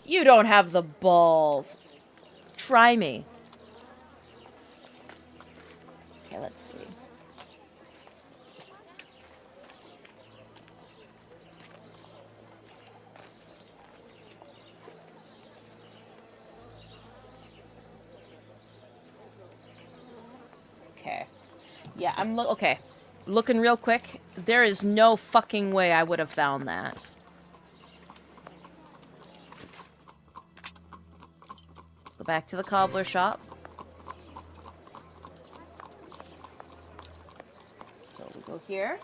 You don't have the balls. Try me. Okay, let's see. Okay. Yeah, okay. Looking real quick. There is no fucking way I would have found that. Go back to the cobbler shop. So we go here.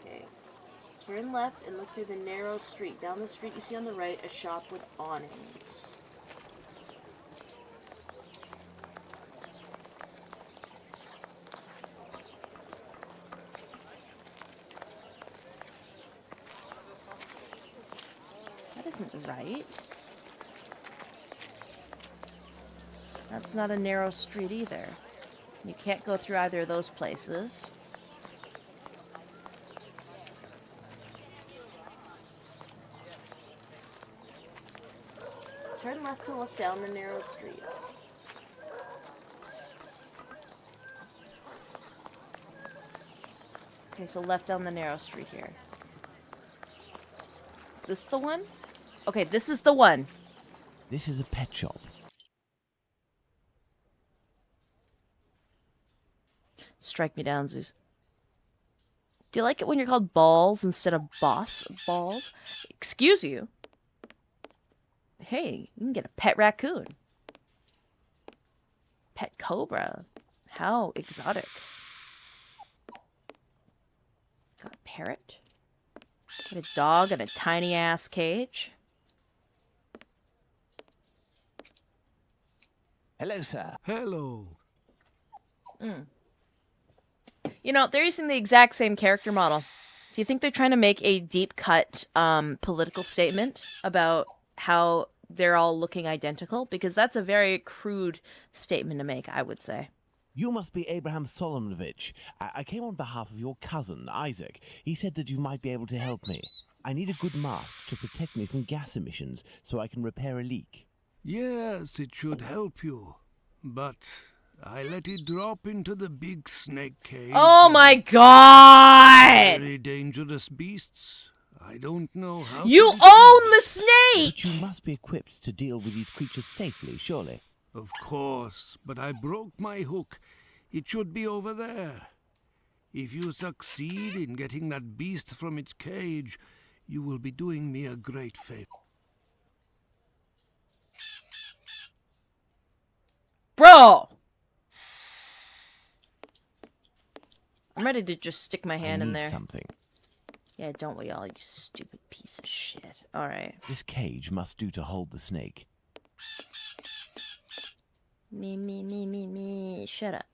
Okay. Turn left and look through the narrow street. Down the street you see on the right a shop with awnings. That isn't right. That's not a narrow street either. You can't go through either of those places. Turn left to look down the narrow street. Okay, so left down the narrow street here. Is this the one? Okay, this is the one. This is a pet shop. Strike me down, Zeus. Do you like it when you're called balls instead of boss balls? Excuse you. Hey, you can get a pet raccoon. Pet cobra. How exotic. Got a parrot. Got a dog in a tiny ass cage. Hello, sir. Hello. You know, they're using the exact same character model. Do you think they're trying to make a deep-cut political statement about how they're all looking identical? Because that's a very crude statement to make, I would say. You must be Abraham Solomonovich. I came on behalf of your cousin, Isaac. He said that you might be able to help me. I need a good mask to protect me from gas emissions so I can repair a leak. Yes, it should help you. But I let it drop into the big snake cage. Oh my god! Very dangerous beasts. I don't know how. You own the snake! But you must be equipped to deal with these creatures safely, surely. Of course, but I broke my hook. It should be over there. If you succeed in getting that beast from its cage, you will be doing me a great favor. Bro! I'm ready to just stick my hand in there. Something. Yeah, don't we all, you stupid piece of shit. Alright. This cage must do to hold the snake. Me. Shut up.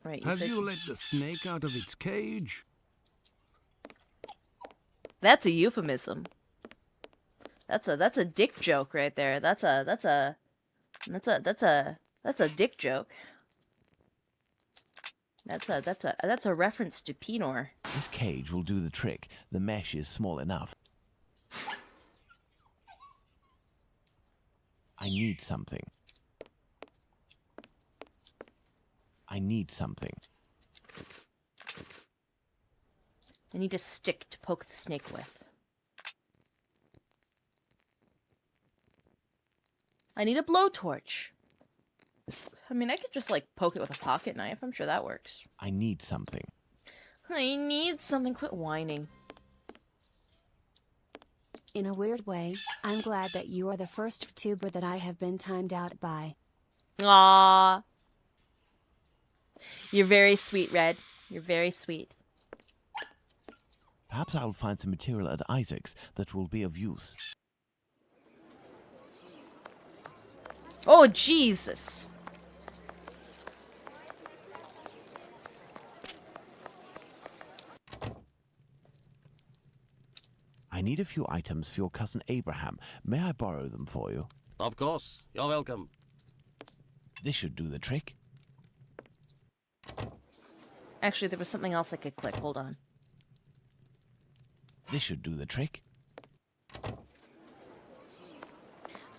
Right, Have you let the snake out of its cage? That's a euphemism. That's a dick joke right there. That's a dick joke. That's a reference to Pinor. This cage will do the trick. The mesh is small enough. I need something. I need something. I need a stick to poke the snake with. I need a blowtorch. I mean, I could just, like, poke it with a pocket knife. I'm sure that works. I need something. I need something. Quit whining. In a weird way, I'm glad that you are the first VTuber that I have been timed out by. Aww. You're very sweet, Red. You're very sweet. Perhaps I'll find some material at Isaac's that will be of use. Oh, Jesus. I need a few items for your cousin Abraham. May I borrow them for you? Of course. You're welcome. This should do the trick. Actually, there was something else I could click. Hold on. This should do the trick.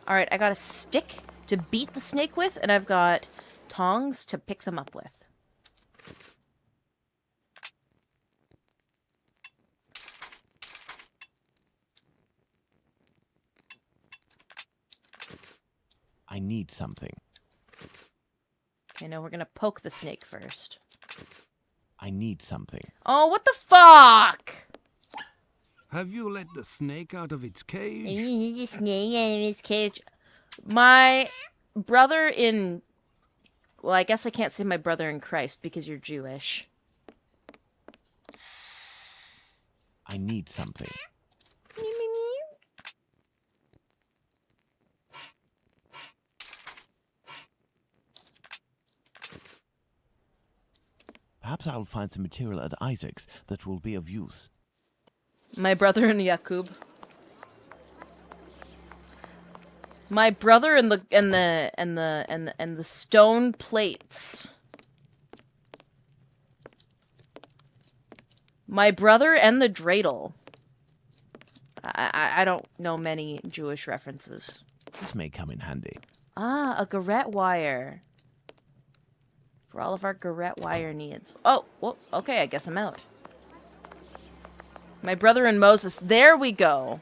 Alright, I got a stick to beat the snake with, and I've got tongs to pick them up with. I need something. Okay, now we're gonna poke the snake first. I need something. Oh, what the fuck? Have you let the snake out of its cage? The snake out of his cage. My brother in... Well, I guess I can't say my brother in Christ because you're Jewish. I need something. Perhaps I'll find some material at Isaac's that will be of use. My brother in Yakub. My brother and the stone plates. My brother and the dreidel. I don't know many Jewish references. This may come in handy. Ah, a garrote wire. For all of our garrote wire needs. Oh, well, okay, I guess I'm out. My brother and Moses. There we go.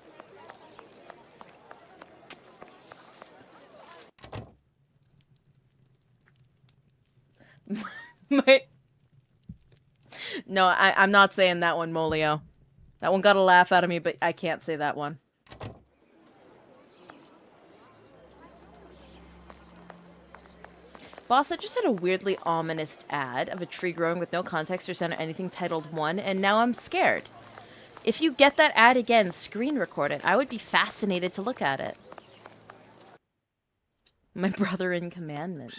No, I'm not saying that one, Molio. That one got a laugh out of me, but I can't say that one. Boss, I just had a weirdly ominous ad of a tree growing with no context or sound or anything titled 1, and now I'm scared. If you get that ad again, screen record it. I would be fascinated to look at it. My brother in commandment.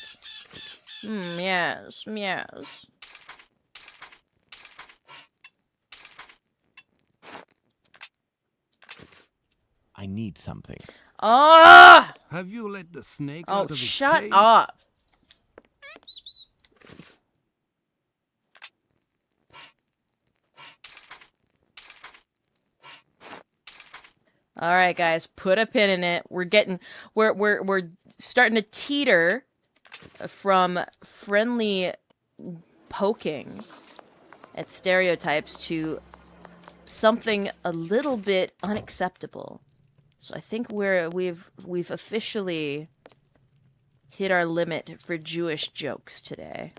Yes, yes. I need something. Ah! Have you let the snake Oh, out of its shut cage? up. All right, guys, put a pin in it. We're starting to teeter from friendly poking at stereotypes to something a little bit unacceptable. So I think we've officially hit our limit for Jewish jokes today.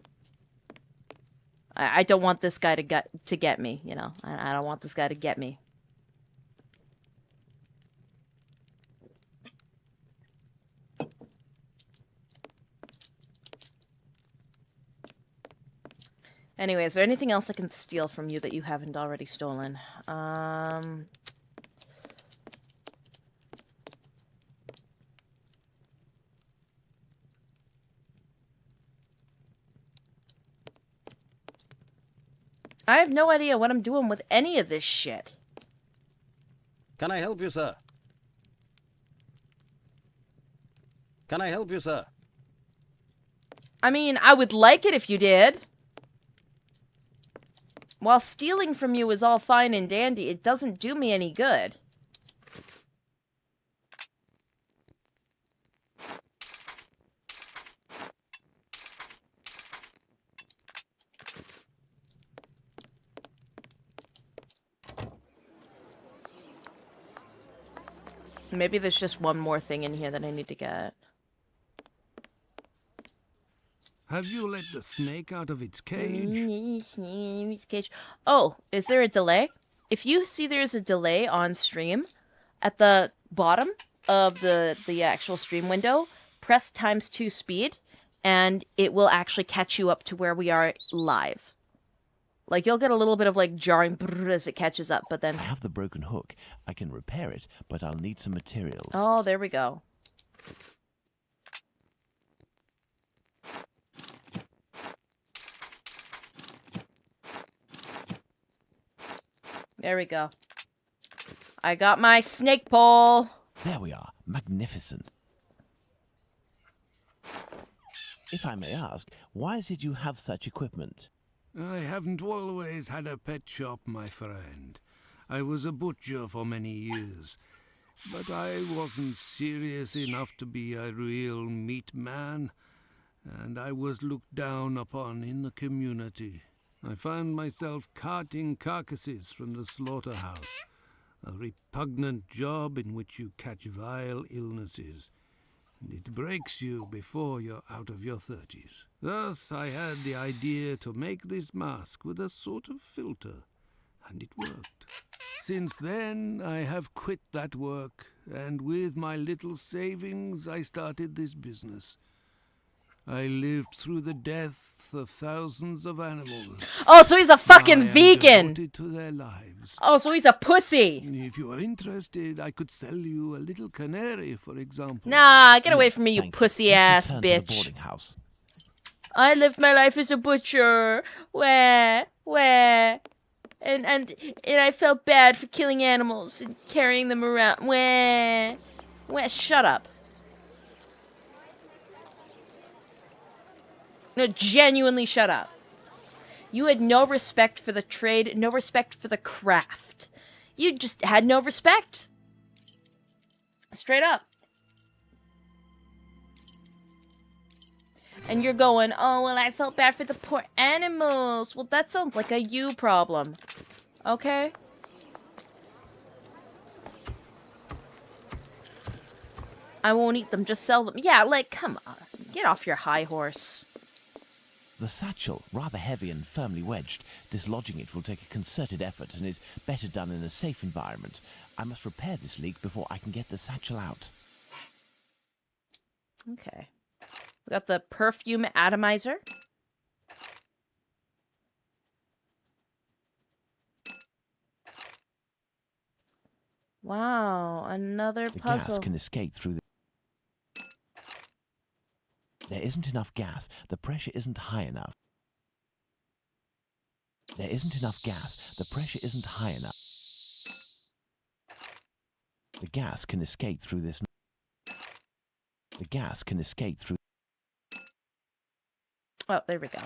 I don't want this guy to get me, you know. I don't want this guy to get me. Anyway, is there anything else I can steal from you that you haven't already stolen? I have no idea what I'm doing with any of this shit. Can I help you, sir? Can I help you, sir? I mean, I would like it if you did. While stealing from you is all fine and dandy, it doesn't do me any good. Maybe there's just one more thing in here that I need to get. Have you let the snake out of its cage? Oh, is there a delay? If you see there's a delay on stream, at the bottom of the actual stream window, press ×2 speed, and it will actually catch you up to where we are live. Like, you'll get a little bit of, like, jarring brrr as it catches up, but then... I have the broken hook. I can repair it, but I'll need some materials. Oh, there we go. There we go. I got my snake pole. There we are. Magnificent. If I may ask, why is it you have such equipment? I haven't always had a pet shop, my friend. I was a butcher for many years, but I wasn't serious enough to be a real meat man, and I was looked down upon in the community. I found myself carting carcasses from the slaughterhouse, a repugnant job in which you catch vile illnesses, and it breaks you before you're out of your 30s. Thus, I had the idea to make this mask with a sort of filter, and it worked. Since then, I have quit that work, and with my little savings, I started this business. I lived through the death of thousands of animals. Oh, so he's a fucking vegan. Devoted to their lives. Oh, so he's a pussy. If you are interested, I could sell you a little canary, for example. Nah, get away from me, you Thank pussy Let's ass return to the bitch. boarding house. I lived my life as a butcher. Where? And I felt bad for killing animals and carrying them around. Where? Shut up. No, genuinely shut up. You had no respect for the trade, no respect for the craft. You just had no respect. Straight up. And you're going, oh, well, I felt bad for the poor animals. Well, that sounds like a you problem. Okay? I won't eat them, just sell them. Yeah, like, come on. Get off your high horse. The satchel, rather heavy and firmly wedged. Dislodging it will take a concerted effort and is better done in a safe environment. I must repair this leak before I can get the satchel out. Okay. We got the perfume atomizer. Wow, another The puzzle. gas can escape through the... There isn't enough gas. The pressure isn't high enough. There isn't enough gas. The pressure isn't high enough. The gas can escape through this. The gas can escape through. Oh, there we go.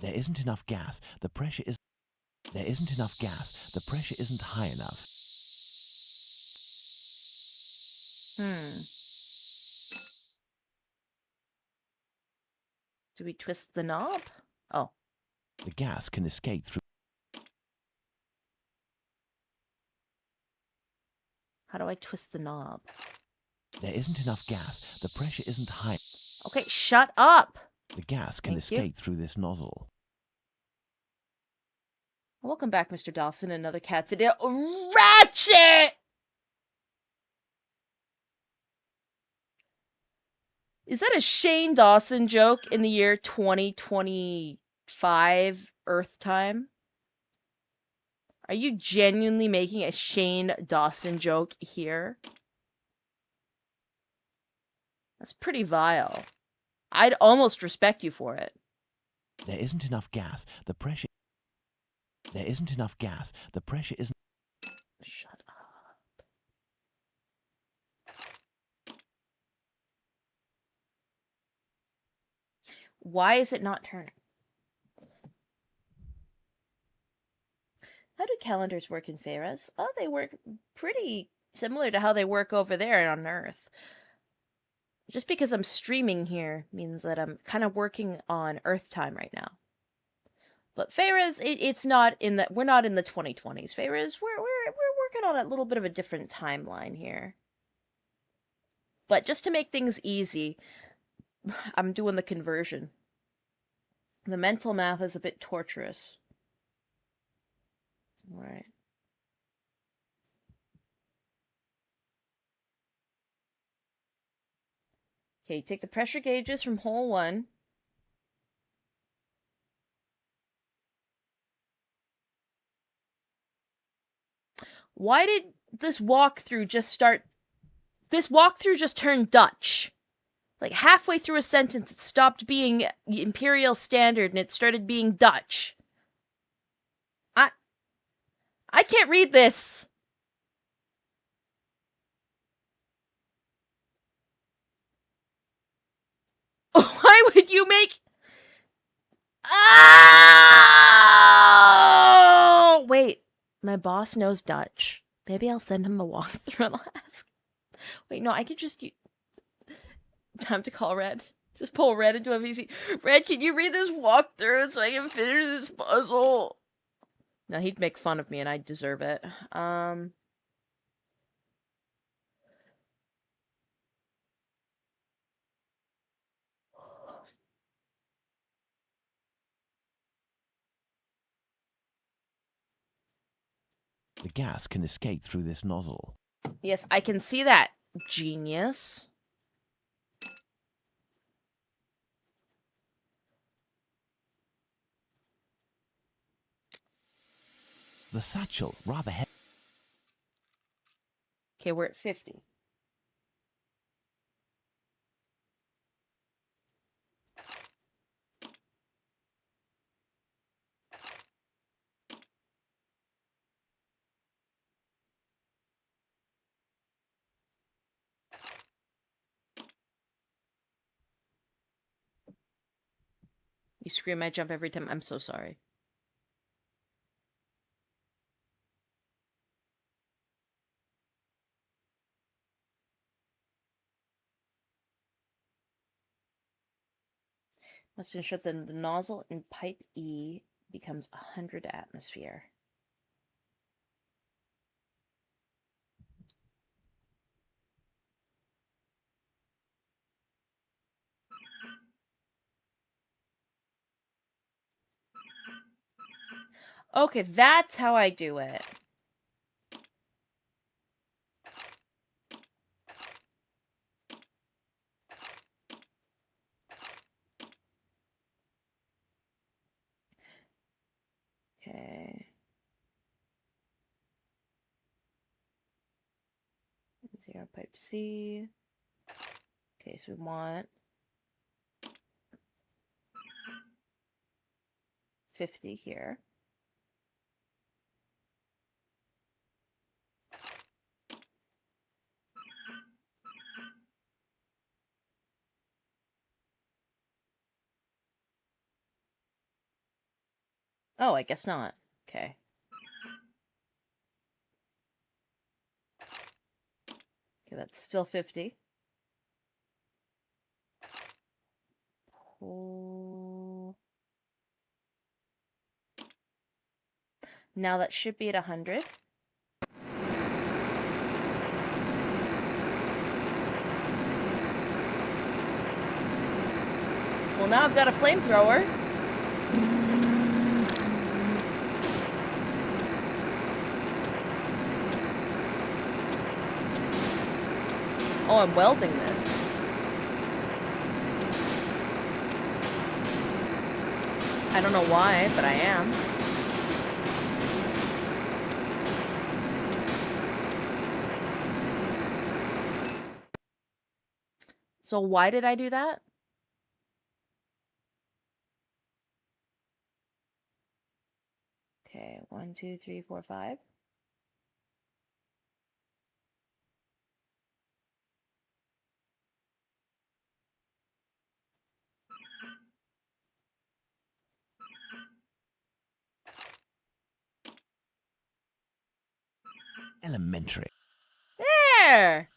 There isn't enough gas. The pressure is. There isn't enough gas. The pressure isn't high enough. Do we twist the knob? Oh. The gas can escape through. How do I twist the knob? There isn't enough gas. The pressure isn't high. Okay, shut up! The gas can Thank you. escape through this nozzle. Welcome back, Mr. Dawson. Another cat today. Ratchet! Is that a Shane Dawson joke in the year 2025 Earth time? Are you genuinely making a Shane Dawson joke here? That's pretty vile. I'd almost respect you for it. There isn't enough gas. The pressure. There isn't enough gas. The pressure isn't. Shut up. Why is it not turning? How do calendars work in Faerus? Oh, they work pretty similar to how they work over there on Earth. Just because I'm streaming here means that I'm kind of working on Earth time right now. But Faerus, it's not in the, we're not in the 2020s. Faerus, we're working on a little bit of a different timeline here. But just to make things easy, I'm doing the conversion. The mental math is a bit torturous. All right. Okay, take the pressure gauges from hole 1. Why did this walkthrough just start... This walkthrough just turned Dutch. Like, halfway through a sentence, it stopped being Imperial Standard and it started being Dutch. I can't read this! Why would you make... Oh! Wait, my boss knows Dutch. Maybe I'll send him the walkthrough and I'll ask. Wait, no, I could just... Time to call Red. Just pull Red into a VC. Red, can you read this walkthrough so I can finish this puzzle? No, he'd make fun of me and I'd deserve it. The gas can escape through this nozzle. Yes, I can see that, genius. The satchel, rather heavy. Okay, we're at 50. You scream, I jump every time. I'm so sorry. Must ensure that the nozzle in pipe E becomes 100 atmosphere. Okay, that's how I do it. Okay. Zero pipe C. Okay, so we want 50 here. Oh, I guess not. Okay. Okay, that's still 50. Oh. Now that should be at 100. Well, now I've got a flamethrower. Oh, I'm welding this. I don't know why, but I am. So why did I do that? Okay, 1, 2, 3, 4, 5. Elementary. There!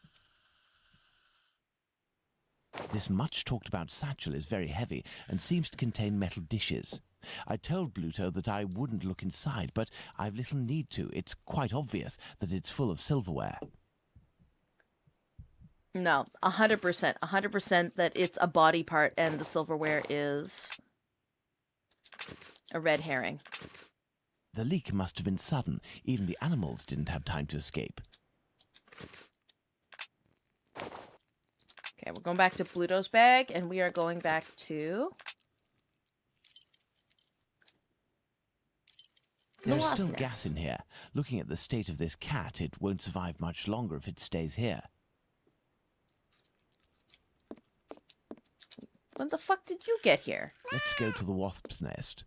This much talked about satchel is very heavy and seems to contain metal dishes. I told Bluto that I wouldn't look inside, but I've little need to. It's quite obvious that it's full of silverware. No, 100%. 100% that it's a body part and the silverware is a red herring. The leak must have been sudden. Even the animals didn't have time to escape. Okay, we're going back to Bluto's bag, and we are going back to... There's still gas in here. Looking at the state of this cat, it won't survive much longer if it stays here. When the fuck did you get here? Let's go to the wasp's nest.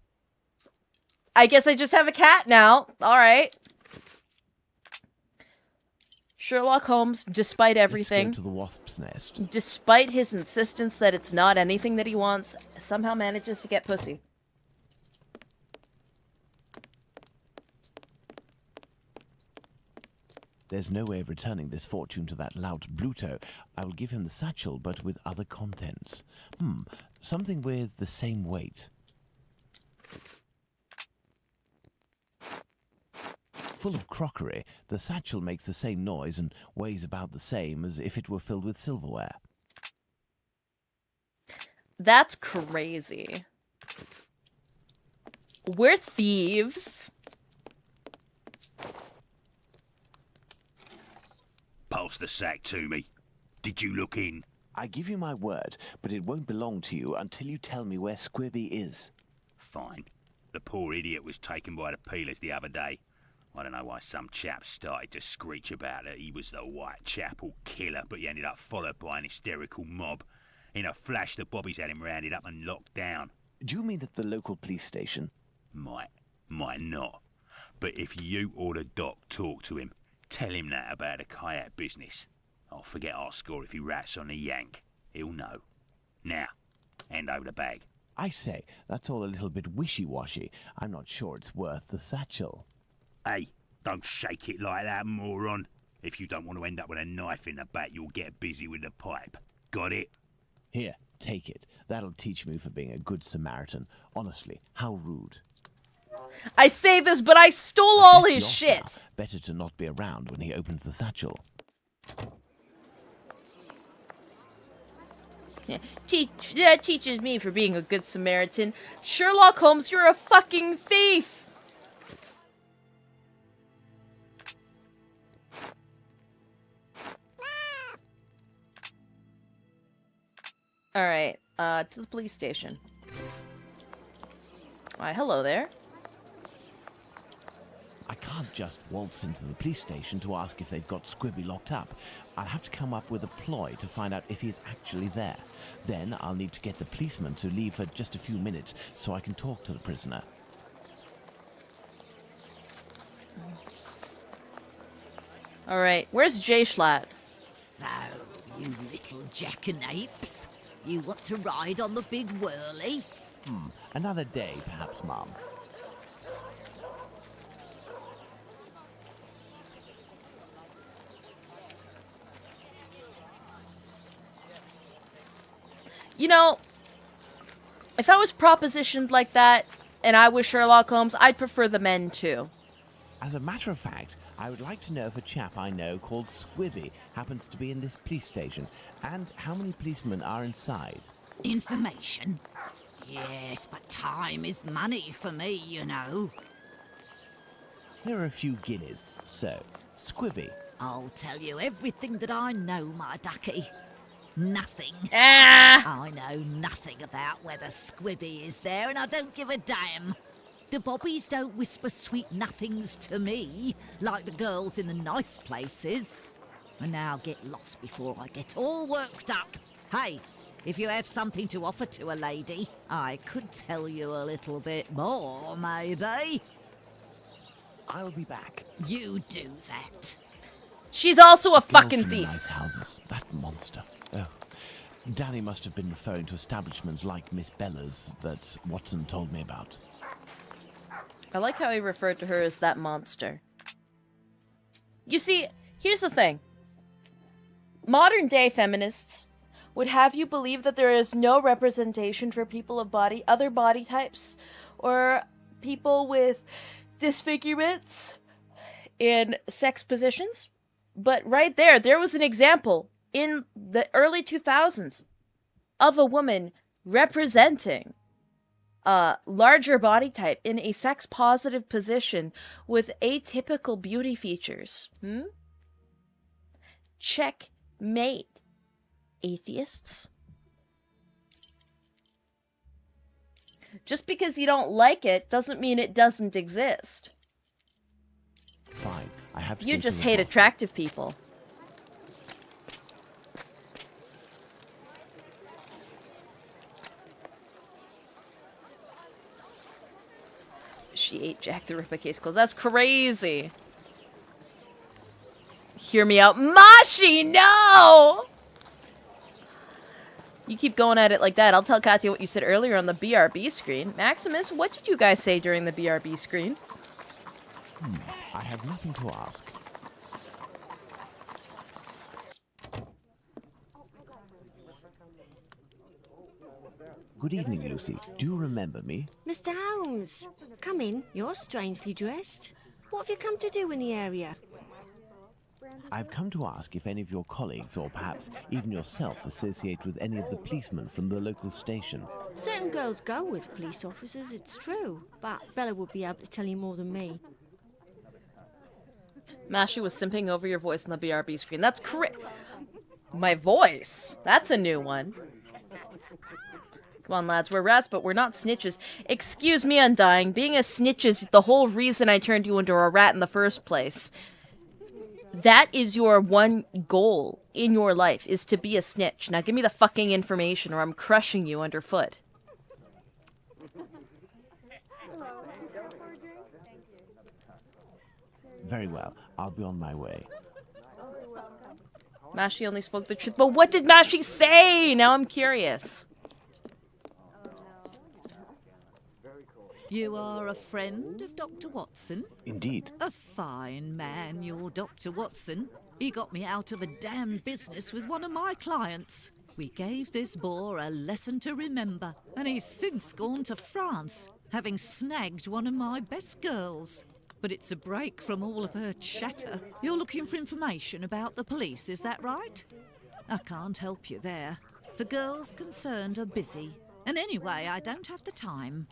I guess I just have a cat now. All right. Sherlock Holmes, despite everything, Let's go to the wasp's nest. Despite his insistence that it's not anything that he wants, somehow manages to get pussy. There's no way of returning this fortune to that lout Bluto. I will give him the satchel, but with other contents. Something with the same weight. Full of crockery, the satchel makes the same noise and weighs about the same as if it were filled with silverware. That's crazy. We're thieves. Pass the sack to me. Did you look in? I give you my word, but it won't belong to you until you tell me where Squibby is. Fine. The poor idiot was taken by the peelers the other day. I don't know why some chap started to screech about it. He was the Whitechapel killer, but he ended up followed by an hysterical mob. In a flash, the bobbies had him rounded up and locked down. Do you mean at the local police station? Might not. But if you or the doc talk to him, tell him that about the kayak business. I'll forget our score if he rats on the yank. He'll know. Now, hand over the bag. I say, that's all a little bit wishy-washy. I'm not sure it's worth the satchel. Hey, don't shake it like that, moron. If you don't want to end up with a knife in the back, you'll get busy with the pipe. Got it? Here, take it. That'll teach me for being a good Samaritan. Honestly, how rude. I say this, but I stole all his shit. Better to not be around when he opens the satchel. Yeah, that teaches me for being a good Samaritan. Sherlock Holmes, you're a fucking thief. Alright, to the police station. Why, hello there. I can't just waltz into the police station to ask if they've got Squibby locked up. I'll have to come up with a ploy to find out if he's actually there. Then I'll need to get the policeman to leave for just a few minutes so I can talk to the prisoner. Alright, where's J-Schlatt? So, you little jackanapes, you want to ride on the big whirly? Another day, perhaps, Mom. You know, if I was propositioned like that, and I was Sherlock Holmes, I'd prefer the men too. As a matter of fact, I would like to know if a chap I know called Squibby happens to be in this police station, and how many policemen are inside. Information? Yes, but time is money for me, you know. Here are a few guineas. So, Squibby. I'll tell you everything that I know, my ducky. Nothing. Ah! I know nothing about whether Squibby is there, and I don't give a damn. The bobbies don't whisper sweet nothings to me, like the girls in the nice places. And now get lost before I get all worked up. Hey, if you have something to offer to a lady, I could tell you a little bit more, maybe. I'll be back. You do that. She's also a fucking Girls from thief. Nice houses. That monster. Oh. Danny must have been referring to establishments like Miss Bella's that Watson told me about. I like how he referred to her as that monster. You see, here's the thing. Modern day feminists would have you believe that there is no representation for people of other body types, or people with disfigurements in sex positions. But right there was an example in the early 2000s of a woman representing a larger body type in a sex-positive position with atypical beauty features. Checkmate, atheists. Just because you don't like it doesn't mean it doesn't exist. Fine, I have to You go just to the hate bathroom. attractive people. She ate Jack the Ripper case closed. That's crazy. Hear me out. Mashi, no! You keep going at it like that. I'll tell Katya what you said earlier on the BRB screen. Maximus, what did you guys say during the BRB screen? I have nothing to ask. Good evening, Lucy. Do you remember me? Mr. Holmes, come in. You're strangely dressed. What have you come to do in the area? I've come to ask if any of your colleagues, or perhaps even yourself, associate with any of the policemen from the local station. Certain girls go with police officers, it's true. But Bella would be able to tell you more than me. Mashi was simping over your voice on the BRB screen. That's My voice? That's a new one. Come on, lads, we're rats, but we're not snitches. Excuse me, Undying. Being a snitch is the whole reason I turned you into a rat in the first place. That is your one goal in your life, is to be a snitch. Now give me the fucking information or I'm crushing you underfoot. Very well. I'll be on my way. Mashi only spoke the truth. But what did Mashi say? Now I'm curious. You are a friend of Dr. Watson? Indeed. A fine man, your Dr. Watson. He got me out of a damn business with one of my clients. We gave this boor a lesson to remember, and he's since gone to France, having snagged one of my best girls. But it's a break from all of her chatter. You're looking for information about the police, is that right? I can't help you there. The girls concerned are busy. And anyway, I don't have the time.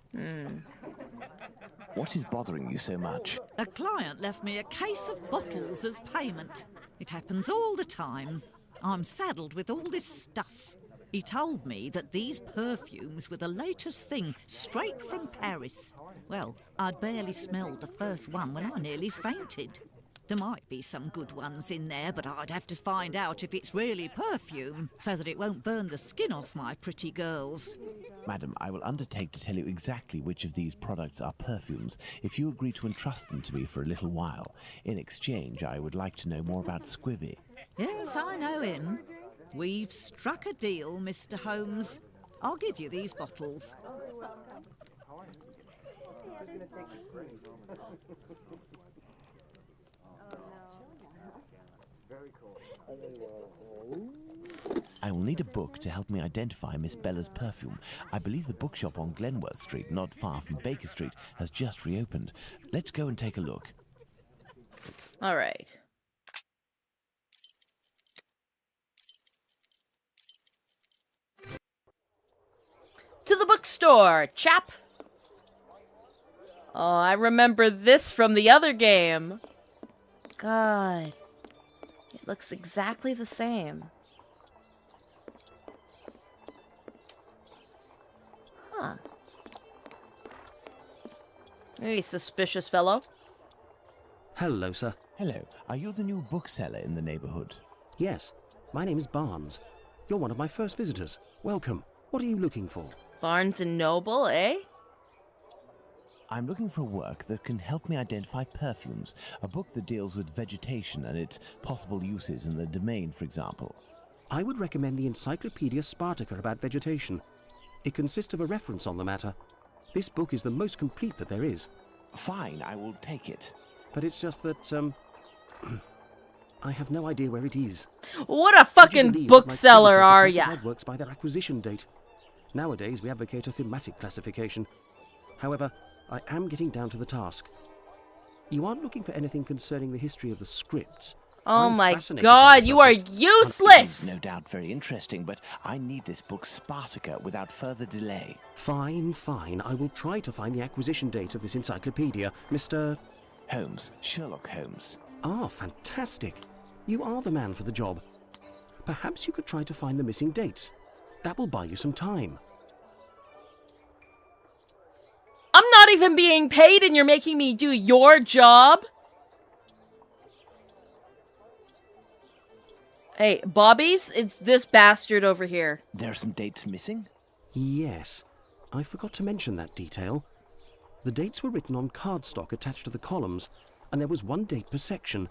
What is bothering you so much? A client left me a case of bottles as payment. It happens all the time. I'm saddled with all this stuff. He told me that these perfumes were the latest thing, straight from Paris. Well, I'd barely smelled the first one when I nearly fainted. There might be some good ones in there, but I'd have to find out if it's really perfume, so that it won't burn the skin off my pretty girls. Madam, I will undertake to tell you exactly which of these products are perfumes if you agree to entrust them to me for a little while. In exchange, I would like to know more about Squibby. Yes, I know him. We've struck a deal, Mr. Holmes. I'll give you these bottles. I will need a book to help me identify Miss Bella's perfume. I believe the bookshop on Glenworth Street, not far from Baker Street, has just reopened. Let's go and take a look. All right. To the bookstore, chap! Oh, I remember this from the other game. God. It looks exactly the same. Huh. Hey, suspicious fellow. Hello, sir. Hello. Are you the new bookseller in the neighborhood? Yes. My name is Barnes. You're one of my first visitors. Welcome. What are you looking for? Barnes and Noble, eh? I'm looking for work that can help me identify perfumes. A book that deals with vegetation and its possible uses in the domain, for example. I would recommend the Encyclopedia Spartica about vegetation. It consists of a reference on the matter. This book is the most complete that there is. Fine, I will take it. But it's just that, I have no idea where it is. What a fucking bookseller are ya? Works by their acquisition date. Nowadays, we advocate a thematic classification. However, I am getting down to the task. You aren't looking for anything concerning the history of the scripts. Oh my god, you are useless! No doubt very interesting, but I need this book Spartica without further delay. Fine, fine. I will try to find the acquisition date of this encyclopedia, Mr. Holmes, Sherlock Holmes. Ah, fantastic. You are the man for the job. Perhaps you could try to find the missing dates. That will buy you some time. I'm not even being paid and you're making me do your job? Hey, Bobby's, it's this bastard over here. There are some dates missing? Yes. I forgot to mention that detail. The dates were written on cardstock attached to the columns, and there was one date per section.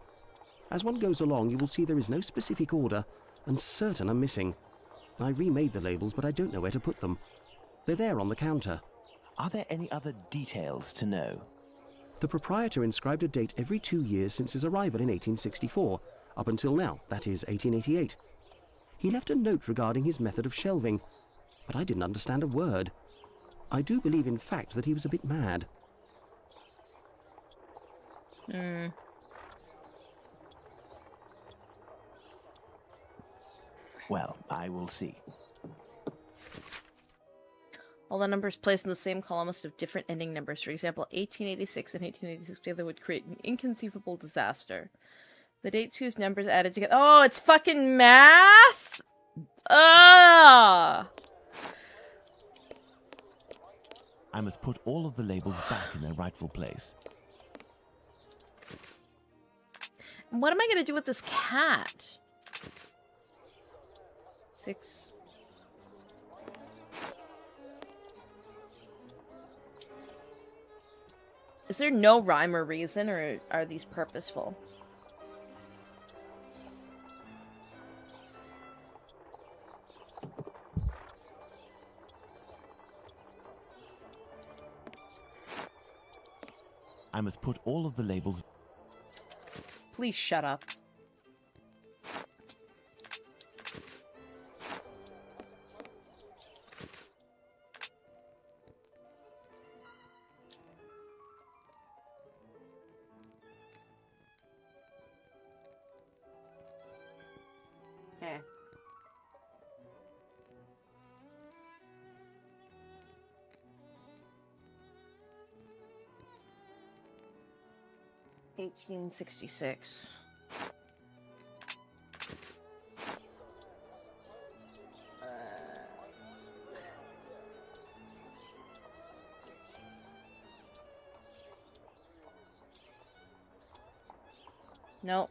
As one goes along, you will see there is no specific order, and certain are missing. I remade the labels, but I don't know where to put them. They're there on the counter. Are there any other details to know? The proprietor inscribed a date every 2 years since his arrival in 1864, up until now, that is 1888. He left a note regarding his method of shelving, but I didn't understand a word. I do believe, in fact, that he was a bit mad. Well, I will see. All the numbers placed in the same column must have different ending numbers. For example, 1886 and 1886 together would create an inconceivable disaster. The dates whose numbers added together... Oh, it's fucking math? Ah! I must put all of the labels back in their rightful place. What am I going to do with this cat? 6... Is there no rhyme or reason, or are these purposeful? I must put all of the labels... Please shut up. Okay. $1866. Nope.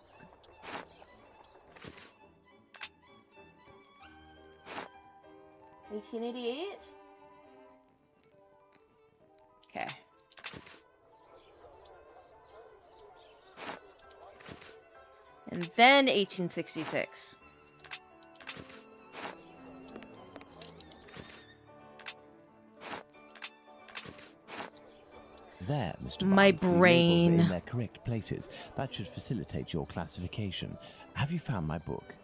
$1888? Okay. And then 1866. There, Mr. My Barnes, the labels brain. are in their correct places. That should facilitate your classification. Have you found my book?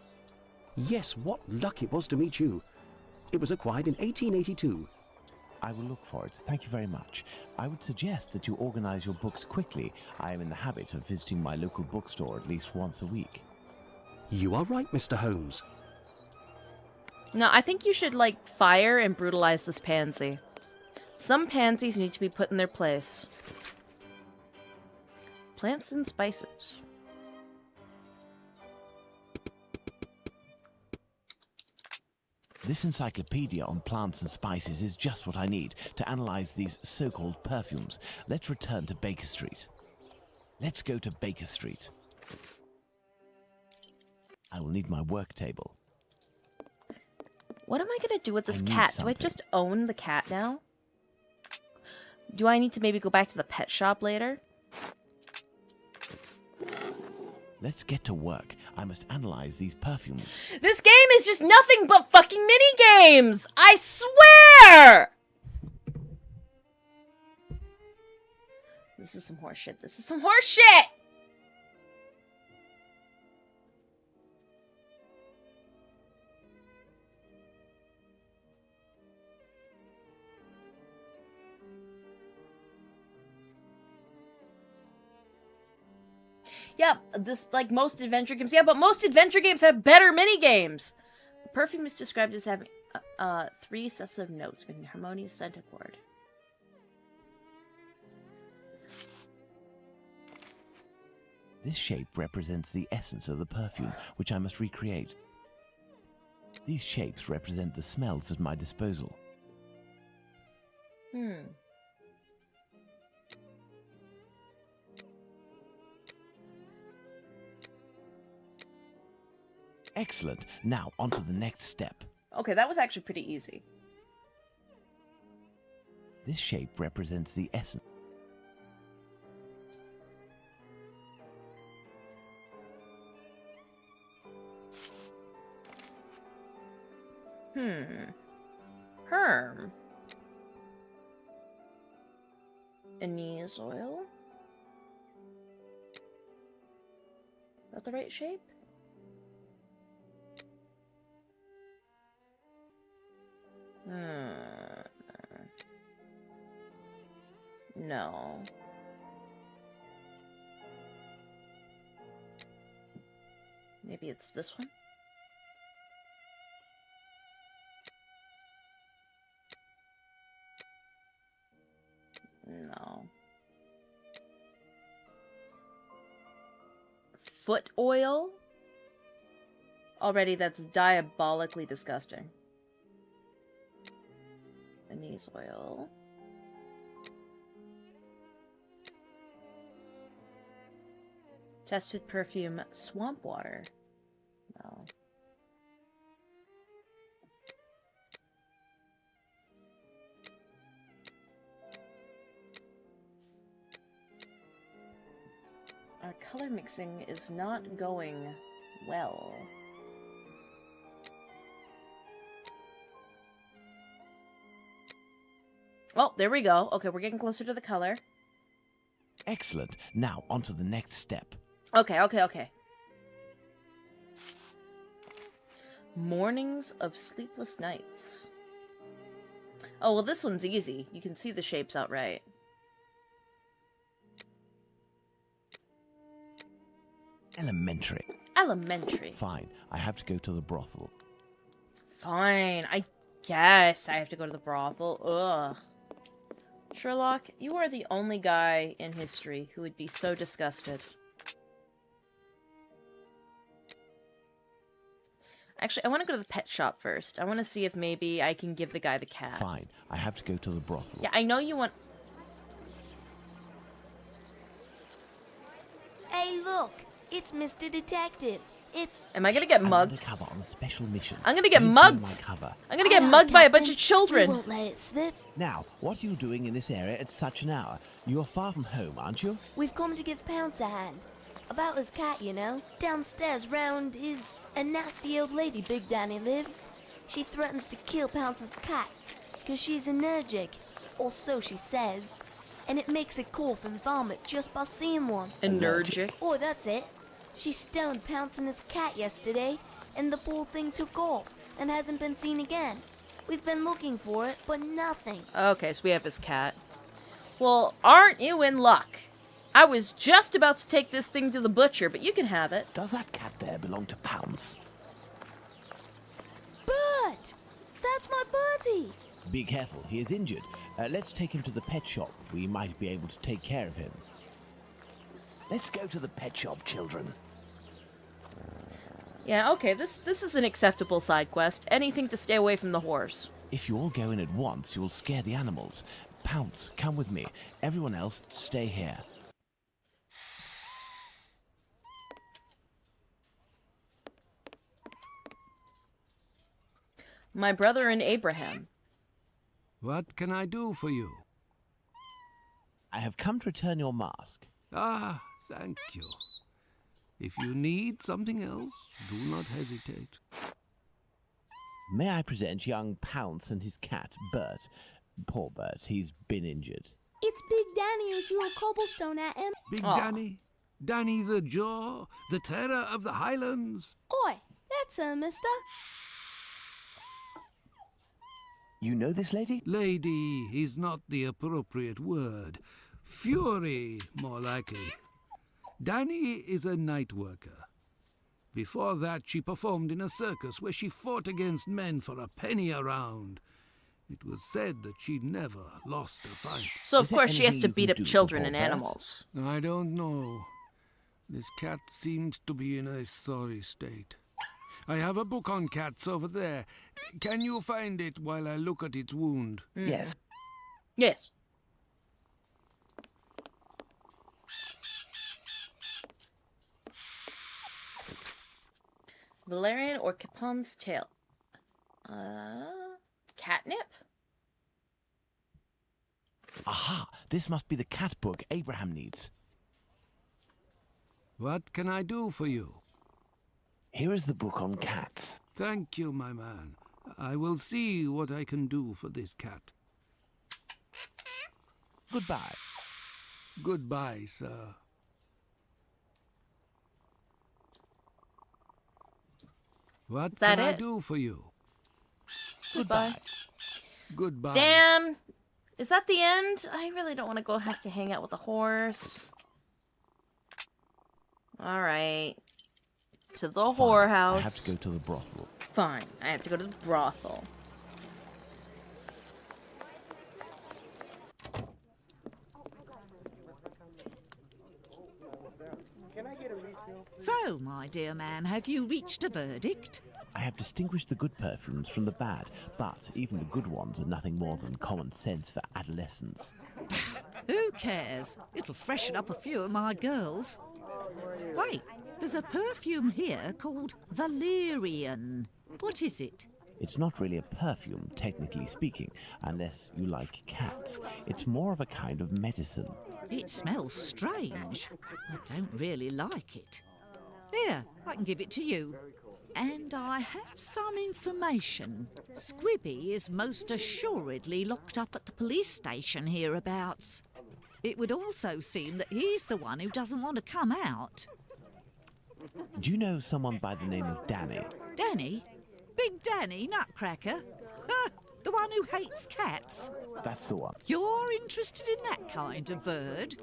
Yes, what luck it was to meet you. It was acquired in 1882. I will look for it. Thank you very much. I would suggest that you organize your books quickly. I am in the habit of visiting my local bookstore at least once a week. You are right, Mr. Holmes. No, I think you should, like, fire and brutalize this pansy. Some pansies need to be put in their place. Plants and spices. This encyclopedia on plants and spices is just what I need to analyze these so-called perfumes. Let's return to Baker Street. Let's go to Baker Street. I will need my work table. What am I gonna do with this I need cat? Do I something. just own the cat now? Do I need to maybe go back to the pet shop later? Let's get to work. I must analyze these perfumes. This game is just nothing but fucking mini-games! I swear! This is some horse shit. This is some horse shit! Yeah, this, like most adventure games. Yeah, but most adventure games have better mini-games. The perfume is described as having 3 sets of notes, making a harmonious scent accord. This shape represents the essence of the perfume, which I must recreate. These shapes represent the smells at my disposal. Excellent. Now, on to the next step. Okay, that was actually pretty easy. This shape represents the essence. Herm. Anise oil? Is that the right shape? No. Maybe it's this one? No. Foot oil? Already that's diabolically disgusting. Anise oil. Tested perfume, swamp water. No. Our color mixing is not going well. Oh, there we go. Okay, we're getting closer to the color. Excellent. Now, on to the next step. Okay. Mornings of sleepless nights. Oh, well, this one's easy. You can see the shapes outright. Elementary. Elementary. Fine. I have to go to the brothel. Fine. I guess I have to go to the brothel. Ugh. Sherlock, you are the only guy in history who would be so disgusted. Actually, I want to go to the pet shop first. I want to see if maybe I can give the guy the cat. Fine. I have to go to the brothel. Yeah, I know you want... Hey, look! It's Mr. Detective. It's... Am I gonna get mugged? Undercover on a special mission. I'm gonna get Don't mugged. be my cover. I'm gonna get mugged by a bunch of We children. won't let it slip. Now, what are you doing in this area at such an hour? You're far from home, aren't you? We've come to give Pounce a hand. About his cat, you know. Downstairs round is a nasty old lady Big Danny lives. She threatens to kill Pounce's cat, 'cause she's allergic, or so she says. And it makes it cough and vomit just by seeing one. Allergic. Oh, that's it. She stoned Pounce and his cat yesterday, and the poor thing took off and hasn't been seen again. We've been looking for it, but nothing. Okay, so we have his cat. Well, aren't you in luck? I was just about to take this thing to the butcher, but you can have it. Does that cat there belong to Pounce? Bert! That's my Bertie! Be careful, he is injured. Let's take him to the pet shop. We might be able to take care of him. Let's go to the pet shop, children. Yeah, okay, this is an acceptable side quest. Anything to stay away from the horse. If you all go in at once, you'll scare the animals. Pounce, come with me. Everyone else, stay here. My brother and Abraham. What can I do for you? I have come to return your mask. Ah, thank you. If you need something else, do not hesitate. May I present young Pounce and his cat, Bert? Poor Bert, he's been injured. It's Big Danny who threw a cobblestone at him. Big Danny? Danny the Jaw? The terror of the Highlands? Oi, that's her, mister. You know this lady? Lady is not the appropriate word. Fury, more likely. Danny is a night worker. Before that, she performed in a circus where she fought against men for a penny a round. It was said that she never lost a fight. So of course she has to beat up children and animals. I don't know. This cat seems to be in a sorry state. I have a book on cats over there. Can you find it while I look at its wound? Yes. Yes. Valerian or Capon's tail. Catnip? Aha! This must be the cat book Abraham needs. What can I do for you? Here is the book on cats. Thank you, my man. I will see what I can do for this cat. Goodbye. Goodbye, sir. What can I do for you? Goodbye. Goodbye. Damn. Is that the end? I really don't want to go have to hang out with the horse. Alright. To the whorehouse. I have to go to the brothel. Fine. I have to go to the brothel. So, my dear man, have you reached a verdict? I have distinguished the good perfumes from the bad, but even the good ones are nothing more than common sense for adolescents. Who cares? It'll freshen up a few of my girls. Wait, there's a perfume here called Valerian. What is it? It's not really a perfume, technically speaking, unless you like cats. It's more of a kind of medicine. It smells strange. I don't really like it. Here, I can give it to you. And I have some information. Squibby is most assuredly locked up at the police station hereabouts. It would also seem that he's the one who doesn't want to come out. Do you know someone by the name of Danny? Danny? Big Danny, Nutcracker? Ha! The one who hates cats? That's the one. You're interested in that kind of bird?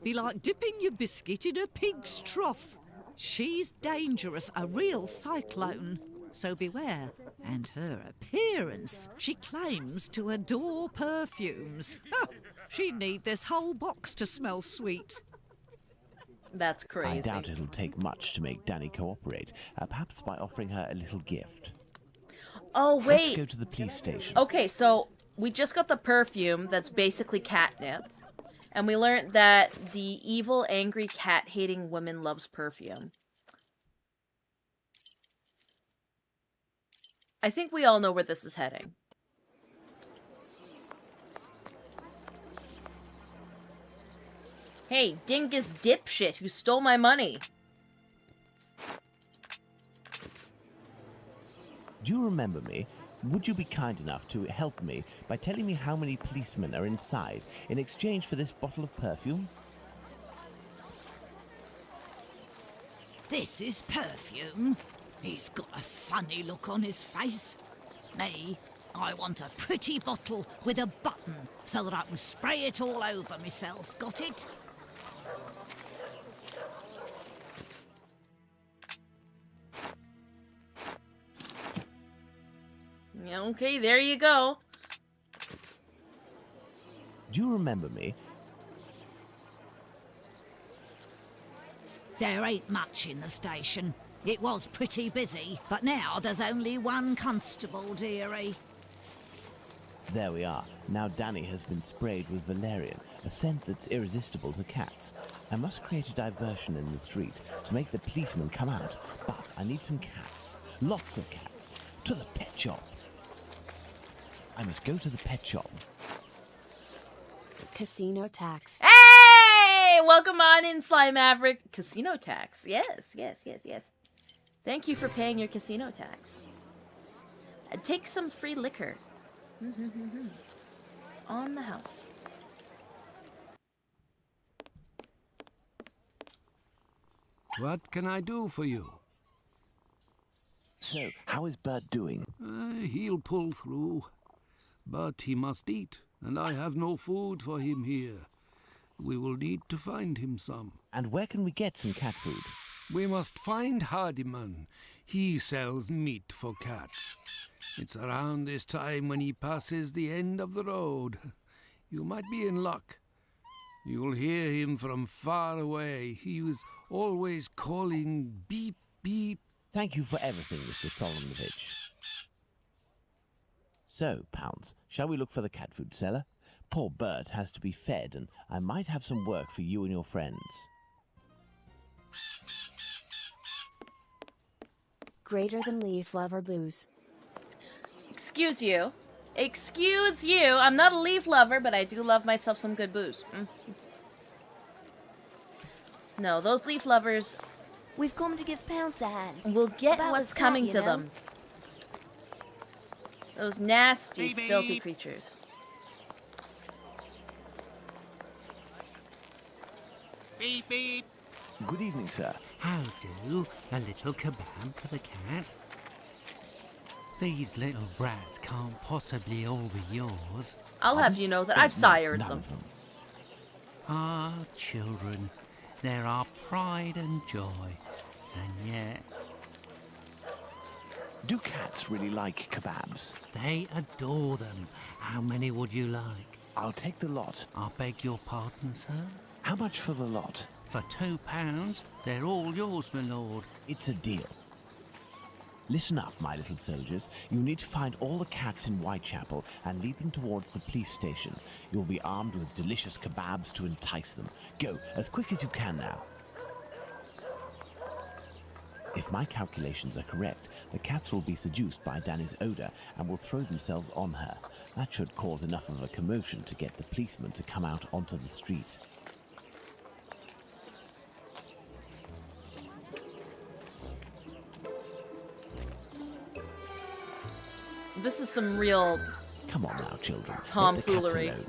Be like dipping your biscuit in a pig's trough. She's dangerous, a real cyclone. So beware. And her appearance. She claims to adore perfumes. She'd need this whole box to smell sweet. That's crazy. I doubt it'll take much to make Danny cooperate. Perhaps by offering her a little gift. Oh, wait. Let's go to the police station. Okay, so we just got the perfume that's basically catnip. And we learned that the evil, angry, cat-hating woman loves perfume. I think we all know where this is heading. Hey, dingus dipshit who stole my money. Do you remember me? Would you be kind enough to help me by telling me how many policemen are inside in exchange for this bottle of perfume? This is perfume. He's got a funny look on his face. Me, I want a pretty bottle with a button so that I can spray it all over myself. Got it? Okay, there you go. Do you remember me? There ain't much in the station. It was pretty busy, but now there's only one constable, dearie. There we are. Now Danny has been sprayed with valerian, a scent that's irresistible to cats. I must create a diversion in the street to make the policemen come out, but I need some cats. Lots of cats. To the pet shop. I must go to the pet shop. Casino tax. Hey! Welcome on in, Sly Maverick. Casino tax. Yes, yes, yes, yes. Thank you for paying your casino tax. Take some free liquor. It's on the house. What can I do for you? So, how is Bert doing? He'll pull through. But he must eat, and I have no food for him here. We will need to find him some. And where can we get some cat food? We must find Hardiman. He sells meat for cats. It's around this time when he passes the end of the road. You might be in luck. You'll hear him from far away. He was always calling beep, beep. Thank you for everything, Mr. Solomonovich. So, Pounds, shall we look for the cat food seller? Poor Bert has to be fed, and I might have some work for you and your friends. Greater than leaf lover booze. Excuse you. Excuse you. I'm not a leaf lover, but I do love myself some good booze. No, those leaf lovers... We've come to give Pounce a hand. We'll get About what's his coming cat, to you know? them. Those nasty, Beep, beep. filthy creatures. Beep, beep. Good evening, sir. How do? A little kebab for the cat? These little brats can't possibly all be yours. I'll have you know that I've sired None them. of them. Ah, children, they're our pride and joy. And yet, Do cats really like kebabs? they adore them. How many would you like? I'll take the lot. I beg your pardon, sir? How much for the lot? For £2, they're all yours, my lord. It's a deal. Listen up, my little soldiers. You need to find all the cats in Whitechapel and lead them towards the police station. You'll be armed with delicious kebabs to entice them. Go, as quick as you can now. If my calculations are correct, the cats will be seduced by Danny's odor and will throw themselves on her. That should cause enough of a commotion to get the policeman to come out onto the street. This is some real Come on now, children. Let the cats tomfoolery. alone.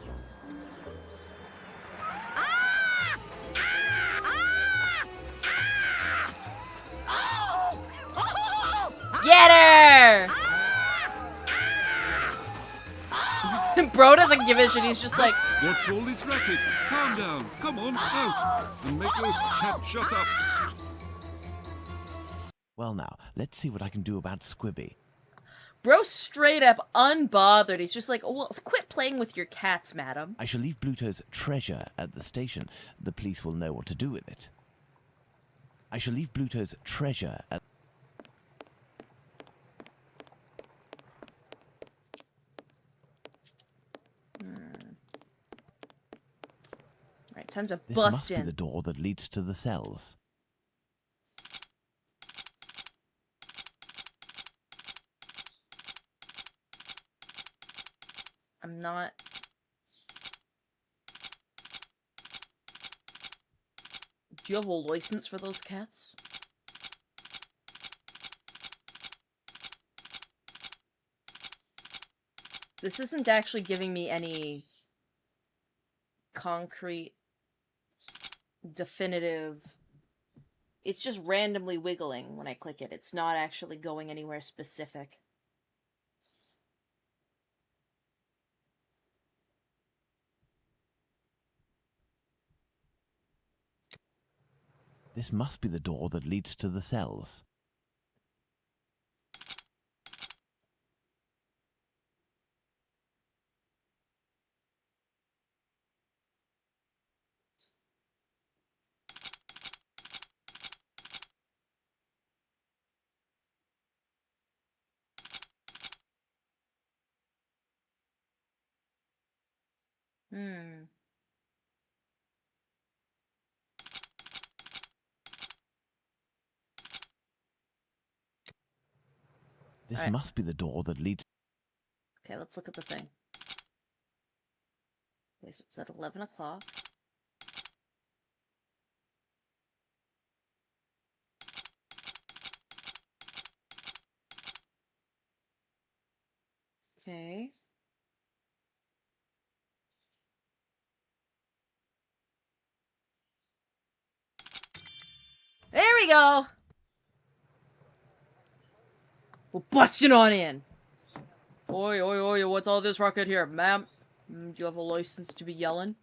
Get her! Bro doesn't give a shit, he's just like, What's all this racket? Calm down. Come on, out. And make those chaps shut up. Well now, let's see what I can do about Squibby. bro straight up unbothered. He's just like, oh, well, quit playing with your cats, madam. I shall leave Bluto's treasure at the station. The police will know what to do with it. I shall leave Bluto's treasure at... Right, time to This bust must in. be the door that leads to the cells. I'm not... Do you have a license for those cats? This isn't actually giving me any concrete, definitive... It's just randomly wiggling when I click it. It's not actually going anywhere specific. This must be the door that leads to the cells. This Alright. must be the door that leads... Okay, let's look at the thing. Okay, so it's at 11 o'clock. Okay. There we go! We're busting on in! Oi, oi, oi, what's all this racket here, ma'am? Do you have a license to be yelling?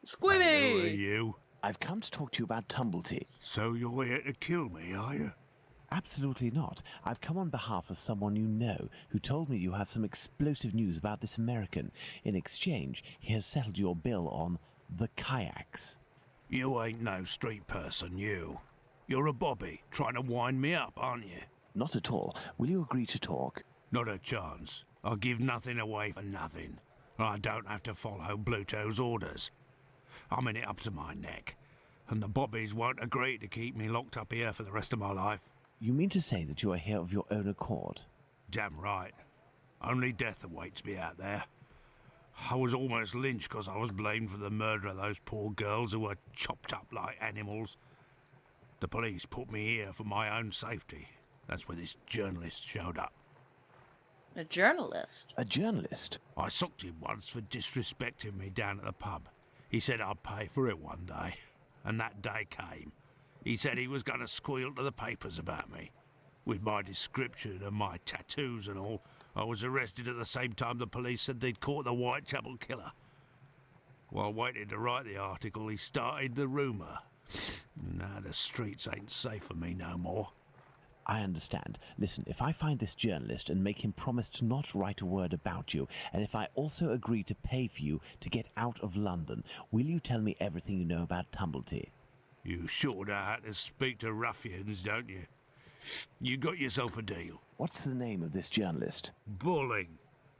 Squibby! Who are you? I've come to talk to you about Tumblety. So you're here to kill me, are you? Absolutely not. I've come on behalf of someone you know, who told me you have some explosive news about this American. In exchange, he has settled your bill on the kayaks. You ain't no street person, you. You're a bobby, trying to wind me up, aren't you? Not at all. Will you agree to talk? Not a chance. I'll give nothing away for nothing. I don't have to follow Bluto's orders. I'm in it up to my neck, and the bobbies won't agree to keep me locked up here for the rest of my life. You mean to say that you are here of your own accord? Damn right. Only death awaits me out there. I was almost lynched because I was blamed for the murder of those poor girls who were chopped up like animals. The police put me here for my own safety. That's when this journalist showed up. A journalist? A journalist? I socked him once for disrespecting me down at the pub. He said I'd pay for it one day, and that day came. He said he was going to squeal to the papers about me. With my description and my tattoos and all, I was arrested at the same time the police said they'd caught the Whitechapel killer. While waiting to write the article, he started the rumour. Now the streets ain't safe for me no more. I understand. Listen, if I find this journalist and make him promise to not write a word about you, and if I also agree to pay for you to get out of London, will you tell me everything you know about Tumblety? You sure know how to speak to ruffians, don't you? You got yourself a deal. What's the name of this journalist? Bulling.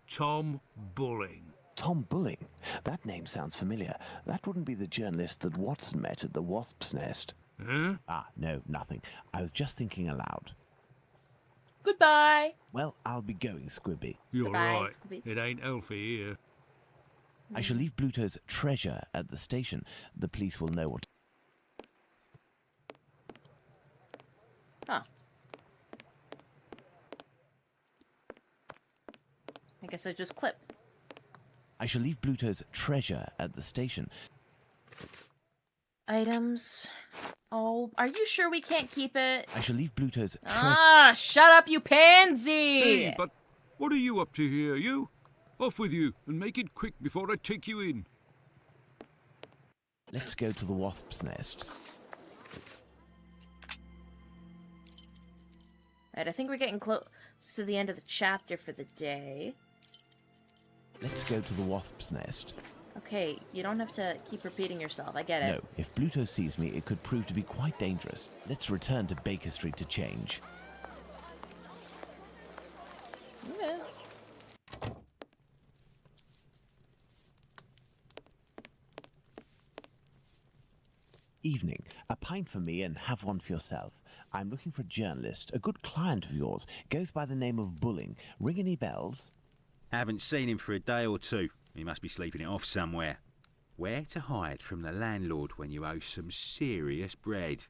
Tom Bulling. Tom Bulling? That name sounds familiar. That wouldn't be the journalist that Watson met at the Wasp's Nest. Huh? Ah, no, nothing. I was just thinking aloud. Goodbye! Well, I'll be going, Squibby. You're Goodbye, right. Squibby. It ain't healthy here. I shall leave Bluto's treasure at the station. The police will know what... Huh. I guess I just clip. I shall leave Bluto's treasure at the station. Items. Oh, are you sure we can't keep it? I shall leave Bluto's treasure... Ah, shut up, you pansy! Hey, but what are you up to here, you? Off with you, and make it quick before I take you in. Let's go to the Wasp's Nest. Alright, I think we're getting close to the end of the chapter for the day. Let's go to the Wasp's Nest. Okay, you don't have to keep repeating yourself. I get it. No, if Bluto sees me, it could prove to be quite dangerous. Let's return to Baker Street to change. Okay. evening. A pint for me and have one for yourself. I'm looking for a journalist, a good client of yours. Goes by the name of Bulling. Ring any bells? Haven't seen him for a day or two. He must be sleeping it off somewhere. Where to hide from the landlord when you owe some serious bread?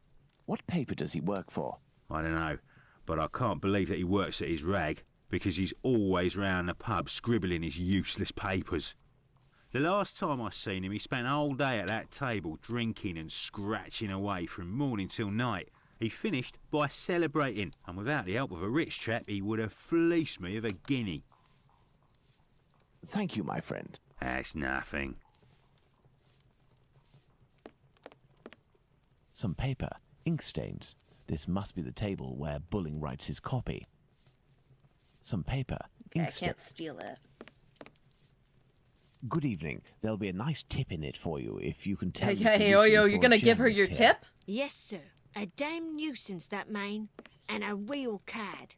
What paper does he work for? I don't know, but I can't believe that he works at his rag, because he's always round the pub scribbling his useless papers. The last time I seen him, he spent a whole day at that table drinking and scratching away from morning till night. He finished by celebrating, and without the help of a rich chap, he would have fleeced me of a guinea. Thank you, my friend. That's nothing. Some paper, ink stains. This must be the table where Bulling writes his copy. Some paper, Okay, ink I can't steal it. Good evening. There'll be a nice tip in it for you if you can tell me. Hey, you're gonna give her your tip? Yes, sir. A damn nuisance, that man. And a real cad.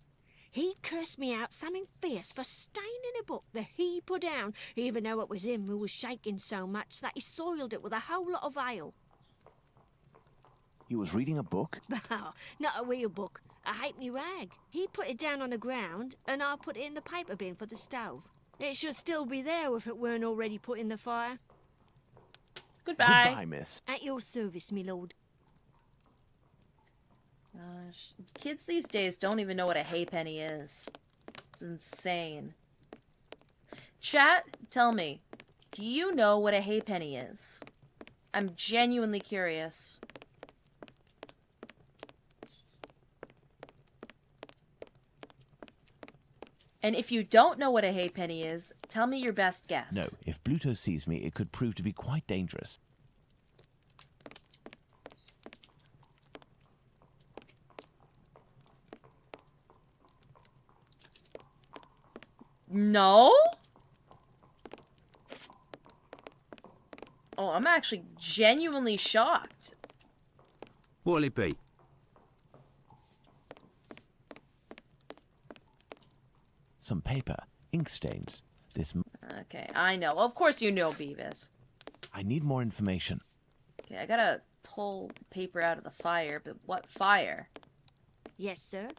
He cursed me out something fierce for staining a book that he put down, even though it was him who was shaking so much that he soiled it with a whole lot of ale. He was reading a book? Oh, not a real book. A halfpenny rag. He put it down on the ground, and I put it in the paper bin for the stove. It should still be there if it weren't already put in the fire. Goodbye. Goodbye, miss. At your service, me lord. Gosh, kids these days don't even know what a halfpenny is. It's insane. Chat, tell me, do you know what a halfpenny is? I'm genuinely curious. And if you don't know what a halfpenny is, tell me your best guess. No, if Bluto sees me, it could prove to be quite dangerous. No? Oh, I'm actually genuinely shocked. What'll it be? Some paper, ink stains. This. Okay, I know. Of course you know, Beavis. I need more information. Okay, I gotta pull paper out of the fire, but what fire? Yes, sir.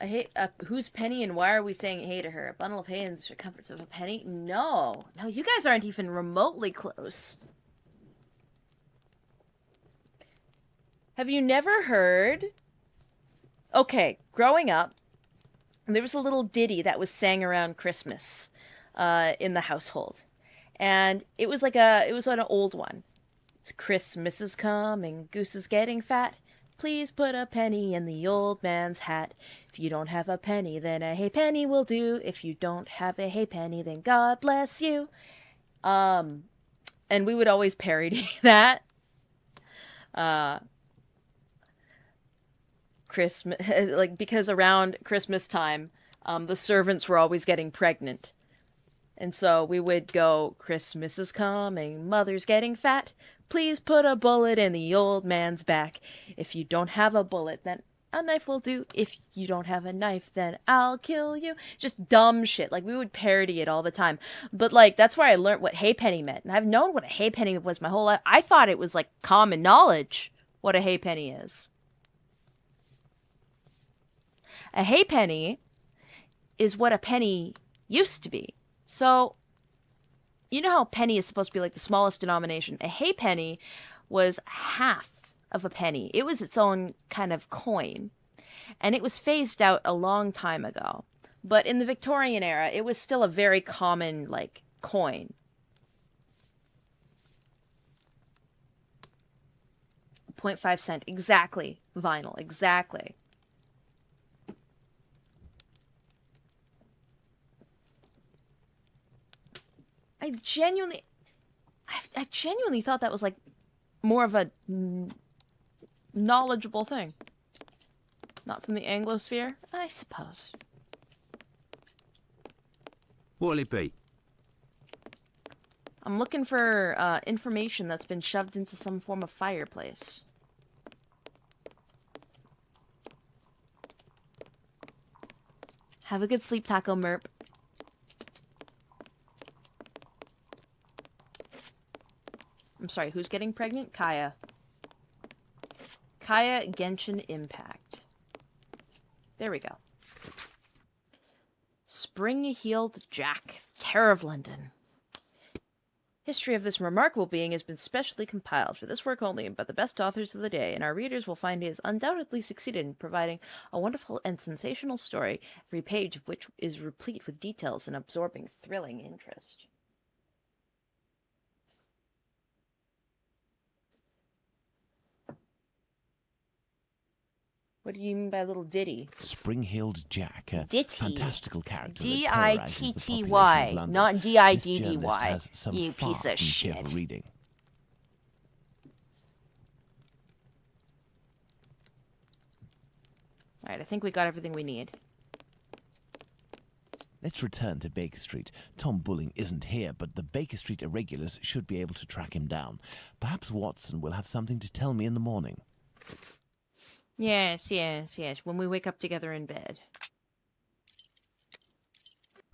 I hate. Whose penny and why are we saying hey to her? A bundle of hay and the circumference of a penny? No, you guys aren't even remotely close. Have you never heard? Okay, growing up, there was a little ditty that was sang around Christmas, in the household, and it was an old one. It's Christmas is coming, goose is getting fat. Please put a penny in the old man's hat. If you don't have a penny, then a halfpenny will do. If you don't have a halfpenny, then God bless you. And we would always parody that. Christmas, like, because around Christmas time, the servants were always getting pregnant. And so we would go, Christmas is coming, mother's getting fat. Please put a bullet in the old man's back. If you don't have a bullet, then a knife will do. If you don't have a knife, then I'll kill you. Just dumb shit. Like, we would parody it all the time. But, like, that's where I learned what halfpenny meant. And I've known what a halfpenny was my whole life. I thought it was, like, common knowledge what a halfpenny is. A halfpenny is what a penny used to be. So, you know how a penny is supposed to be like the smallest denomination? A halfpenny was half of a penny. It was its own kind of coin. And it was phased out a long time ago. But in the Victorian era, it was still a very common, like, coin. 0.5 cent. Exactly. Vinyl. Exactly. I genuinely thought that was, like, more of a knowledgeable thing. Not from the Anglosphere, I suppose. What'll it be? I'm looking for information that's been shoved into some form of fireplace. Have a good sleep, Taco Merp. I'm sorry, who's getting pregnant? Kaya. Kaya Genshin Impact. There we go. Spring-heeled Jack, Terror of London. History of this remarkable being has been specially compiled for this work only by the best authors of the day, and our readers will find he has undoubtedly succeeded in providing a wonderful and sensational story, every page of which is replete with details and absorbing thrilling interest. What do you mean by little ditty? Spring-heeled Jack, a Ditty. fantastical character D-I-T-T-Y, not D-I-D-D-Y, you piece of shit. Reading. Alright, I think we got everything we need. Let's return to Baker Street. Tom Bulling isn't here, but the Baker Street irregulars should be able to track him down. Perhaps Watson will have something to tell me in the morning. Yes, when we wake up together in bed.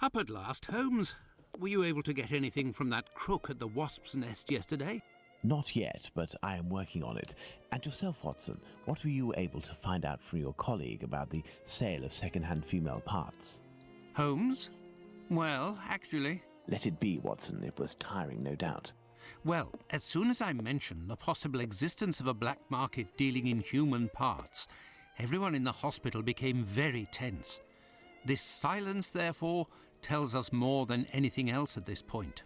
Up at last, Holmes. Were you able to get anything from that crook at the Wasp's Nest yesterday? Not yet, but I am working on it. And yourself, Watson, what were you able to find out from your colleague about the sale of second-hand female parts? Holmes? Well, actually... Let it be, Watson. It was tiring, no doubt. Well, as soon as I mentioned the possible existence of a black market dealing in human parts, everyone in the hospital became very tense. This silence, therefore, tells us more than anything else at this point.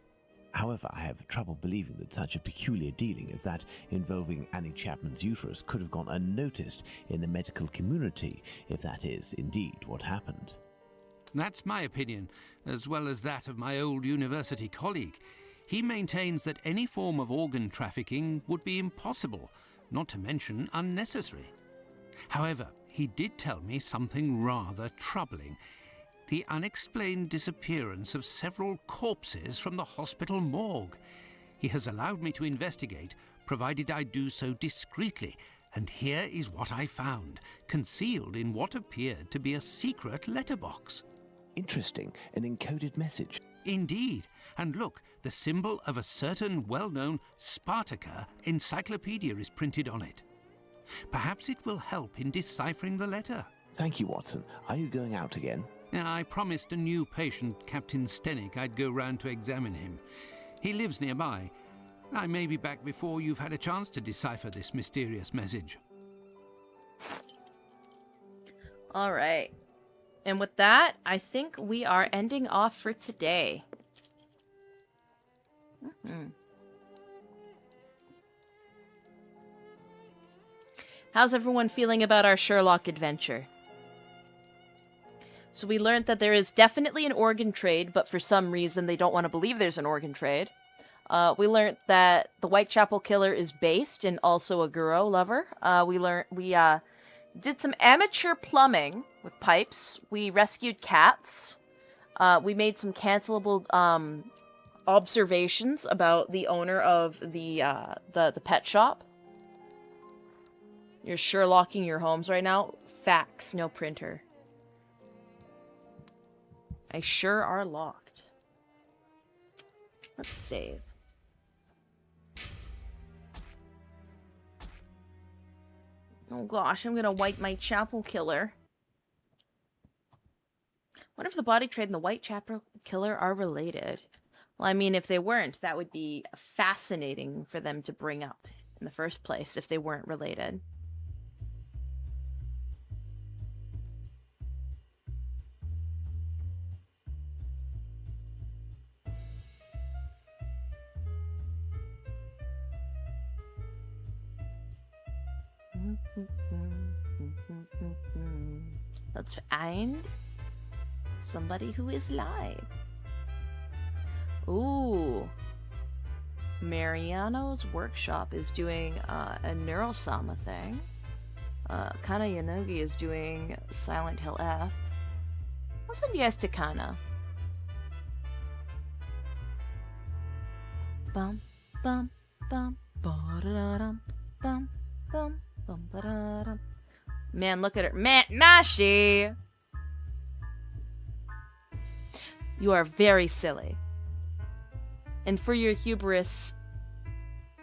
However, I have trouble believing that such a peculiar dealing as that involving Annie Chapman's uterus could have gone unnoticed in the medical community, if that is indeed what happened. That's my opinion, as well as that of my old university colleague. He maintains that any form of organ trafficking would be impossible, not to mention unnecessary. However, he did tell me something rather troubling. The unexplained disappearance of several corpses from the hospital morgue. He has allowed me to investigate, provided I do so discreetly, and here is what I found, concealed in what appeared to be a secret letterbox. Interesting, an encoded message. Indeed, and look, the symbol of a certain well-known Spartaca encyclopedia is printed on it. Perhaps it will help in deciphering the letter. Thank you, Watson. Are you going out again? I promised a new patient, Captain Stenick, I'd go round to examine him. He lives nearby. I may be back before you've had a chance to decipher this mysterious message. All right. And with that, I think we are ending off for today. How's everyone feeling about our Sherlock adventure? So we learned that there is definitely an organ trade, but for some reason they don't want to believe there's an organ trade. We learned that the Whitechapel killer is based and also a Guro lover. We did some amateur plumbing with pipes. We rescued cats. We made some cancelable observations about the owner of the pet shop. You're Sherlocking your homes right now. Fax, no printer. I sure are locked. Let's save. Oh gosh, I'm gonna wipe my chapel killer. What if the body trade and the Whitechapel killer are related? Well, I mean, if they weren't, that would be fascinating for them to bring up in the first place if they weren't related. Let's find somebody who is live. Ooh. Mariano's workshop is doing a Neurosama thing. Kana Yanogi is doing Silent Hill F. I'll send yes to Kana. Bum, bum, bum, ba-da-da-dum, bum, bum, bum, ba-da-dum. Man, look at her. Mashi! You are very silly. And for your hubris,